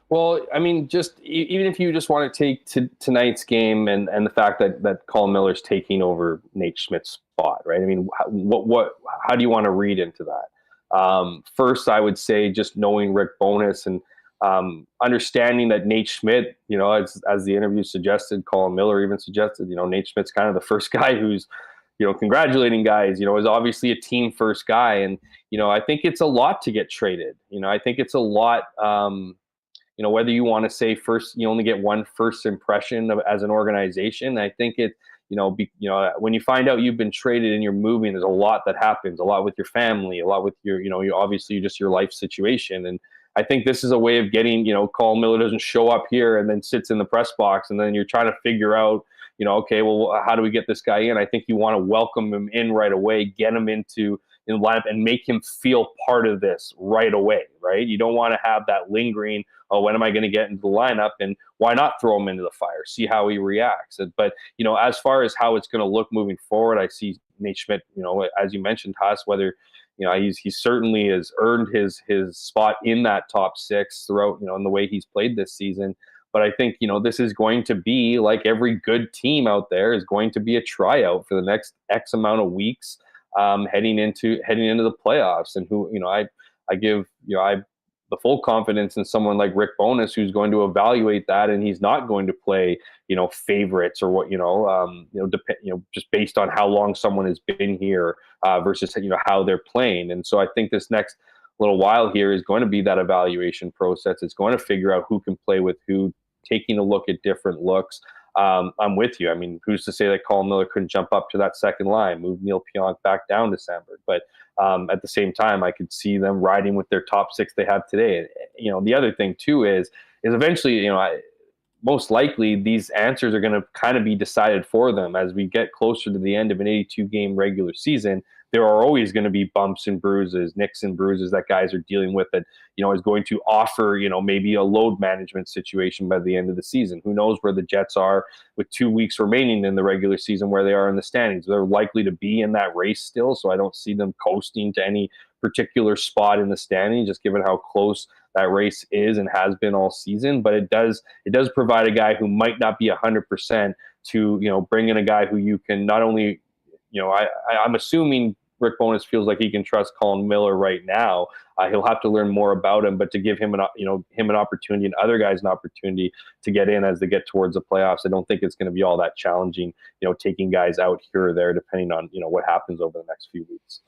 Well, I mean, just even if you just want to take tonight's game and the fact that Colin Miller's taking over Nate Schmidt's spot, right? I mean, how do you want to read into that? First, I would say just knowing Rick Bowness and understanding that Nate Schmidt, as the interview suggested, Colin Miller even suggested, Nate Schmidt's kind of the first guy who's, congratulating guys, is obviously a team first guy. And, I think it's a lot to get traded. I think it's a lot, whether you want to say first, you only get one first impression as an organization. I think it, when you find out you've been traded and you're moving, there's a lot that happens, a lot with your family, a lot with your, obviously just your life situation. And I think this is a way of getting, Colin Miller doesn't show up here and then sits in the press box, and then you're trying to figure out, okay, well, how do we get this guy in? I think you want to welcome him in right away, get him in the lineup, and make him feel part of this right away, right? You don't want to have that lingering, oh, when am I going to get into the lineup? And why not throw him into the fire, see how he reacts? But, as far as how it's going to look moving forward, I see Nate Schmidt, as you mentioned, Haas, whether he certainly has earned his spot in that top six throughout, in the way he's played this season. But I think, this is going to be, like every good team out there, is going to be a tryout for the next X amount of weeks heading into the playoffs. And who, I give, the full confidence in someone like Rick Bowness, who's going to evaluate that, and he's not going to play, favorites or what, just based on how long someone has been here versus, how they're playing. And so I think this next little while here is going to be that evaluation process. It's going to figure out who can play with who, taking a look at different looks. I'm with you. I mean, who's to say that Colin Miller couldn't jump up to that second line, move Neil Pionk back down to Sandberg? But at the same time, I could see them riding with their top six they have today. The other thing too is eventually, most likely these answers are going to kind of be decided for them as we get closer to the end of an 82-game regular season. There are always going to be bumps and bruises, nicks and bruises that guys are dealing with that, is going to offer, maybe a load management situation by the end of the season. Who knows where the Jets are with 2 weeks remaining in the regular season, where they are in the standings. They're likely to be in that race still, so I don't see them coasting to any particular spot in the standings, just given how close that race is and has been all season. But it does provide a guy who might not be 100% to, bring in a guy who you can not only, I'm assuming Rick Bowness feels like he can trust Colin Miller right now. He'll have to learn more about him, but to give him an opportunity and other guys an opportunity to get in as they get towards the playoffs, I don't think it's going to be all that challenging, taking guys out here or there, depending on, what happens over the next few weeks.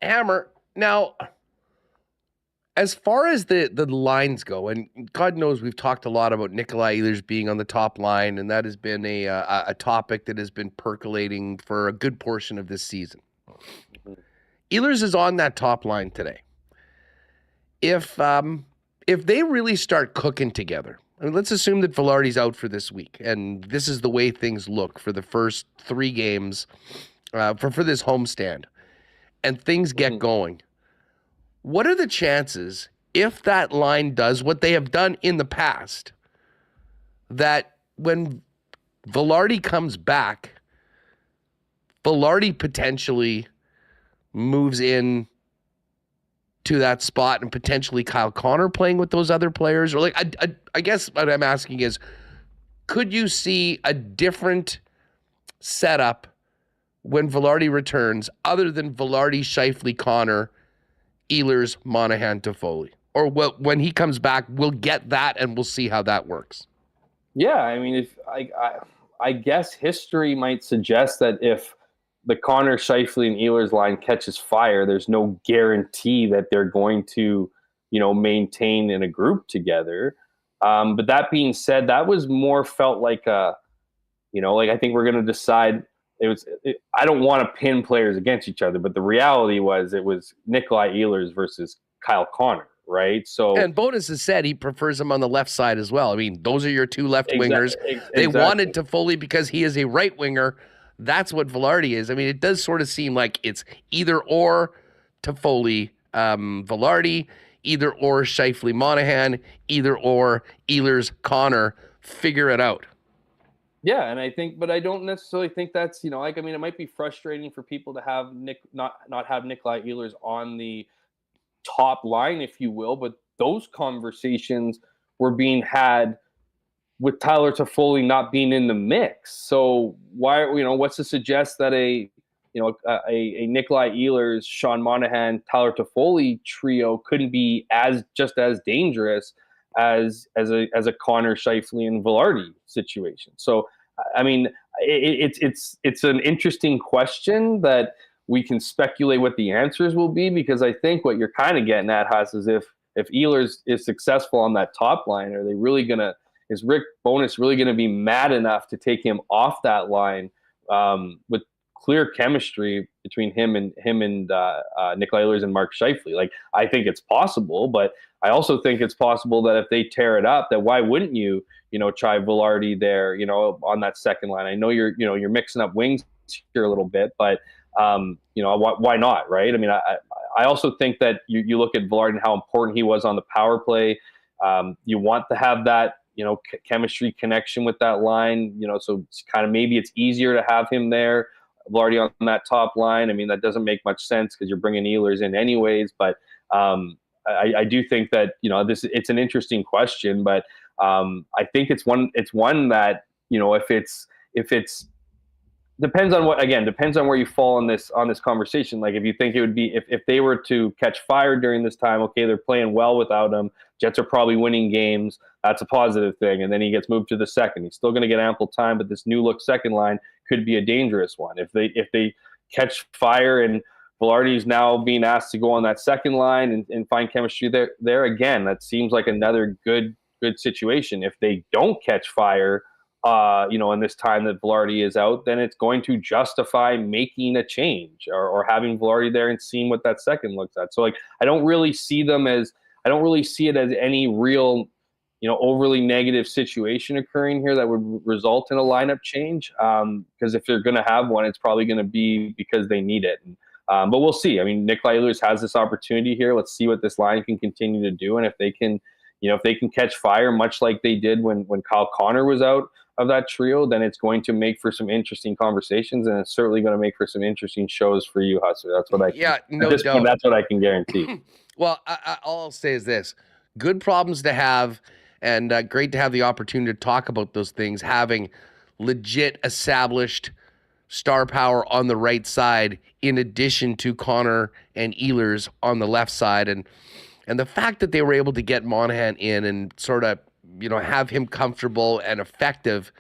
Hammer, now, as far as the lines go, and God knows we've talked a lot about Nikolai Ehlers being on the top line, and that has been a topic that has been percolating for a good portion of this season. Ehlers is on that top line today. If they really start cooking together, I mean, let's assume that Velarde's out for this week, and this is the way things look for the first 3 games for this homestand, and things get going. What are the chances, if that line does what they have done in the past, that when Velarde comes back, Velarde potentially moves in to that spot and potentially Kyle Connor playing with those other players? Or like, I guess what I'm asking is, could you see a different setup when Velarde returns other than Velarde, Scheifele, Connor, Ehlers, Monahan, Toffoli? Or when he comes back, we'll get that and we'll see how that works. Yeah, I mean, if I guess history might suggest that if the Connor, Scheifele, and Ehlers line catches fire, there's no guarantee that they're going to, maintain in a group together. But that being said, that was more felt like I think we're going to decide. I don't want to pin players against each other, but the reality was it was Nikolai Ehlers versus Kyle Connor, right? So, and Bowness has said he prefers him on the left side as well. I mean, those are your 2 left wingers. They wanted Toffoli because he is a right winger. That's what Velarde is. I mean, it does sort of seem like it's either or Toffoli, Velarde, either or Scheifele, Monahan, either or Ehlers, Connor. Figure it out. Yeah, and I think, but I don't necessarily think that's, it might be frustrating for people to have not have Nikolai Ehlers on the top line, if you will, but those conversations were being had with Tyler Toffoli not being in the mix. So why, what's to suggest that a a Nikolai Ehlers, Sean Monahan, Tyler Toffoli trio couldn't be just as dangerous as a Connor, Scheifele, and Velarde situation. So, I mean, it's an interesting question that we can speculate what the answers will be, because I think what you're kind of getting at, Huss, is if Ehlers is successful on that top line, is Rick Bowness really going to be mad enough to take him off that line with clear chemistry between him and Nikolai Ehlers and Mark Scheifele? Like, I think it's possible, but I also think it's possible that if they tear it up, that why wouldn't you try Velarde there, on that second line? I know you're mixing up wings here a little bit, but why not, right? I mean, I also think that you look at Velarde and how important he was on the power play. You want to have that, chemistry connection with that line, so it's kind of, maybe it's easier to have him there, Velarde on that top line. I mean, that doesn't make much sense because you're bringing Ehlers in anyways, but I do think that, it's an interesting question, but I think it's one that, if it's depends on where you fall on this conversation. Like, if you think it would be, if they were to catch fire during this time, okay, they're playing well without him, Jets are probably winning games, that's a positive thing. And then he gets moved to the second. He's still going to get ample time, but this new look second line could be a dangerous one. If they catch fire and Velarde's now being asked to go on that second line and find chemistry there again, that seems like another good situation. If they don't catch fire, in this time that Velarde is out, then it's going to justify making a change or having Velarde there and seeing what that second looks at. So, like, I don't really see it as any real, overly negative situation occurring here that would result in a lineup change. Because if they're going to have one, it's probably going to be because they need it. But we'll see. I mean, Nikolai Ehlers has this opportunity here. Let's see what this line can continue to do, and if they can catch fire, much like they did when Kyle Connor was out of that trio, then it's going to make for some interesting conversations, and it's certainly going to make for some interesting shows for you, Hustler. That's what that's what I can guarantee. Well, all I'll say is this: good problems to have, and great to have the opportunity to talk about those things. Having legit established star power on the right side, in addition to Connor and Ehlers on the left side, and the fact that they were able to get Monahan in and sort of, have him comfortable and effective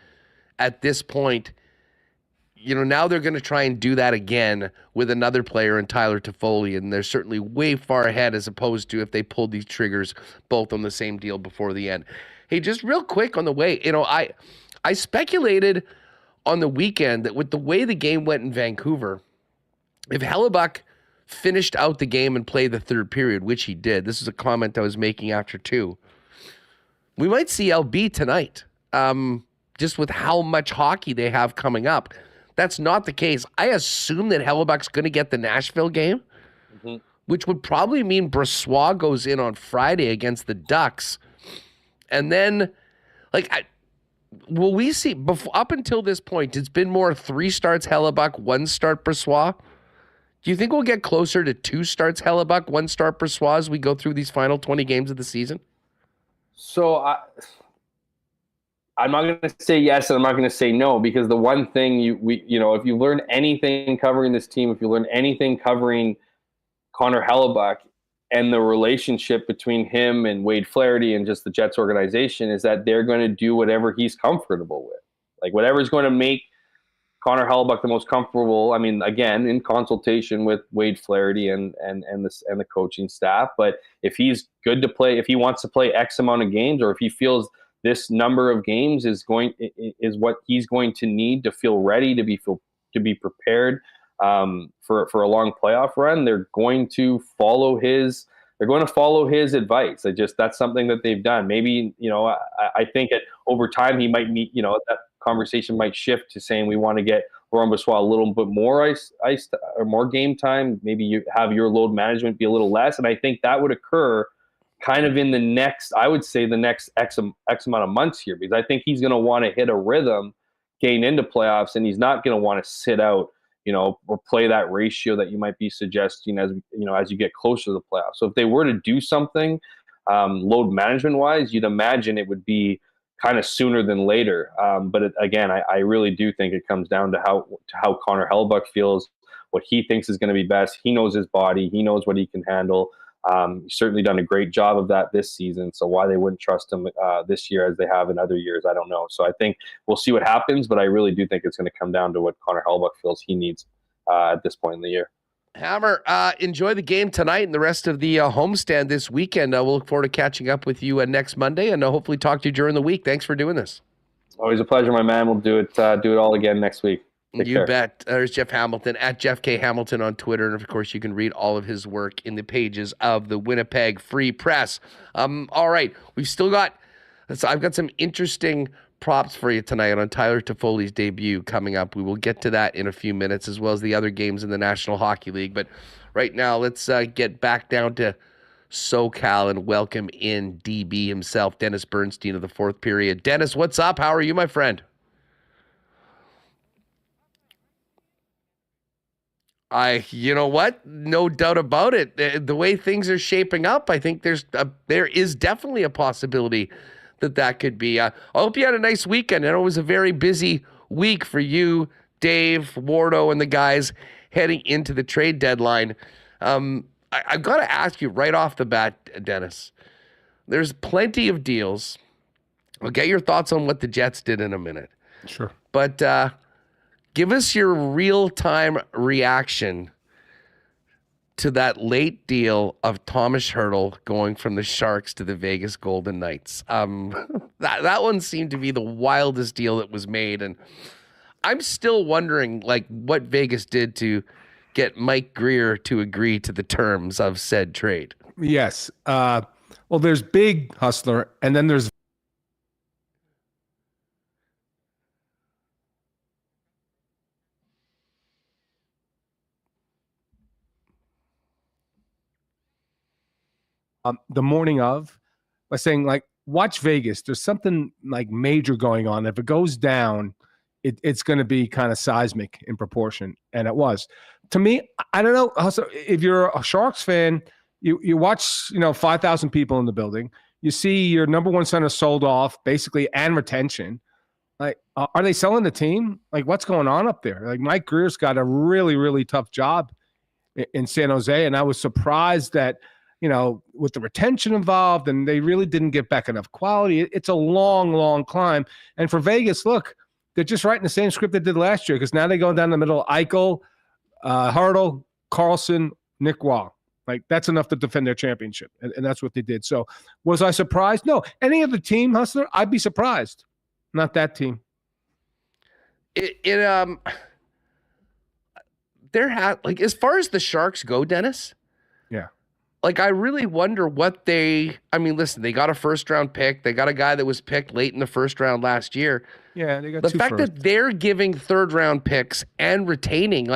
at this point, now they're going to try and do that again with another player in Tyler Toffoli, and they're certainly way far ahead as opposed to if they pulled these triggers both on the same deal before the end. Hey, just real quick on the way, I speculated on the weekend that with the way the game went in Vancouver, if Hellebuck finished out the game and played the third period, which he did, this is a comment I was making after 2, we might see LB tonight, just with how much hockey they have coming up. That's not the case. I assume that Hellebuck's going to get the Nashville game, which would probably mean Brossoit goes in on Friday against the Ducks. And then, will we see, up until this point, it's been more 3 starts Hellebuck, 1 start Brossoit. Do you think we'll get closer to 2 starts Hellebuck, 1 start Brossoit as we go through these final 20 games of the season? So I'm not going to say yes, and I'm not going to say no, because the one thing if you learn anything covering this team, if you learn anything covering Connor Hellebuck and the relationship between him and Wade Flaherty and just the Jets organization, is that they're going to do whatever he's comfortable with, like whatever's going to make Connor Hellebuck the most comfortable. I mean, again, in consultation with Wade Flaherty and the coaching staff. But if he's good to play, if he wants to play X amount of games, or if he feels this number of games is what he's going to need to feel ready, to be prepared for a long playoff run, they're going to follow his advice. That's something that they've done. Maybe, I think over time he might meet, that conversation might shift to saying we want to get Laurent Brossoit a little bit more ice or more game time. Maybe you have your load management be a little less. And I think that would occur kind of in the next X amount of months here, because I think he's going to want to hit a rhythm getting into playoffs, and he's not going to want to sit out, or play that ratio that you might be suggesting as you get closer to the playoffs. So if they were to do something load management wise, you'd imagine it would be kind of sooner than later. But again, I really do think it comes down to how Connor Hellebuck feels, what he thinks is going to be best. He knows his body. He knows what he can handle. He's certainly done a great job of that this season. So why they wouldn't trust him this year as they have in other years, I don't know. So I think we'll see what happens, but I really do think it's going to come down to what Connor Hellebuyck feels he needs at this point in the year. Hammer, enjoy the game tonight and the rest of the homestand this weekend. We'll look forward to catching up with you next Monday and hopefully talk to you during the week. Thanks for doing this. Always a pleasure, my man. We'll do it all again next week. Take care. Bet. There's Jeff Hamilton at Jeff K. Hamilton on Twitter. And of course, you can read all of his work in the pages of the Winnipeg Free Press. All right. We've still got, I've got some interesting props for you tonight on Tyler Toffoli's debut coming up. We will get to that in a few minutes, as well as the other games in the National Hockey League. But right now, let's get back down to SoCal and welcome in DB himself, Dennis Bernstein of the fourth period. Dennis, what's up? How are you, my friend? You know what? No doubt about it. The way things are shaping up, I think there is definitely a possibility that could be. I hope you had a nice weekend. I know it was a very busy week for you, Dave, Wardo, and the guys heading into the trade deadline. I've got to ask you right off the bat, Dennis. There's plenty of deals. I'll get your thoughts on what the Jets did in a minute. Sure. But give us your real-time reaction to that late deal of Thomas Hertl going from the Sharks to the Vegas Golden Knights. That one seemed to be the wildest deal that was made, and I'm still wondering what Vegas did to get Mike Greer to agree to the terms of said trade. Yes. Well, there's Big Hustler, and then there's the morning of, by saying watch Vegas. There's something major going on. If it goes down, it's going to be kind of seismic in proportion, and it was. To me, I don't know. Also, if you're a Sharks fan, you watch 5,000 people in the building. You see your number one center sold off basically, and retention. Are they selling the team? What's going on up there? Mike Greer's got a really, really tough job in San Jose, and I was surprised that. With the retention involved, and they really didn't get back enough quality. It's a long, long climb. And for Vegas, look, they're just writing the same script they did last year because now they go down the middle. Eichel, Hertl, Carlson, Nick Wall. That's enough to defend their championship. And that's what they did. So was I surprised? No. Any other team, Hustler, I'd be surprised. Not that team. As far as the Sharks go, Dennis? Yeah. I really wonder what listen, they got a first-round pick. They got a guy that was picked late in the first round last year. Yeah, they got the fact that they're giving third-round picks and retaining,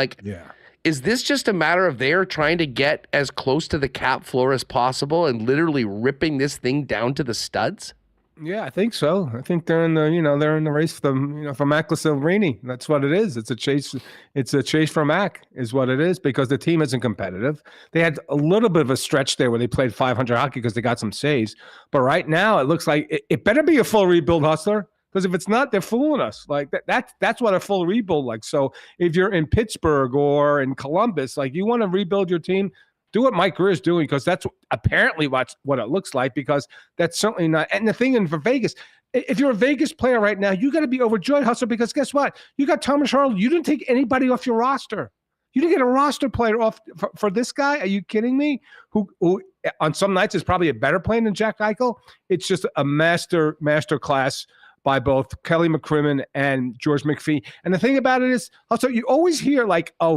is this just a matter of they're trying to get as close to the cap floor as possible and literally ripping this thing down to the studs? Yeah, I think so. I think they're in the they're in the race for for Mac Silverini. That's what it is. It's a chase. It's a chase for Mac is what it is because the team isn't competitive. They had a little bit of a stretch there where they played 500 hockey because they got some saves. But right now it looks like it better be a full rebuild, Hustler. Because if it's not, they're fooling us. That's what a full rebuild . So if you're in Pittsburgh or in Columbus, you want to rebuild your team. Do what Mike Greer is doing because that's apparently what it looks like because that's certainly not. And the thing for Vegas, if you're a Vegas player right now, you got to be overjoyed, Hustler, because guess what? You got Thomas Hertl. You didn't take anybody off your roster. You didn't get a roster player off for this guy. Are you kidding me? Who on some nights is probably a better player than Jack Eichel. It's just a master class by both Kelly McCrimmon and George McPhee. And the thing about it is, also, you always hear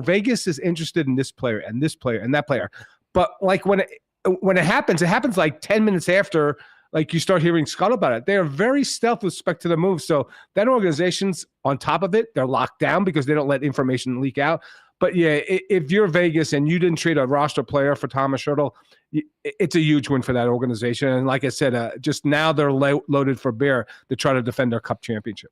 Vegas is interested in this player and this player and that player. But when it happens 10 minutes after, you start hearing scuttlebutt about it. They are very stealth with respect to the move. So that organization's on top of it. They're locked down because they don't let information leak out. But yeah, if you're Vegas and you didn't trade a roster player for Thomas Hertl, it's a huge win for that organization. And like I said, just now they're loaded for bear to try to defend their cup championship.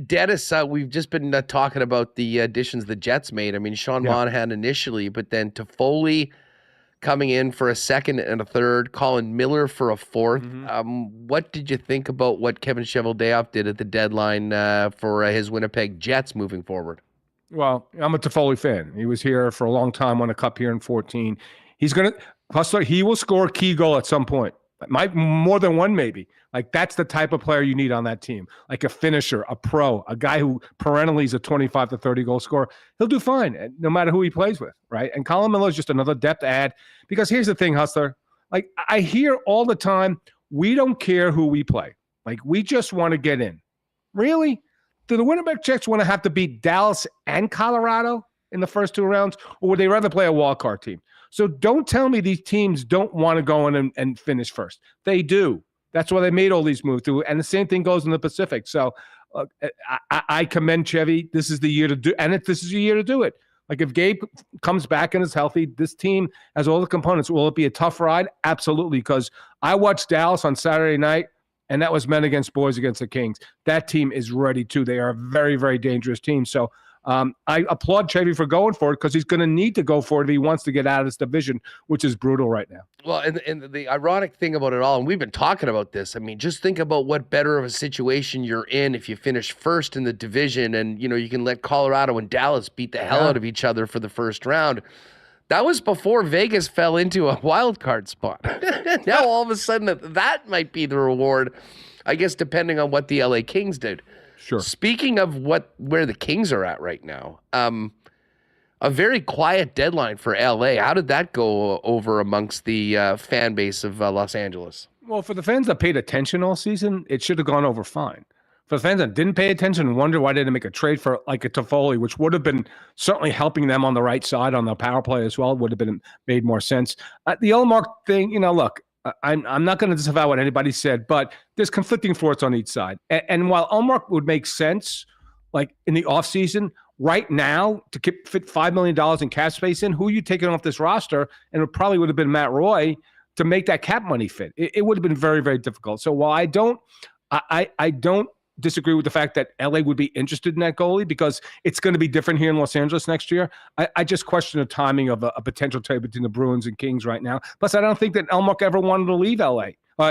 Dennis, we've just been talking about the additions the Jets made. Sean Monahan initially, but then Toffoli coming in for a second and a third, Colin Miller for a fourth. What did you think about what Kevin Cheveldayoff did at the deadline for his Winnipeg Jets moving forward? Well, I'm a Toffoli fan. He was here for a long time, won a cup here in 14. He's going to, Hustler, he will score a key goal at some point. Might more than one, maybe. Like, that's the type of player you need on that team. Like a finisher, a pro, a guy who perennially is a 25 to 30 goal scorer. He'll do fine no matter who he plays with, right? And Colin Miller is just another depth add. Because here's the thing, Hustler. Like, I hear all the time, we don't care who we play. Like, we just want to get in. Really? Do the Winnipeg Jets want to have to beat Dallas and Colorado in the first 2 rounds, or would they rather play a wild card team? So don't tell me these teams don't want to go in and finish first. They do. That's why they made all these moves too. And the same thing goes in the Pacific. So I commend Chevy. This is the year to do, and this is the year to do it. Like, if Gabe comes back and is healthy, this team has all the components. Will it be a tough ride? Absolutely. Because I watched Dallas on Saturday night, and that was men against boys against the Kings. That team is ready too. They are a very, very dangerous team. So I applaud Chevy for going for it, because he's going to need to go for it if he wants to get out of this division, which is brutal right now. Well, and the ironic thing about it all, and we've been talking about this, I mean, just think about what better of a situation you're in if you finish first in the division and, you can let Colorado and Dallas beat the hell out of each other for the first round. That was before Vegas fell into a wild card spot. Now, all of a sudden, that might be the reward, I guess, depending on what the LA Kings did. Sure. Speaking of where the Kings are at right now, a very quiet deadline for LA. How did that go over amongst the fan base of Los Angeles? Well, for the fans that paid attention all season, it should have gone over fine. For the fans that didn't pay attention and wonder why they didn't make a trade for like a Toffoli, which would have been certainly helping them on the right side on the power play as well, would have been made more sense. The Ullmark thing, look, I'm not going to disavow what anybody said, but there's conflicting thoughts on each side. And while Ullmark would make sense, like in the offseason, right now, to fit $5 million in cap space in, who are you taking off this roster? And it probably would have been Matt Roy to make that cap money fit. It would have been very, very difficult. So while I don't disagree with the fact that LA would be interested in that goalie, because it's going to be different here in Los Angeles next year. I just question the timing of a potential trade between the Bruins and Kings right now. Plus, I don't think that Ullmark ever wanted to leave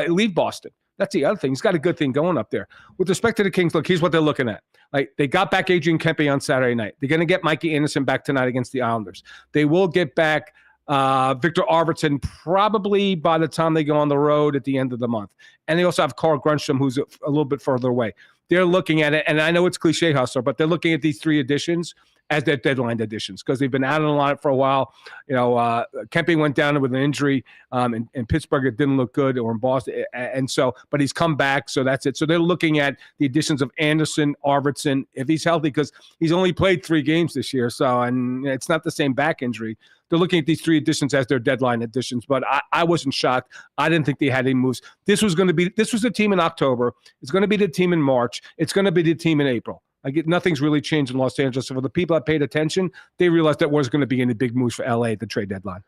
leave Boston. That's the other thing. He's got a good thing going up there. With respect to the Kings, look, here's what they're looking at. Like, they got back Adrian Kempe on Saturday night. They're going to get Mikey Anderson back tonight against the Islanders. They will get back Victor Arvidsson probably by the time they go on the road at the end of the month. And they also have Carl Grunstrom, who's a little bit further away. They're looking at it, and I know it's cliche, Hustler, but they're looking at these 3 additions as their deadline additions, because they've been out on the line for a while. Kempe went down with an injury in Pittsburgh. It didn't look good, or in Boston. And so, but he's come back, so that's it. So they're looking at the additions of Anderson, Arvidsson, if he's healthy, because he's only played 3 games this year. So, and it's not the same back injury. They're looking at these 3 additions as their deadline additions, but I wasn't shocked. I didn't think they had any moves. This was the team in October. It's going to be the team in March. It's going to be the team in April. Nothing's really changed in Los Angeles. So for the people that paid attention, they realized that wasn't going to be any big moves for LA at the trade deadline.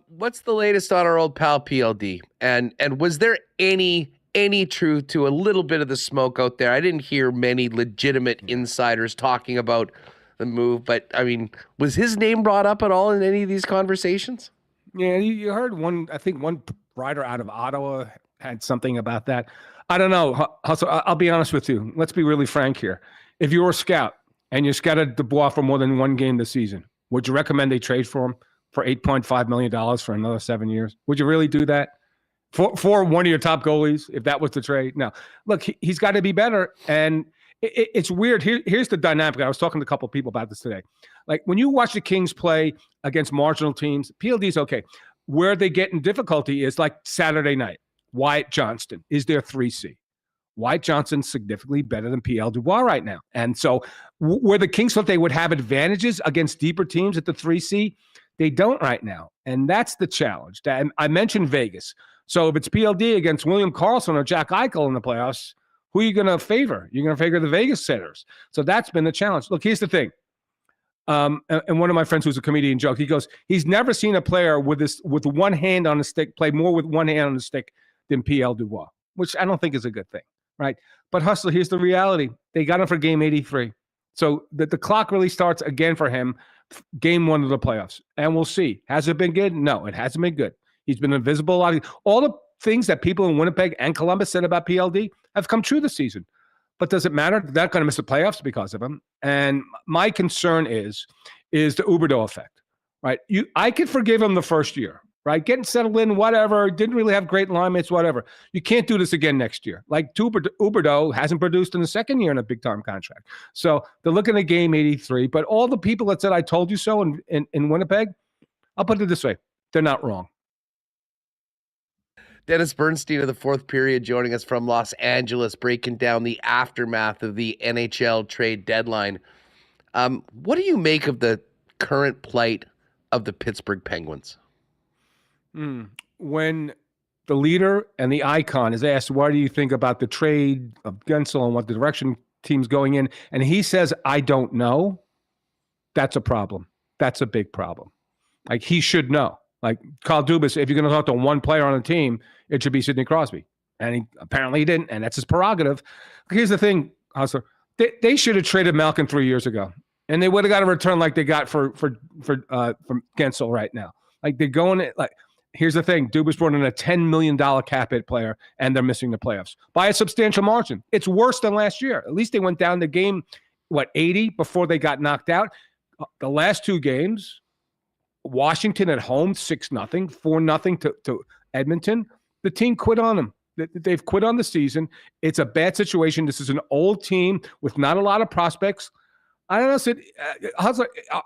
What's the latest on our old pal PLD? And was there any truth to a little bit of the smoke out there? I didn't hear many legitimate insiders talking about the move, but I mean, was his name brought up at all in any of these conversations? Yeah, you heard one. I think one writer out of Ottawa had something about that. I don't know. I'll be honest with you. Let's be really frank here. If you were a scout and you scouted Dubois for more than 1 game this season, would you recommend they trade for him for $8.5 million for another 7 years? Would you really do that for one of your top goalies if that was the trade? No. Look, he's got to be better, and it's weird. Here's the dynamic. I was talking to a couple of people about this today. Like, when you watch the Kings play against marginal teams, PLD's okay. Where they get in difficulty is like Saturday night. Wyatt Johnston is their 3C. Wyatt Johnston's significantly better than PL Dubois right now. And so where the Kings thought they would have advantages against deeper teams at the 3C, they don't right now. And that's the challenge. I mentioned Vegas. So if it's PLD against William Karlsson or Jack Eichel in the playoffs, who are you going to favor? You're going to favor the Vegas setters. So that's been the challenge. Look, here's the thing. And one of my friends who's a comedian joked, he goes, he's never seen a player with one hand on the stick play more with one hand on the stick than PL Dubois, which I don't think is a good thing, right? But Hustler, here's the reality. They got him for game 83. So the clock really starts again for him, game 1 of the playoffs. And we'll see. Has it been good? No, it hasn't been good. He's been invisible a lot. All the things that people in Winnipeg and Columbus said about PLD have come true this season. but does it matter? They're not going to miss the playoffs because of him. And my concern is the Huberdeau effect, right? I could forgive him the first year, right? Getting settled in, whatever, didn't really have great line mates, whatever. You can't do this again next year. Like Huberdeau hasn't produced in the second year in a big-time contract. So they're looking at game 83. But all the people that said, I told you so in Winnipeg, I'll put it this way. They're not wrong. Dennis Bernstein of the Fourth Period joining us from Los Angeles, breaking down the aftermath of the NHL trade deadline. What do you make of the current plight of the Pittsburgh Penguins? When the leader and the icon is asked, what do you think about the trade of Gensel and what the direction team's going in, and he says, I don't know, that's a problem. That's a big problem. Like, he should know. Like Kyle Dubas, if you're going to talk to one player on the team, it should be Sidney Crosby. And he apparently didn't, and that's his prerogative. Here's the thing, Hustler. They should have traded Malkin 3 years ago, and they would have got a return like they got from Gensel right now. Like, they're going like. Here's the thing. Dubas brought in a $10 million cap hit player, and they're missing the playoffs by a substantial margin. It's worse than last year. At least they went down the game, 80 before they got knocked out. The last two games, Washington at home, 6-0, 4-0 to Edmonton. The team quit on them. They've quit on the season. It's a bad situation. This is an old team with not a lot of prospects. I don't know, Sid.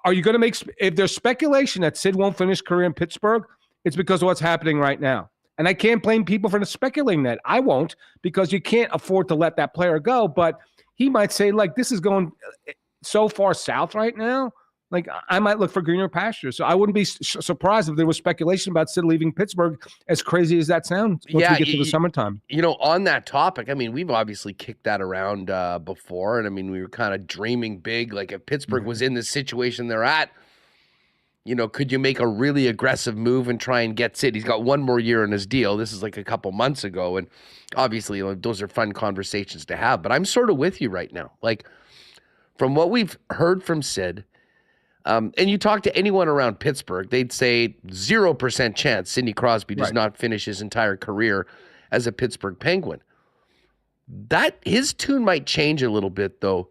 Are you going to make – if there's speculation that Sid won't finish career in Pittsburgh, it's because of what's happening right now. And I can't blame people for speculating that. I won't, because you can't afford to let that player go. But he might say, like, this is going so far south right now. Like, I might look for greener pastures. So I wouldn't be surprised if there was speculation about Sid leaving Pittsburgh, as crazy as that sounds, once we get to the summertime. On that topic, I mean, we've obviously kicked that around before. And, I mean, we were kind of dreaming big. Like, if Pittsburgh was in the situation they're at, could you make a really aggressive move and try and get Sid? He's got one more year in his deal. This is like a couple months ago. And obviously, those are fun conversations to have. But I'm sort of with you right now. Like, from what we've heard from Sid, and you talk to anyone around Pittsburgh, they'd say 0% chance Sidney Crosby does not finish his entire career as a Pittsburgh Penguin. That his tune might change a little bit, though,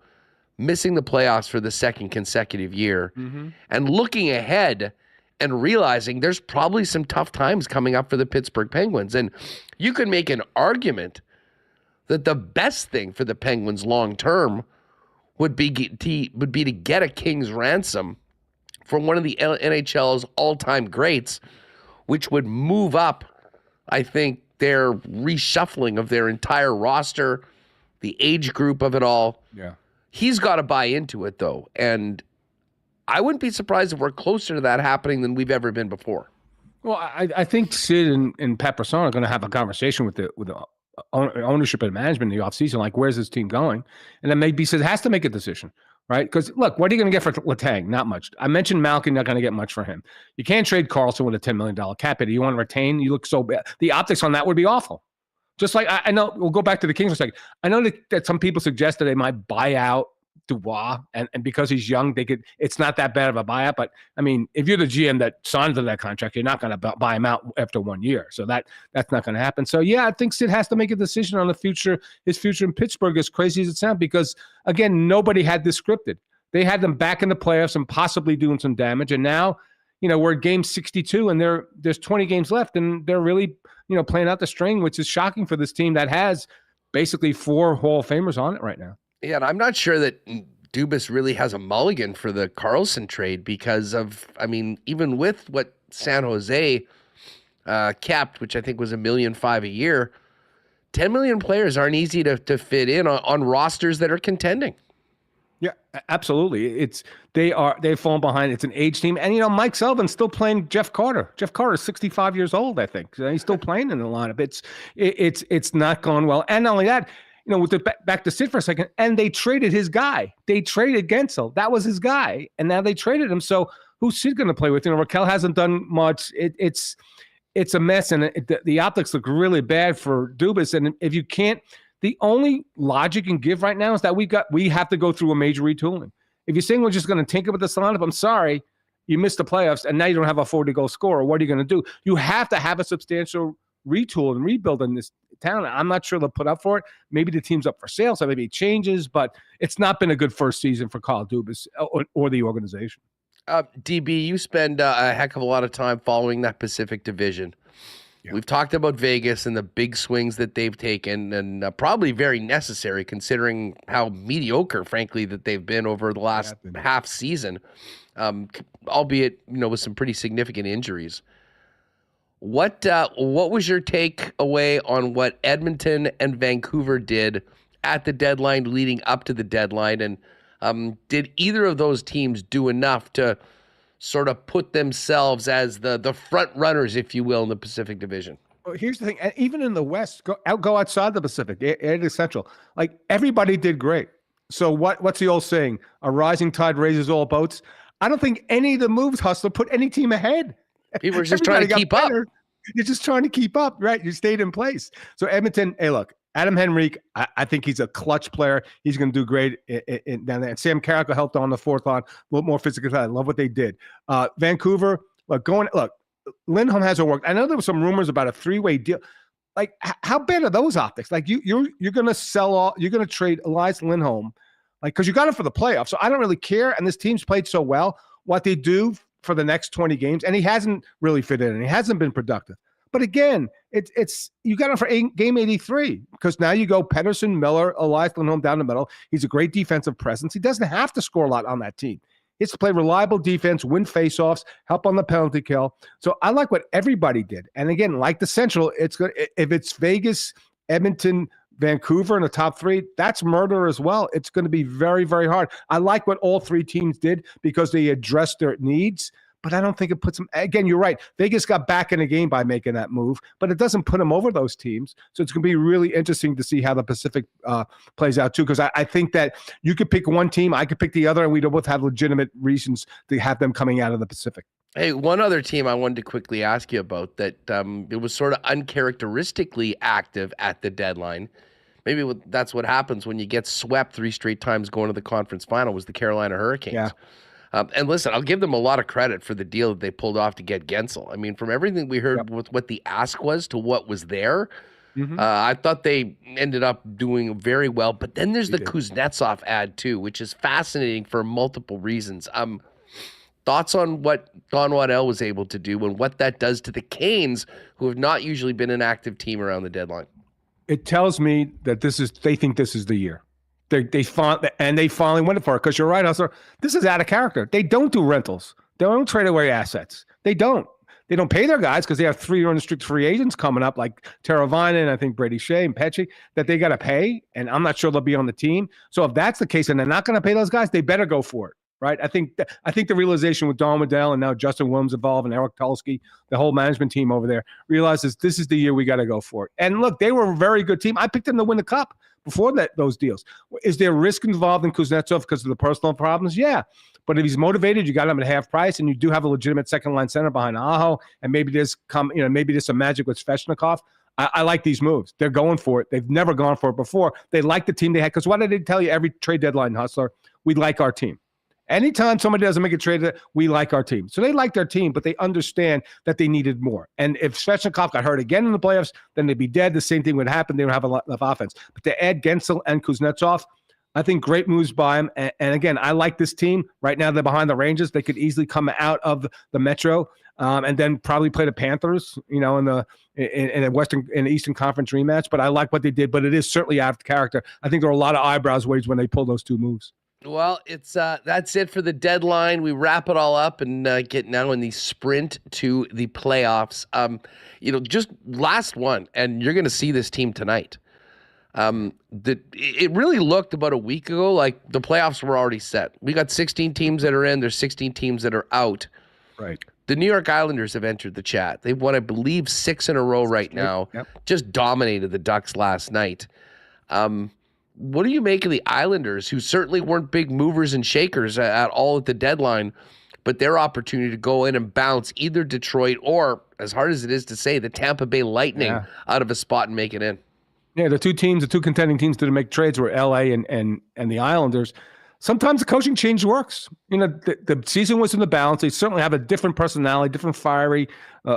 missing the playoffs for the second consecutive year and looking ahead and realizing there's probably some tough times coming up for the Pittsburgh Penguins. And you could make an argument that the best thing for the Penguins long term would be to get a king's ransom from one of the NHL's all-time greats, which would move up, I think, their reshuffling of their entire roster, the age group of it all. Yeah. He's got to buy into it, though. And I wouldn't be surprised if we're closer to that happening than we've ever been before. Well, I think Sid and Paterson are going to have a conversation with the ownership and management in the offseason, like, where's this team going? And then maybe Sid has to make a decision, right? Because, look, what are you going to get for Letang? Not much. I mentioned Malkin, not going to get much for him. You can't trade Carlson with a $10 million cap hit. You want to retain? You look so bad. The optics on that would be awful. Just like, I know, we'll go back to the Kings for a second. I know that some people suggest that they might buy out Dubois, and because he's young, it's not that bad of a buyout. But I mean, if you're the GM that signs that contract, you're not going to buy him out after 1 year. So that's not going to happen. So yeah, I think Sid has to make a decision on his future in Pittsburgh, as crazy as it sounds, because again, nobody had this scripted. They had them back in the playoffs and possibly doing some damage. And now, we're at game 62 and there's 20 games left, and they're really, playing out the string, which is shocking for this team that has basically 4 Hall of Famers on it right now. Yeah, and I'm not sure that Dubas really has a mulligan for the Carlson trade because of, even with what San Jose capped, which I think was $1.5 million a year, 10 million players aren't easy to fit in on rosters that are contending. Yeah, absolutely. They've fallen behind. It's an age team. And, Mike Sullivan's still playing Jeff Carter. Jeff Carter's 65 years old, I think. He's still playing in the lineup. It's not going well. And not only that, back to Sid for a second, and they traded his guy. They traded Gensel. That was his guy. And now they traded him. So who's Sid going to play with? Raquel hasn't done much. It's a mess. And the optics look really bad for Dubas. And if you can't, the only logic you can give right now is that we have to go through a major retooling. If you're saying we're just going to tinker with this lineup, I'm sorry, you missed the playoffs, and now you don't have a 40-goal scorer. What are you going to do? You have to have a substantial retool and rebuild in this town. I'm not sure they'll put up for it. Maybe the team's up for sale, so maybe it changes, but it's not been a good first season for Kyle Dubas or the organization. DB, you spend a heck of a lot of time following that Pacific Division. Yeah. We've talked about Vegas and the big swings that they've taken, and probably very necessary considering how mediocre, frankly, that they've been over the last half season, albeit with some pretty significant injuries. What was your takeaway on what Edmonton and Vancouver did at the deadline, leading up to the deadline, and did either of those teams do enough to sort of put themselves as the front runners, if you will, in the Pacific Division? Well, here's the thing. Even in the West, go outside the Pacific, it is Central. Like, everybody did great. So what's the old saying? A rising tide raises all boats. I don't think any of the moves, Hustler, put any team ahead. People were just trying to keep up. You're just trying to keep up, right? You stayed in place. So Edmonton, hey, look, Adam Henrique, I think he's a clutch player. He's going to do great down there. And Sam Carrico helped on the fourth line, a little more physical. I love what they did. Vancouver, look, Lindholm hasn't worked. I know there were some rumors about a 3-way deal. Like, how bad are those optics? Like, you're going to sell all, you're going to trade Elias Lindholm, like, because you got him for the playoffs. So I don't really care. And this team's played so well. What they do for the next 20 games, and he hasn't really fit in, and he hasn't been productive. But again, it's you got him for game 83 because now you go Paterson, Miller, Elias Lindholm down the middle. He's a great defensive presence. He doesn't have to score a lot on that team. He has to play reliable defense, win faceoffs, help on the penalty kill. So I like what everybody did. And again, like the Central, it's good if it's Vegas, Edmonton, Vancouver in the top 3, that's murder as well. It's going to be very, very hard. I like what all 3 teams did because they addressed their needs. But I don't think it puts them, again, you're right. Vegas got back in the game by making that move, but it doesn't put them over those teams. So it's going to be really interesting to see how the Pacific plays out too, because I think that you could pick one team, I could pick the other, and we both have legitimate reasons to have them coming out of the Pacific. Hey, one other team I wanted to quickly ask you about that it was sort of uncharacteristically active at the deadline. Maybe that's what happens when you get swept 3 straight times going to the conference final, was the Carolina Hurricanes. Yeah. And listen, I'll give them a lot of credit for the deal that they pulled off to get Gensel. I mean, from everything we heard with what the ask was to what was there, I thought they ended up doing very well. But then there's the Kuznetsov ad too, which is fascinating for multiple reasons. Thoughts on what Don Waddell was able to do and what that does to the Canes, who have not usually been an active team around the deadline? It tells me that they think this is the year. They finally went for it, because you're right, Hustler. This is out of character. They don't do rentals. They don't trade away assets. They don't pay their guys because they have 3 unrestricted free agents coming up, like Teravainen, I think Brady Shea and Pesce, that they got to pay, and I'm not sure they'll be on the team. So if that's the case and they're not going to pay those guys, they better go for it, right? I think the realization with Don Waddell and now Justin Williams involved and Eric Tulsky, the whole management team over there, realizes this is the year we got to go for it. And look, they were a very good team. I picked them to win the Cup before those deals. Is there risk involved in Kuznetsov because of the personal problems? Yeah. But if he's motivated, you got him at half price, and you do have a legitimate second-line center behind Aho, and maybe there's some magic with Svechnikov. I like these moves. They're going for it. They've never gone for it before. They like the team they had, because what did they tell you every trade deadline, Hustler? We like our team. Anytime somebody doesn't make a trade, we like our team. So they like their team, but they understand that they needed more. And if Svechnikov got hurt again in the playoffs, then they'd be dead. The same thing would happen. They don't have enough offense. But to add Gensel and Kuznetsov, I think great moves by him. And again, I like this team. Right now, they're behind the Rangers. They could easily come out of the Metro and then probably play the Panthers, in the Eastern Conference rematch. But I like what they did. But it is certainly out of character. I think there are a lot of eyebrows raised when they pull those 2 moves. Well, it's that's it for the deadline. We wrap it all up and get now in the sprint to the playoffs. Just last one, and you're going to see this team tonight. It really looked about a week ago like the playoffs were already set. We got 16 teams that are in. There's 16 teams that are out. Right. The New York Islanders have entered the chat. They've won, I believe, 6 in a row right now. Yep. Just dominated the Ducks last night. What do you make of the Islanders, who certainly weren't big movers and shakers at all at the deadline, but their opportunity to go in and bounce either Detroit or, as hard as it is to say, the Tampa Bay Lightning out of a spot and make it in? Yeah, the 2 contending teams to make trades were LA and the Islanders. sometimes the coaching change works. The season was in the balance. They certainly have a different personality, different fiery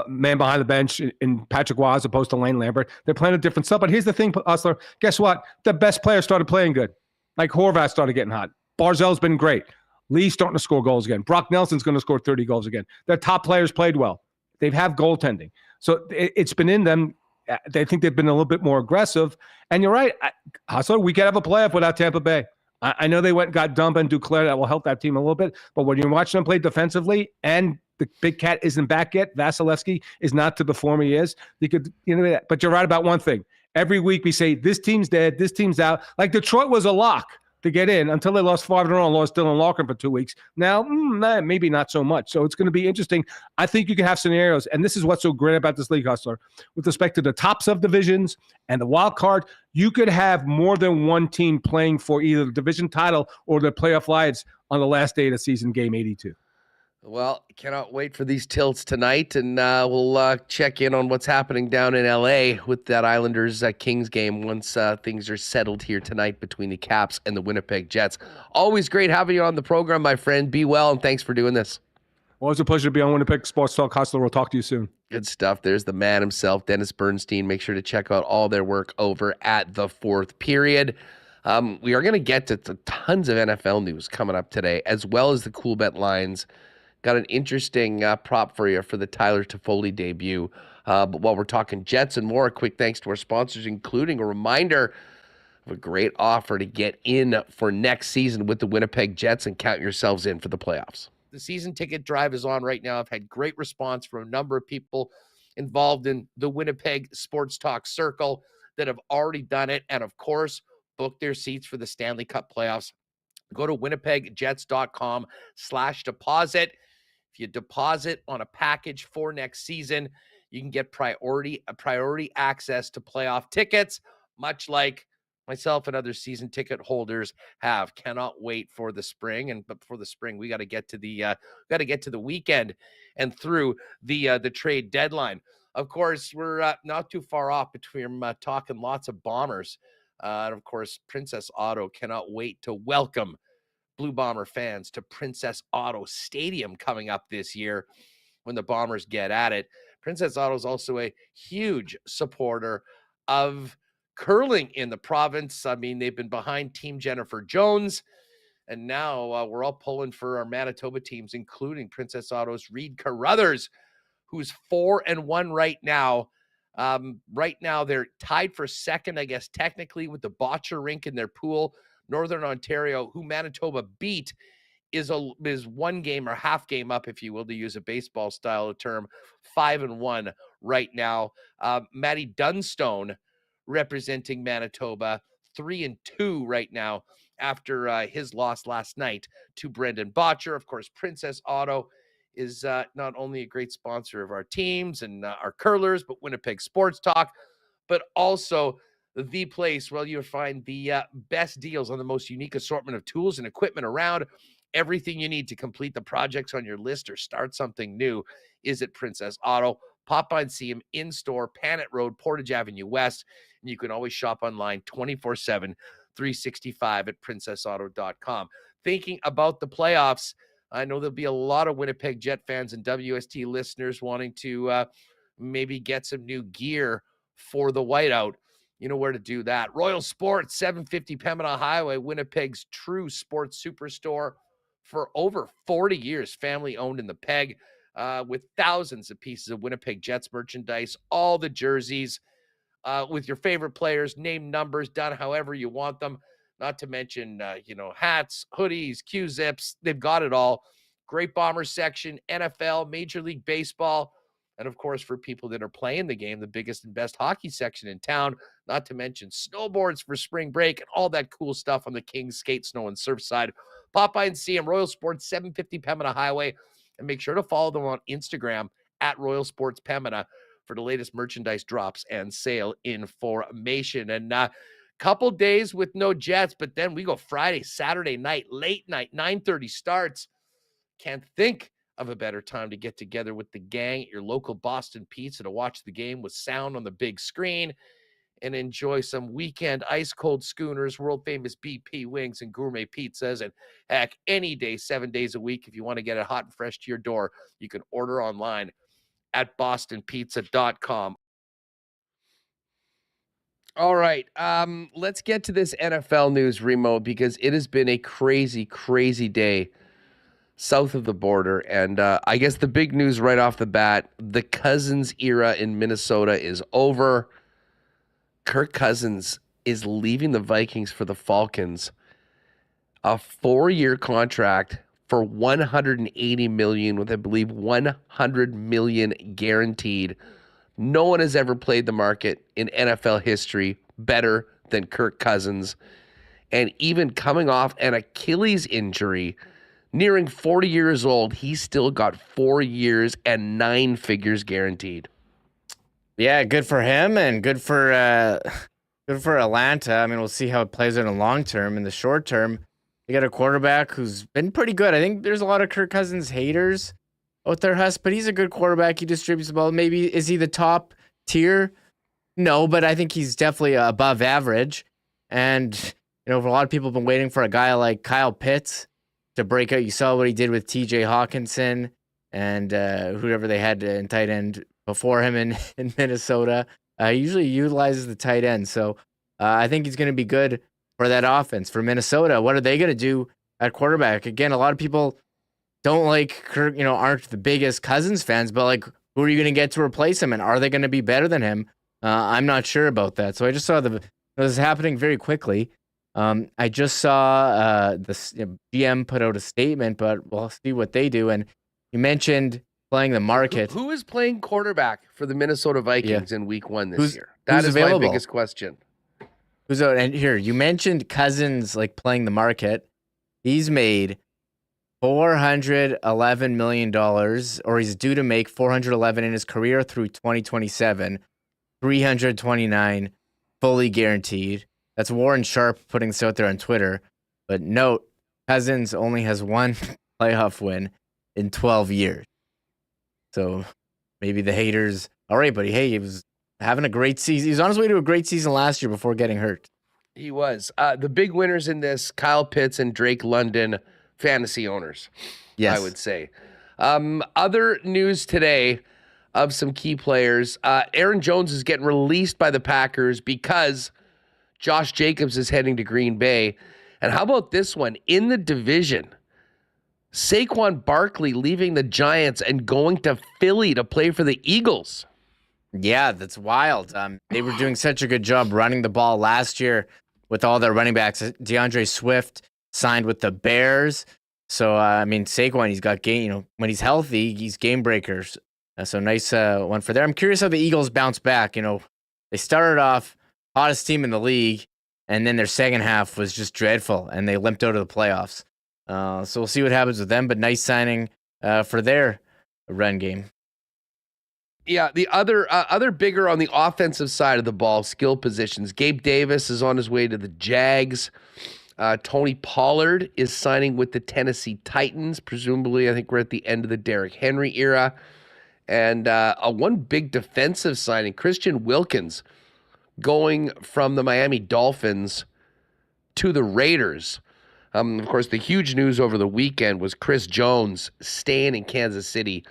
man behind the bench in Patrick Waugh as opposed to Lane Lambert. They're playing a different stuff. But here's the thing, Hustler. Guess what? The best players started playing good. Like Horvath started getting hot. Barzell's been great. Lee's starting to score goals again. Brock Nelson's going to score 30 goals again. Their top players played well. They have goaltending. So it's been in them. They think they've been a little bit more aggressive. And you're right. Hustler, we could have a playoff without Tampa Bay. I know they went and got Dumba and Duclair. That will help that team a little bit. But when you're watching them play defensively and the big cat isn't back yet, Vasilevsky is not to the form he is. You could, but you're right about one thing. Every week we say, this team's dead, this team's out. Like Detroit was a lock to get in until they lost 5 in a row and lost Dylan Larkin for 2 weeks. Now, maybe not so much. So it's going to be interesting. I think you can have scenarios, and this is what's so great about this league, Hustler. With respect to the top subdivisions and the wild card, you could have more than one team playing for either the division title or the playoff lives on the last day of the season, game 82. Well, cannot wait for these tilts tonight, and we'll check in on what's happening down in L.A. with that Islanders-Kings game once things are settled here tonight between the Caps and the Winnipeg Jets. Always great having you on the program, my friend. Be well, and thanks for doing this. Always a pleasure to be on Winnipeg Sports Talk. Hustler, we'll talk to you soon. Good stuff. There's the man himself, Dennis Bernstein. Make sure to check out all their work over at the Fourth Period. We are going to get to tons of NFL news coming up today, as well as the Coolbet lines. Got an interesting prop for you for the Tyler Toffoli debut. But while we're talking Jets and more, a quick thanks to our sponsors, including a reminder of a great offer to get in for next season with the Winnipeg Jets and count yourselves in for the playoffs. The season ticket drive is on right now. I've had great response from a number of people involved in the Winnipeg Sports Talk Circle that have already done it. And of course, booked their seats for the Stanley Cup playoffs. Go to winnipegjets.com/deposit. If you deposit on a package for next season, you can get priority access to playoff tickets, much like myself and other season ticket holders have. Cannot wait for the spring, but before the spring, we got to get to the weekend and through the trade deadline. Of course, we're not too far off between talking lots of Bombers, and of course, Princess Auto cannot wait to welcome Blue Bomber fans to Princess Auto Stadium coming up this year when the Bombers get at it. Princess Auto is also a huge supporter of curling in the province. I mean, they've been behind Team Jennifer Jones, and now we're all pulling for our Manitoba teams, including Princess Auto's Reed Carruthers, who's 4-1 right now. Right now, they're tied for second, I guess, technically, with the Boccia rink in their pool. Northern Ontario, who Manitoba beat, is one game or half game up, if you will, to use a baseball style term, 5-1 right now. Matty Dunstone representing Manitoba, 3-2 right now after his loss last night to Brendan Botcher. Of course, Princess Auto is not only a great sponsor of our teams and our curlers, but Winnipeg Sports Talk, but also the place where you'll find the best deals on the most unique assortment of tools and equipment around. Everything you need to complete the projects on your list or start something new is at Princess Auto. Pop by and see them in-store, Panet Road, Portage Avenue West. And you can always shop online 24/7, 365 at princessauto.com. Thinking about the playoffs, I know there'll be a lot of Winnipeg Jet fans and WST listeners wanting to maybe get some new gear for the whiteout. You know where to do that. Royal Sports, 750 Pembina Highway, Winnipeg's true sports superstore for over 40 years, family owned in the Peg, with thousands of pieces of Winnipeg Jets merchandise, all the jerseys, with your favorite players, name numbers, done however you want them. Not to mention, hats, hoodies, Q-zips. They've got it all. Great Bombers section, NFL, Major League Baseball, and of course, for people that are playing the game, the biggest and best hockey section in town, not to mention snowboards for spring break and all that cool stuff on the Kings skate, snow, and surf side. Pop by and see them, Royal Sports, 750 Pembina Highway, and make sure to follow them on Instagram at Royal Sports Pembina for the latest merchandise drops and sale information. And couple days with no Jets, but then we go Friday, Saturday night, late night, 9:30 starts. Can't think of a better time to get together with the gang at your local Boston Pizza to watch the game with sound on the big screen. and enjoy some weekend ice-cold schooners, world-famous BP wings, and gourmet pizzas. And heck, any day, 7 days a week, if you want to get it hot and fresh to your door, you can order online at bostonpizza.com. All right, let's get to this NFL news, Remo, because it has been a crazy, crazy day south of the border. And I guess the big news right off the bat, the Cousins era in Minnesota is over. Kirk Cousins is leaving the Vikings for the Falcons. A 4-year contract for $180 million, with I believe $100 million guaranteed. No one has ever played the market in NFL history better than Kirk Cousins. And even coming off an Achilles injury, nearing 40 years old, he's still got 4 years and 9 figures guaranteed. Yeah, good for him and good for Atlanta. I mean, we'll see how it plays in the long term. In the short term, they got a quarterback who's been pretty good. I think there's a lot of Kirk Cousins haters out there, Huss, but he's a good quarterback. He distributes the ball. Maybe is he the top tier? No, but I think he's definitely above average. And a lot of people have been waiting for a guy like Kyle Pitts to break out. You saw what he did with T.J. Hawkinson and whoever they had in tight end before him in Minnesota. He usually utilizes the tight end. So I think he's going to be good for that offense. For Minnesota, what are they going to do at quarterback? Again, a lot of people don't like Kirk, aren't the biggest Cousins fans, but like, who are you going to get to replace him? And are they going to be better than him? I'm not sure about that. So I just saw this is happening very quickly. I just saw the GM put out a statement, but we'll see what they do. And you mentioned playing the market. Who is playing quarterback for the Minnesota Vikings in week 1 this year? That is my biggest question. Who's out? And here, you mentioned Cousins like playing the market. He's made $411 million, or he's due to make $411 in his career through 2027. 329 fully guaranteed. That's Warren Sharp putting this out there on Twitter. But note, Cousins only has 1 playoff win in 12 years. So maybe the haters, all right, buddy, hey, he was having a great season. He was on his way to a great season last year before getting hurt. He was. The big winners in this, Kyle Pitts and Drake London, fantasy owners, yes, I would say. Other news today of some key players. Aaron Jones is getting released by the Packers because Josh Jacobs is heading to Green Bay. And how about this one? In the division, Saquon Barkley leaving the Giants and going to Philly to play for the Eagles. Yeah, that's wild. They were doing such a good job running the ball last year with all their running backs. DeAndre Swift signed with the Bears. So, Saquon, he's got game, when he's healthy, he's game breakers. So nice one for there. I'm curious how the Eagles bounce back. They started off hottest team in the league, and then their second half was just dreadful, and they limped out of the playoffs. So we'll see what happens with them, but nice signing for their run game. Yeah, the other bigger on the offensive side of the ball, skill positions. Gabe Davis is on his way to the Jags. Tony Pollard is signing with the Tennessee Titans. Presumably, I think we're at the end of the Derrick Henry era. And one big defensive signing, Christian Wilkins, going from the Miami Dolphins to the Raiders. Of course, the huge news over the weekend was Chris Jones staying in Kansas City.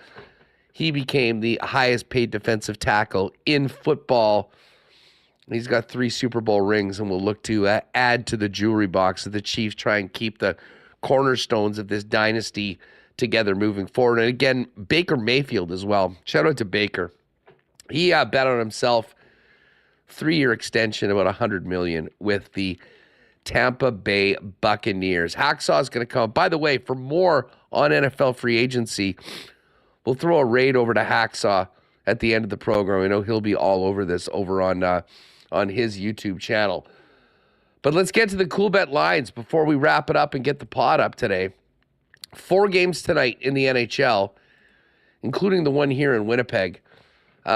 He became the highest paid defensive tackle in football. He's got 3 Super Bowl rings and will look to add to the jewelry box of the Chiefs, try and keep the cornerstones of this dynasty together moving forward. And again, Baker Mayfield as well. Shout out to Baker. He bet on himself 3-year extension, about $100 million with the Tampa Bay Buccaneers. Hacksaw is going to come. By the way, for more on NFL free agency, we'll throw a raid over to Hacksaw at the end of the program. I know he'll be all over this over on his YouTube channel. But let's get to the Coolbet lines before we wrap it up and get the pod up today. 4 games tonight in the NHL, including the one here in Winnipeg.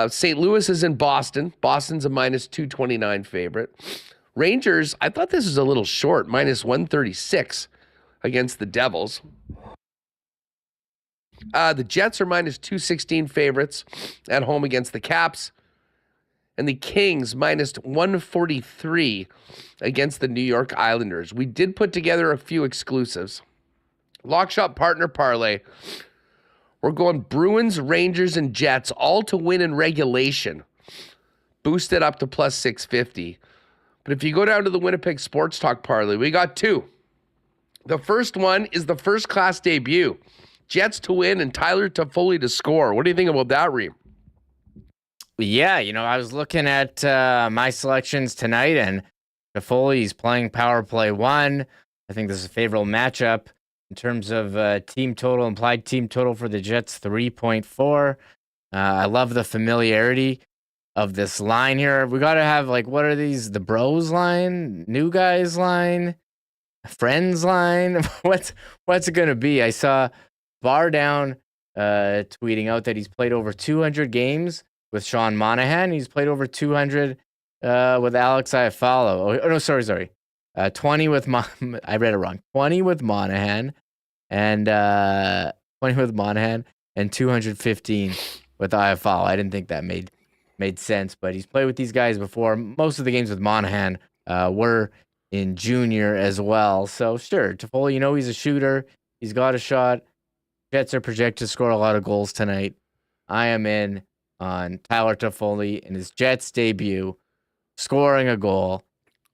St. Louis is in Boston. Boston's a minus 229 favorite. Rangers, I thought this was a little short, minus 136 against the Devils. The Jets are minus 216 favorites at home against the Caps. and the Kings minus 143 against the New York Islanders. We did put together a few exclusives. Lock Shop Partner Parlay. We're going Bruins, Rangers, and Jets, all to win in regulation. Boosted up to plus 650. But if you go down to the Winnipeg Sports Talk Parlay, we got two. The first one is the first-class debut. Jets to win and Tyler Toffoli to score. What do you think about that, Reem? Yeah, I was looking at my selections tonight, and Toffoli's playing power play 1. I think this is a favorable matchup in terms of team total, implied team total for the Jets, 3.4. I love the familiarity of this line here. We got to have, what are these? The bros line? New guys line? Friends line? What's it going to be? I saw Bar Down tweeting out that he's played over 200 games with Sean Monahan. He's played over 200 with Alex Iafallo. Oh, no, sorry. 20 with I read it wrong. 20 with Monahan and 20 with Monahan and 215 with Iafallo. I didn't think that made sense, but he's played with these guys before. Most of the games with Monahan were in junior as well. So sure, Toffoli, he's a shooter. He's got a shot. Jets are projected to score a lot of goals tonight. I am in on Tyler Toffoli in his Jets debut, scoring a goal,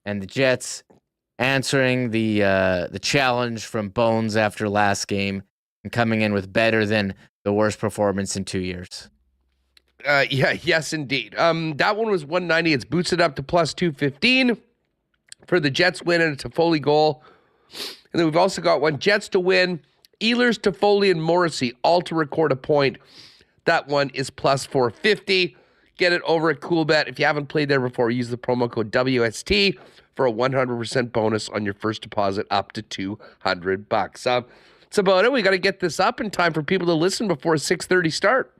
and the Jets answering the challenge from Bones after last game and coming in with better than the worst performance in 2 years. Yes, indeed. That one was 190. It's boosted up to plus 215 for the Jets win and a Toffoli goal. And then we've also got one Jets to win, Ehlers, Toffoli, and Morrissey all to record a point. That one is plus 450. Get it over at Coolbet. If you haven't played there before, use the promo code WST for a 100% bonus on your first deposit up to $200. That's about it. We got to get this up in time for people to listen before a 6:30 start.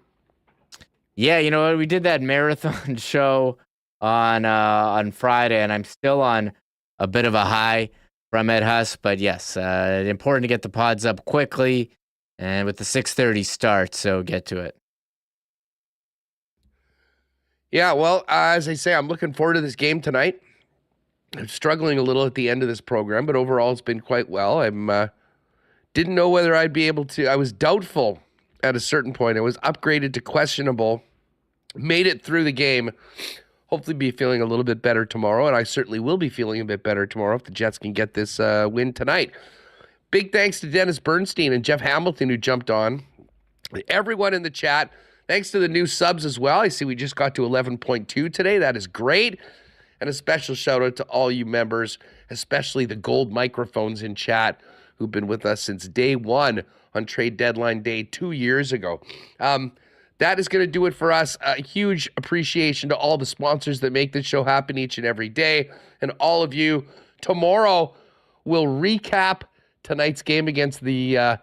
Yeah, you know what? We did that marathon show on Friday, and I'm still on a bit of a high from Ed Huss. But yes, important to get the pods up quickly and with the 6:30 start, so get to it. Yeah, well, as I say, I'm looking forward to this game tonight. I'm struggling a little at the end of this program, but overall it's been quite well. I didn't know whether I'd be able to. I was doubtful at a certain point. I was upgraded to questionable, made it through the game. Hopefully be feeling a little bit better tomorrow, and I certainly will be feeling a bit better tomorrow if the Jets can get this win tonight. Big thanks to Dennis Bernstein and Jeff Hamilton who jumped on. Everyone in the chat. Thanks to the new subs as well. I see we just got to 11.2 today. That is great. And a special shout out to all you members, especially the gold microphones in chat who've been with us since day one on trade deadline day 2 years ago. That is going to do it for us. A huge appreciation to all the sponsors that make this show happen each and every day. And all of you, tomorrow we'll recap tonight's game against the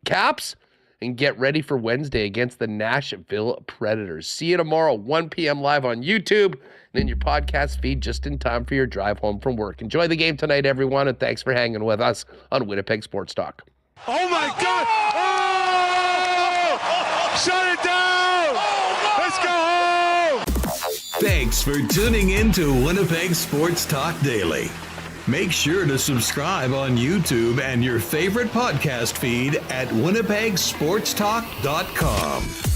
Caps and get ready for Wednesday against the Nashville Predators. See you tomorrow, 1 p.m. live on YouTube and in your podcast feed just in time for your drive home from work. Enjoy the game tonight, everyone, and thanks for hanging with us on Winnipeg Sports Talk. Oh, my God! Oh! Shut it down! Let's go home! Thanks for tuning in to Winnipeg Sports Talk Daily. Make sure to subscribe on YouTube and your favorite podcast feed at winnipegsportstalk.com.